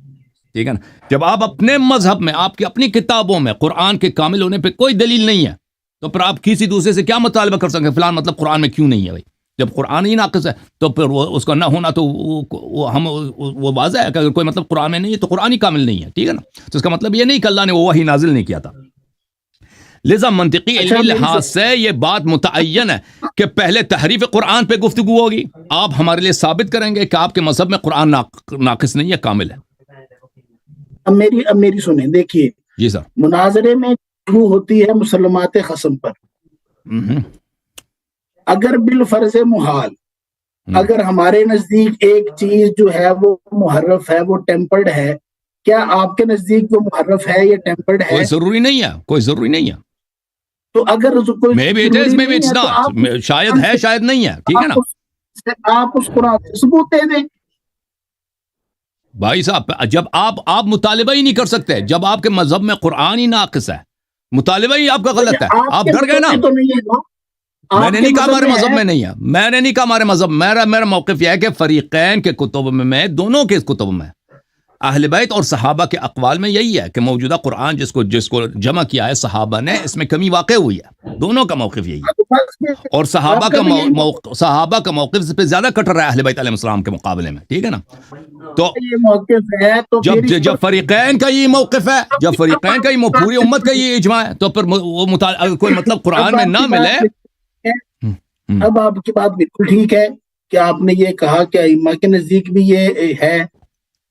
ٹھیک ہے نا، جب آپ اپنے مذہب میں، آپ کی اپنی کتابوں میں قرآن کے کامل ہونے پہ کوئی دلیل نہیں ہے، تو پھر آپ کسی دوسرے سے کیا مطالبہ کر سکتے ہیں فلان مطلب قرآن میں کیوں نہیں ہے؟ بھائی جب قرآن ہی ناقص ہے تو پھر اس کا نہ ہونا تو وہ واضح ہے کہ اگر کوئی مطلب قرآن میں نہیں ہے تو قرآن ہی کامل نہیں ہے. ٹھیک ہے نا، تو اس کا مطلب یہ نہیں کہ اللہ نے وہ وحی نازل نہیں کیا تھا. لذا منطقی علمی لحاظ سے یہ بات متعین ہے کہ پہلے تحریف قرآن پہ گفتگو ہوگی. آپ ہمارے لیے ثابت کریں گے کہ آپ کے مذہب میں قرآن ناقص نہیں ہے، کامل ہے. اب میری سنیں. دیکھیے جی سر. مناظرے میں گفتگو ہوتی ہے مسلمات خصم پر. اگر بالفرض محال اگر ہمارے نزدیک ایک چیز جو ہے وہ محرف ہے، وہ ٹیمپرڈ ہے، کیا آپ کے نزدیک وہ محرف ہے یا ٹیمپرڈ ہے؟ کوئی ضروری نہیں ہے، کوئی ضروری نہیں ہے. تو اگر کوئی ضروری نہیں ہے تو آپ شاید ہے، شاید نہیں ہے. ٹھیک ہے نا، آپ اس قرآن سے ثبوت دے دیں. بھائی صاحب جب آپ مطالبہ ہی نہیں کر سکتے، جب آپ کے مذہب میں قرآن ہی ناقص ہے، مطالبہ ہی آپ کا غلط ہے، آپ ڈر گئے نا. میں نے نہیں کہا ہمارے مذہب میں نہیں ہے، میں نے نہیں کہا ہمارے مذہب. میرا موقف یہ ہے کہ فریقین کے کتب میں، دونوں کے کتب میں، اہل بیت اور صحابہ کے اقوال میں یہی ہے کہ موجودہ قرآن جس کو جمع کیا ہے صحابہ نے، اس میں کمی واقع ہوئی ہے. دونوں کا موقف یہی ہے، اور صحابہ کا موقف اس پہ زیادہ کٹر رہا ہے اہل بیت علیہ السلام کے مقابلے میں. ٹھیک ہے نا، تو یہ موقف ہے تو جب فریقین کا یہ موقف ہے، جب فریقین کا یہ پوری امت کا یہ اجماع ہے، تو پھر وہ کوئی مطلب قرآن میں نہ ملے. اب آپ کی بات بالکل ٹھیک ہے کہ آپ نے یہ کہا کہ ائمہ کے نزدیک بھی یہ ہے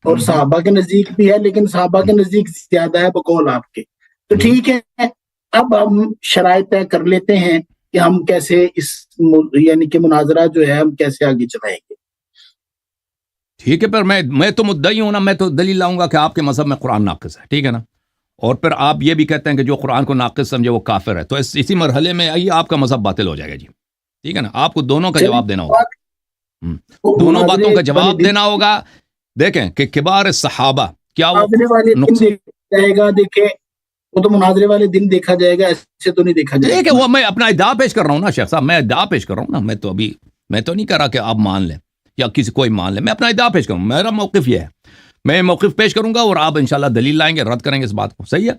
اور صحابہ کے نزدیک بھی ہے، لیکن صحابہ کے نزدیک زیادہ ہے بقول آپ کے. تو ٹھیک ہے، اب ہم شرائط طے کر لیتے ہیں کہ ہم کیسے اس یعنی کہ مناظرہ جو ہے ہم کیسے آگے چلائیں گے. ٹھیک ہے، پھر میں تو مدعی ہوں نا، میں تو دلیل لاؤں گا کہ آپ کے مذہب میں قرآن ناقص ہے، ٹھیک ہے نا، اور پھر آپ یہ بھی کہتے ہیں کہ جو قرآن کو ناقص سمجھے وہ کافر ہے، تو اسی مرحلے میں آئیے آپ کا مذہب باطل ہو جائے گا جی، ٹھیک ہے نا، آپ کو دونوں کا جواب دینا ہوگا، دونوں باتوں کا جواب دینا ہوگا۔ دیکھیں کہ کبار صحابہ کیا وہ مناظرے والے دن نقصان، دیکھا جائے گا، دیکھیں وہ تو مناظرے والے دن دیکھا جائے گا، ایسے تو نہیں دیکھا جائے ٹھیک ہے، گا۔ وہ میں اپنا ادعا پیش کر رہا ہوں نا شیخ صاحب، میں ادعا پیش کر رہا ہوں نا، میں تو نہیں کہہ رہا کہ آپ مان لیں یا کسی کوئی مان لے، میں اپنا ادعا پیش کروں، میرا موقف یہ ہے، میں موقف پیش کروں گا اور آپ انشاءاللہ دلیل لائیں گے، رد کریں گے اس بات کو، صحیح ہے؟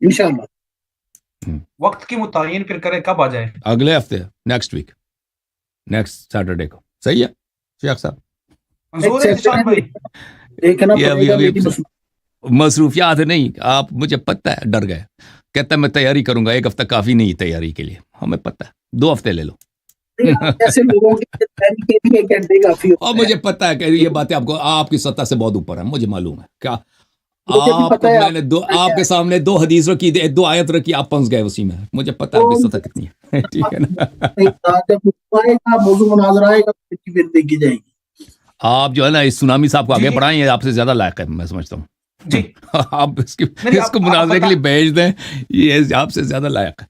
انشاءاللہ۔ وقت کی متعین پھر کریں کب آ جائے؟ اگلے ہفتے، نیکسٹ ویک، نیکسٹ سیٹرڈے کو، صحیح ہے شیخ صاحب؟ منظور ہے ذیشان بھائی؟ دیکھنا یہ پڑے گا، ابھی میری مصروفیات نہیں، آپ مجھے پتہ ہے ڈر گئے، کہتا ہے میں تیاری کروں گا، ایک ہفتہ کافی نہیں تیاری کے لیے، ہمیں پتہ ہے 2 ہفتے لے لو، ایسے لوگوں کی تیاری کے لیے 1 گھنٹے کافی اور ہوتا ہے۔ مجھے پتہ ہے کہ یہ باتیں آپ کی سطح سے بہت اوپر ہیں، مجھے معلوم ہے کیا مجھے بھی آپ پتہ ہے میں نے آپ کے سامنے 2 حدیث رکھی، 2 آیت رکھی، آپ پھنس گئے اسی میں، مجھے پتہ ہے آپ کی سطح کتنی ہے، ٹھیک ہے نا؟ جب آئے گا موضوع مناظرہ آئے گا پھر دیکھی جائے گی۔ آپ جو ہے نا اس سونامی صاحب کو جی آگے جی بڑھائیں، یہ آپ سے زیادہ لائق ہے، میں سمجھتا ہوں، جی آپ نہیں اس کو مناظرے کے لیے بھیج دیں، یہ آپ سے زیادہ لائق ہے،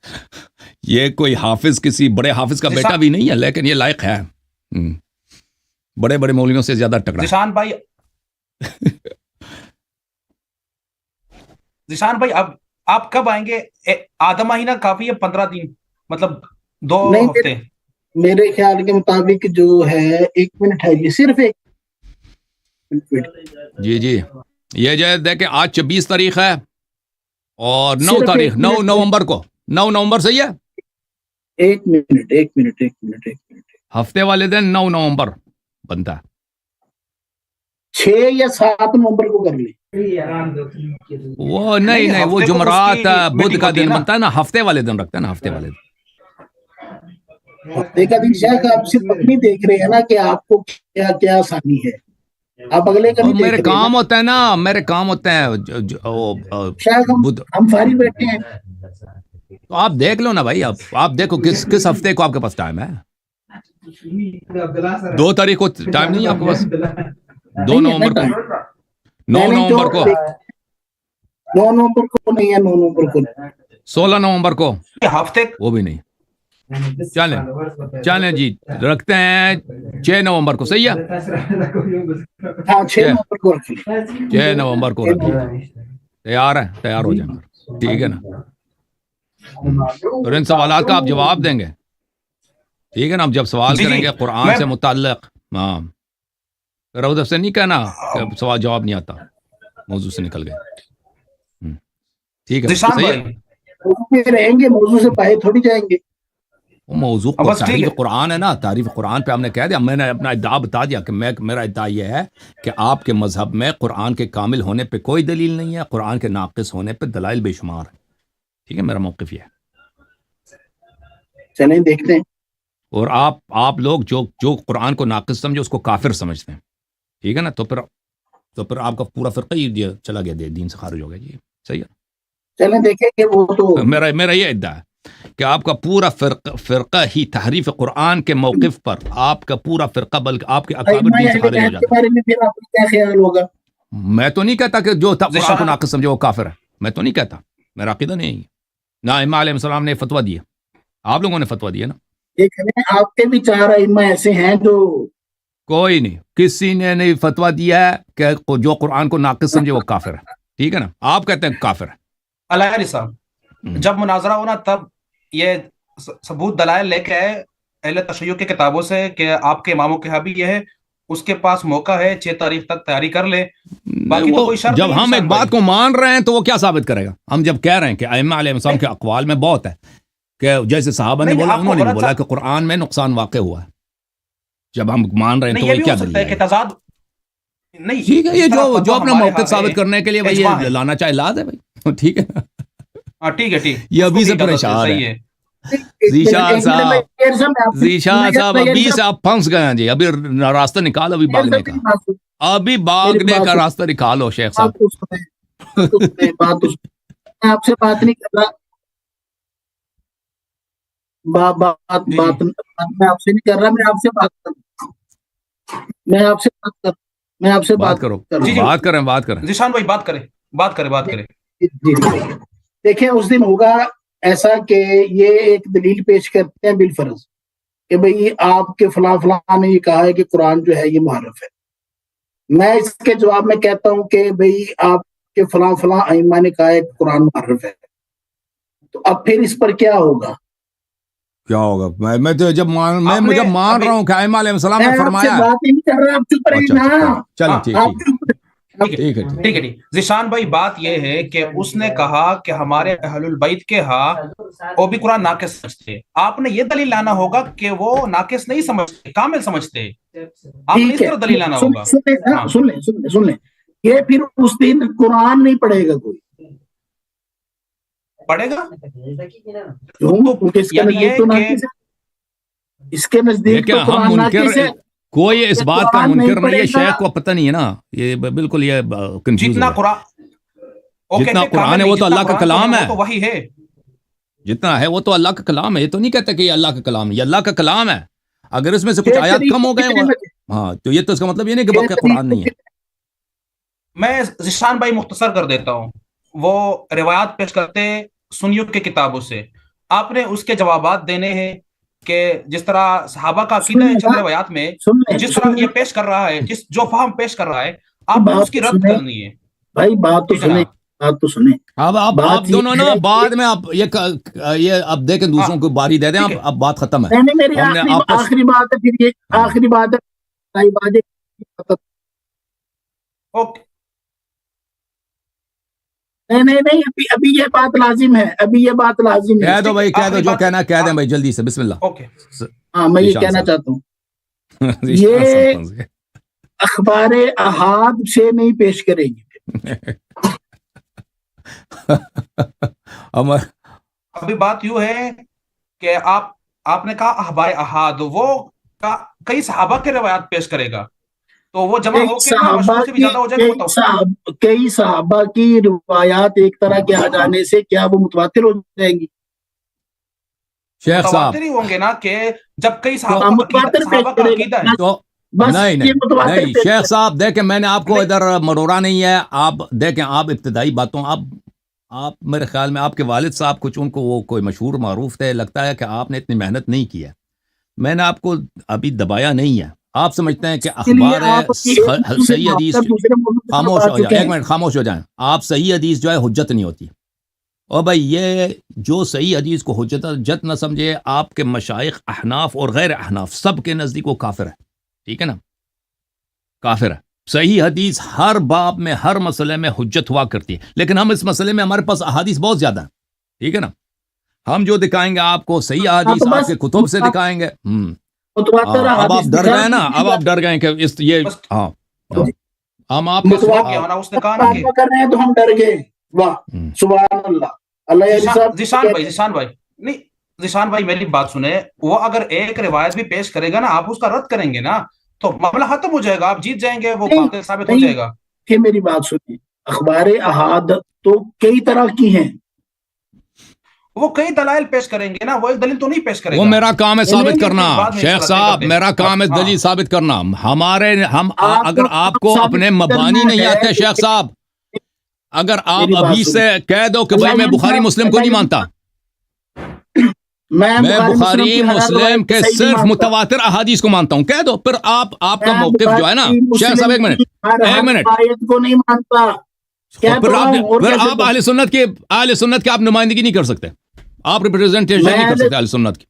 یہ کوئی حافظ، کسی بڑے حافظ کا بیٹا بھی نہیں ہے، لیکن یہ لائق ہے، بڑے بڑے مولویوں سے زیادہ تگڑا ہے۔ ذیشان بھائی اب آپ کب آئیں گے؟ آدھا مہینہ کافی ہے، 15 دن، مطلب 2 نہیں، ہفتے؟ میرے خیال کے مطابق جو ہے 1 منٹ ہے، یہ صرف 1 منٹ، جی جی، یہ جو ہے دیکھیں آج 26 تاریخ ہے اور 9 صرف تاریخ 1 9 منٹ، نومبر کو، 9 نومبر صحیح ہے، 1 منٹ 1 منٹ 1 منٹ 1 منٹ، ہفتے والے دن 9 نومبر بنتا ہے، 6 یا 7 نومبر کو کر لیں۔ وہ نہیں وہ ہفتے کو اس جمعرات کی بدھ میٹنگ کا ہوتی ہے دن نا، بنتا ہے نا، ہفتے والے دن رکھتا ہے نا، ہفتے والے دن۔ ہفتے کا دن شاید آپ صرف اپنی دیکھ رہے ہیں نا کہ آپ کو کیا کیا آسانی ہے، آپ اگلے کا اور نہیں میرے دیکھ رہے کام نا۔ ہوتا ہے نا، میرے کام ہوتے ہیں شاید بدھ، ہم فارغ بیٹھے ہیں۔ تو آپ دیکھ لو نا بھائی، آپ دیکھو کس ہفتے کو آپ کے پاس ٹائم ہے، 2 تاریخ کو ٹائم نہیں ہے آپ کے پاس، 2 نہیں ہے نا نومبر کو، ٹائم، 9 میں نے تو نومبر کو، 9 نومبر کو نہیں ہے، 9 نومبر کو نہیں۔ 16 نومبر کو، ہفتے وہ بھی نہیں، چلیں جی، رکھتے ہیں 6 نومبر کو، صحیح ہے، ہاں 6 نومبر کو رکھ لیں۔ 6 نومبر کو رکھ لیجیے، تیار ہو جائیں گے، ٹھیک ہے نا؟ اور ان سوالات کا آپ جواب دیں گے، ٹھیک ہے نا؟ آپ جب سوال جی کریں جی گے قرآن سے متعلق، ہاں، ادھر سے نہیں کہنا کہ سوال جواب نہیں آتا، موضوع سے نکل گئے، ٹھیک ہے بھائی، ذیشان صحیح بھائی ہے؟ موضوع پہ رہیں گے، موضوع سے باہر تھوڑی جائیں گے۔ وہ موضوع بس ٹھیک تعریف ہے، قرآن ہے نا، تعریف قرآن پہ ہم نے کہہ دیا، میں نے اپنا ادعا بتا دیا کہ میرا ادعا یہ ہے کہ آپ کے مذہب میں قرآن کے کامل ہونے پہ کوئی دلیل نہیں ہے، قرآن کے ناقص ہونے پہ دلائل بے شمار ہے، ٹھیک ہے؟ میرا موقف یہ ہے، چلیں دیکھتے ہیں۔ اور آپ لوگ جو قرآن کو ناقص سمجھے اس کو کافر سمجھتے ہیں، ٹھیک ہے نا؟ تو پھر آپ کا پورا فرقہ ہی چلا گیا، دین سے خارج ہو گیا جی، صحیح ہے؟ چلیں دیکھیں کہ وہ تو میرا یہ ادعا ہے کہ آپ کا پورا فرقہ ہی تحریف قرآن کے موقف پر، آپ کا پورا فرقہ بلکہ آپ کے اکابر ائمہ دین سے اہل خارج ہو بیت کے جاتا بارے میں پھر آپ کا کیا خیال ہوگا؟ ہے۔ میں تو نہیں کہتا کہ جو قرآن کو ذیشان ناقص سمجھے وہ کافر ہے، میں تو نہیں کہتا، میرا عقیدہ نہیں ہے، نہ ائمہ علیہ السلام نے فتویٰ دیا، آپ لوگوں نے فتویٰ دیا نا، دیکھ لیں آپ کے بھی 4 ائمہ ایسے ہیں جو کوئی نہیں، کسی نے نہیں فتویٰ دیا ہے کہ جو قرآن کو ناقص سمجھے وہ کافر ہے، ٹھیک ہے نا؟ آپ کہتے ہیں کافر ہے، علیہ علی صاحب جب مناظرہ ہونا تب یہ ثبوت دلائل لے کے آئے اہل تشیع کی کتابوں سے کہ آپ کے اماموں کے یہاں بھی یہ ہے، اس کے پاس موقع ہے 6 تاریخ تک تیاری کر لے، باقی تو کوئی شرط جب نہیں ہے ہم ایک ذیشان بھائی۔ بات کو مان رہے ہیں تو وہ کیا ثابت کرے گا؟ ہم جب کہہ رہے ہیں کہ ائمہ علیہ السلام کے اقوال میں بہت ہے، کہ جیسے صحابہ نے نہیں، بولا آپ کو انہوں نے بھی غلط بولا کہ قرآن میں نقصان واقع ہوا ہے، جب ہم مان رہے ہیں نہیں، تو یہ وہ بھی کیا ہو سکتا دلیل ہے ہے؟ کہ تضاد نہیں، ٹھیک ہے، یہ جس طرح جو فتویٰ اپنا ہمارے موقف ہاں ثابت ہے کرنے کے لیے بھائی اجماع یہ ہے، لانا چاہے لا دے بھائی، ٹھیک ہے، ہاں ٹھیک ہے یہ اس کو ابھی بھی سے اجازت ہے، پریشان صحیح ہے، ہے۔ ذیشان صاحب، ذیشان صاحب ابھی میئر سے آپ پھنس گئے ہیں جی، ابھی راستہ نکال، ابھی بھاگنے کا، ابھی بھاگنے کا راستہ نکالو شیخ صاحب۔ بات میں آپ سے بات نہیں کر رہا، جی جی میں آپ سے نہیں کر رہا، میں آپ سے بات کر رہا ہوں۔ میں آپ سے بات کرو، جی جی بات کریں ذیشان بھائی بات کریں. جی دیکھیں اس دن ہوگا ایسا کہ یہ ایک دلیل پیش کرتے ہیں بالفرض کہ بھئی آپ کے فلاں فلاں نے یہ کہا ہے کہ قرآن جو ہے یہ محرف ہے. میں اس کے جواب میں کہتا ہوں کہ بھئی آپ کے فلاں فلاں ائمہ نے کہا ہے کہ قرآن محرف ہے. تو اب پھر اس پر کیا ہوگا؟ کیا ہوگا؟ میں تو جب مان رہا ہوں کہ ائمہ علیہ السلام نے فرمایا. میں آپ سے بات ہی نہیں کر رہا، آپ چپ رہے نا. چلیں ٹھیک ہے. ذیشان بھائی بات یہ ہے کہ اس نے کہا کہ ہمارے اہل البیت کے ہاں وہ بھی قرآن ناقص سمجھتے. آپ نے یہ دلیل لانا ہوگا کہ وہ ناقص نہیں سمجھتے، کامل سمجھتے. آپ نے اس طرح دلیل لانا ہوگا. سن لیں یہ پھر اس دن قرآن نہیں پڑھے گا کوئی. پڑھے گا اس کے نزدیک تو قرآن ناقص ہے. کوئی اس بات کا منکر نہیں ہے، شیخ کو پتہ نہیں ہے نا، یہ بالکل یہ کنفیوز جتنا قرآن ہے وہ تو اللہ کا کلام ہے، تو وہی ہے. جتنا ہے وہ تو اللہ کا کلام ہے. یہ تو نہیں کہتا کہ یہ اللہ کا کلام ہے، یہ اللہ کا کلام ہے. اگر اس میں سے کچھ آیات کم ہو گئے ہاں تو یہ تو اس کا مطلب یہ نہیں کہ باقی قرآن نہیں ہے. میں ذیشان بھائی مختصر کر دیتا ہوں. وہ روایات پیش کرتے سنیوں کے کتابوں سے، آپ نے اس کے جوابات دینے ہیں کہ جس طرح صحابہ کا عقیدہ ہے چند روایات میں، جس طرح یہ پیش کر رہا ہے، جو فہم پیش کر رہا ہے، آپ نے اس کی رد کرنی ہے. بھائی بات تو سنیں. اب آپ دونوں نا بعد میں آپ یہ اب دیکھیں دوسروں کو باری دے دیں. اب بات ختم ہے. آخری بات ہے، پھر یہ آخری بات ہے. اوکے نہیں ابھی یہ بات لازم ہے. کہہ دو بھائی، کہہ دو جو کہنا کہہ دیں بھائی جلدی سے. بسم اللہ. اوکے ہاں میں یہ کہنا چاہتا ہوں، یہ اخبار احاد سے نہیں پیش کرے گی. ابھی بات یوں ہے کہ آپ نے کہا اخبار احاد، وہ کئی صحابہ کے روایات پیش کرے گا تو وہ جمع ہو کے مشہور سے بھی زیادہ ہو جائے گا. کئی صحابہ کی روایات ایک طرح کے آ جانے سے کیا وہ متواتر ہو جائیں گی؟ شیخ صاحب متواتر ہی ہوں گے نا، کہ جب کئی صحابہ کا عقیدہ ہے تو نہیں شیخ صاحب دیکھیں، میں نے آپ کو ادھر مروڑا نہیں ہے. آپ دیکھیں، آپ ابتدائی باتوں آپ میرے خیال میں آپ کے والد صاحب کچھ ان کو وہ کوئی مشہور معروف تھے، لگتا ہے کہ آپ نے اتنی محنت نہیں کی ہے. میں نے آپ کو ابھی دبایا نہیں ہے. آپ سمجھتے ہیں کہ اخبار صحیح حدیث خاموش ہو جائیں. آپ صحیح حدیث جو ہے حجت نہیں ہوتی. اور بھائی یہ جو صحیح حدیث کو حجت نہ سمجھے، آپ کے مشائخ احناف اور غیر احناف سب کے نزدیک وہ کافر ہے. ٹھیک ہے نا، کافر ہے. صحیح حدیث ہر باب میں ہر مسئلے میں حجت ہوا کرتی ہے، لیکن ہم اس مسئلے میں ہمارے پاس احادیث بہت زیادہ ہیں. ٹھیک ہے نا، ہم جو دکھائیں گے آپ کو صحیح احادیث آپ کے کتب سے دکھائیں گے. اب آپ ڈر گئے نا، اب آپ ڈر گئے کہ یہ ہاں ہم آپ اس نے کہا نا کہ کر رہے ہیں تو ہم ڈر گئے. واہ سبحان اللہ. ذیشان بھائی میری بات سنیں، وہ اگر ایک روایت بھی پیش کرے گا نا، آپ اس کا رد کریں گے نا تو معاملہ ختم ہو جائے گا، آپ جیت جائیں گے، وہ باطل ثابت ہو جائے گا. کہ میری بات سنیں، اخبار احاد تو کئی طرح کی ہیں، وہ کئی دلائل پیش کریں گے نا، وہ ایک دلیل تو نہیں پیش کرے گا. وہ میرا کام ہے ثابت کرنا. شیخ صاحب میرا کام ہے دلیل ثابت کرنا. اگر آپ کو اپنے مبانی نہیں آتے شیخ صاحب، اگر آپ ابھی سے کہہ دو کہ بھائی میں بخاری مسلم کو نہیں مانتا، میں بخاری مسلم کے صرف متواتر احادیث کو مانتا ہوں، کہہ دو. پھر آپ کا موقف جو ہے نا شیخ صاحب، ایک منٹ کو نہیں مانتا. پھر آپ اہل سنت کی آپ نمائندگی نہیں کر سکتے، آپ ریپرزینٹیشن نہیں کر سکتے اہل سنت کی.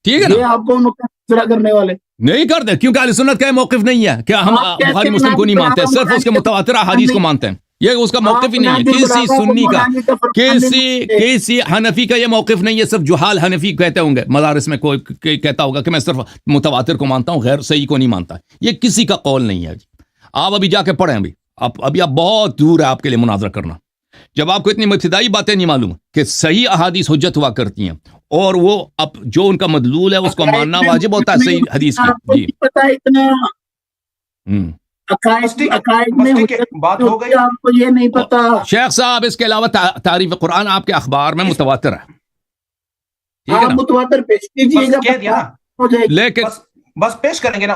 ٹھیک ہے نا، آپ کو مقصرہ کرنے والے نہیں کرتے کیونکہ اہل سنت کا موقف نہیں ہے کہ ہم بخاری مسلم کو نہیں مانتے، صرف اس کے متواتر احادیث کو مانتے ہیں. یہ اس کا موقف ہی نہیں ہے کسی سنی کا، کسی حنفی کا یہ موقف نہیں ہے. صرف جہال حنفی کہتے ہوں گے مدارس میں، کوئی کہتا ہوگا کہ میں صرف متواتر کو مانتا ہوں، غیر صحیح کو نہیں مانتا. یہ کسی کا قول نہیں ہے. آپ ابھی جا کے پڑھیں، ابھی آپ بہت دور ہے آپ کے لیے مناظرہ کرنا. جب آپ کو اتنی ابتدائی باتیں نہیں معلوم کہ صحیح احادیث حجت ہوا کرتی ہیں اور وہ اب جو ان کا مدلول ہے اس کو ماننا واجب ہوتا ہے صحیح حدیث کی. جی پتہ اتنا عقائد میں بات ہو گئی، آپ کو یہ نہیں پتا. شیخ صاحب اس کے علاوہ تعریف قرآن آپ کے اخبار میں متواتر ہے. ٹھیک ہے نا، متواتر پیش کیجیے گا، لیکن بس پیش کریں گے نا.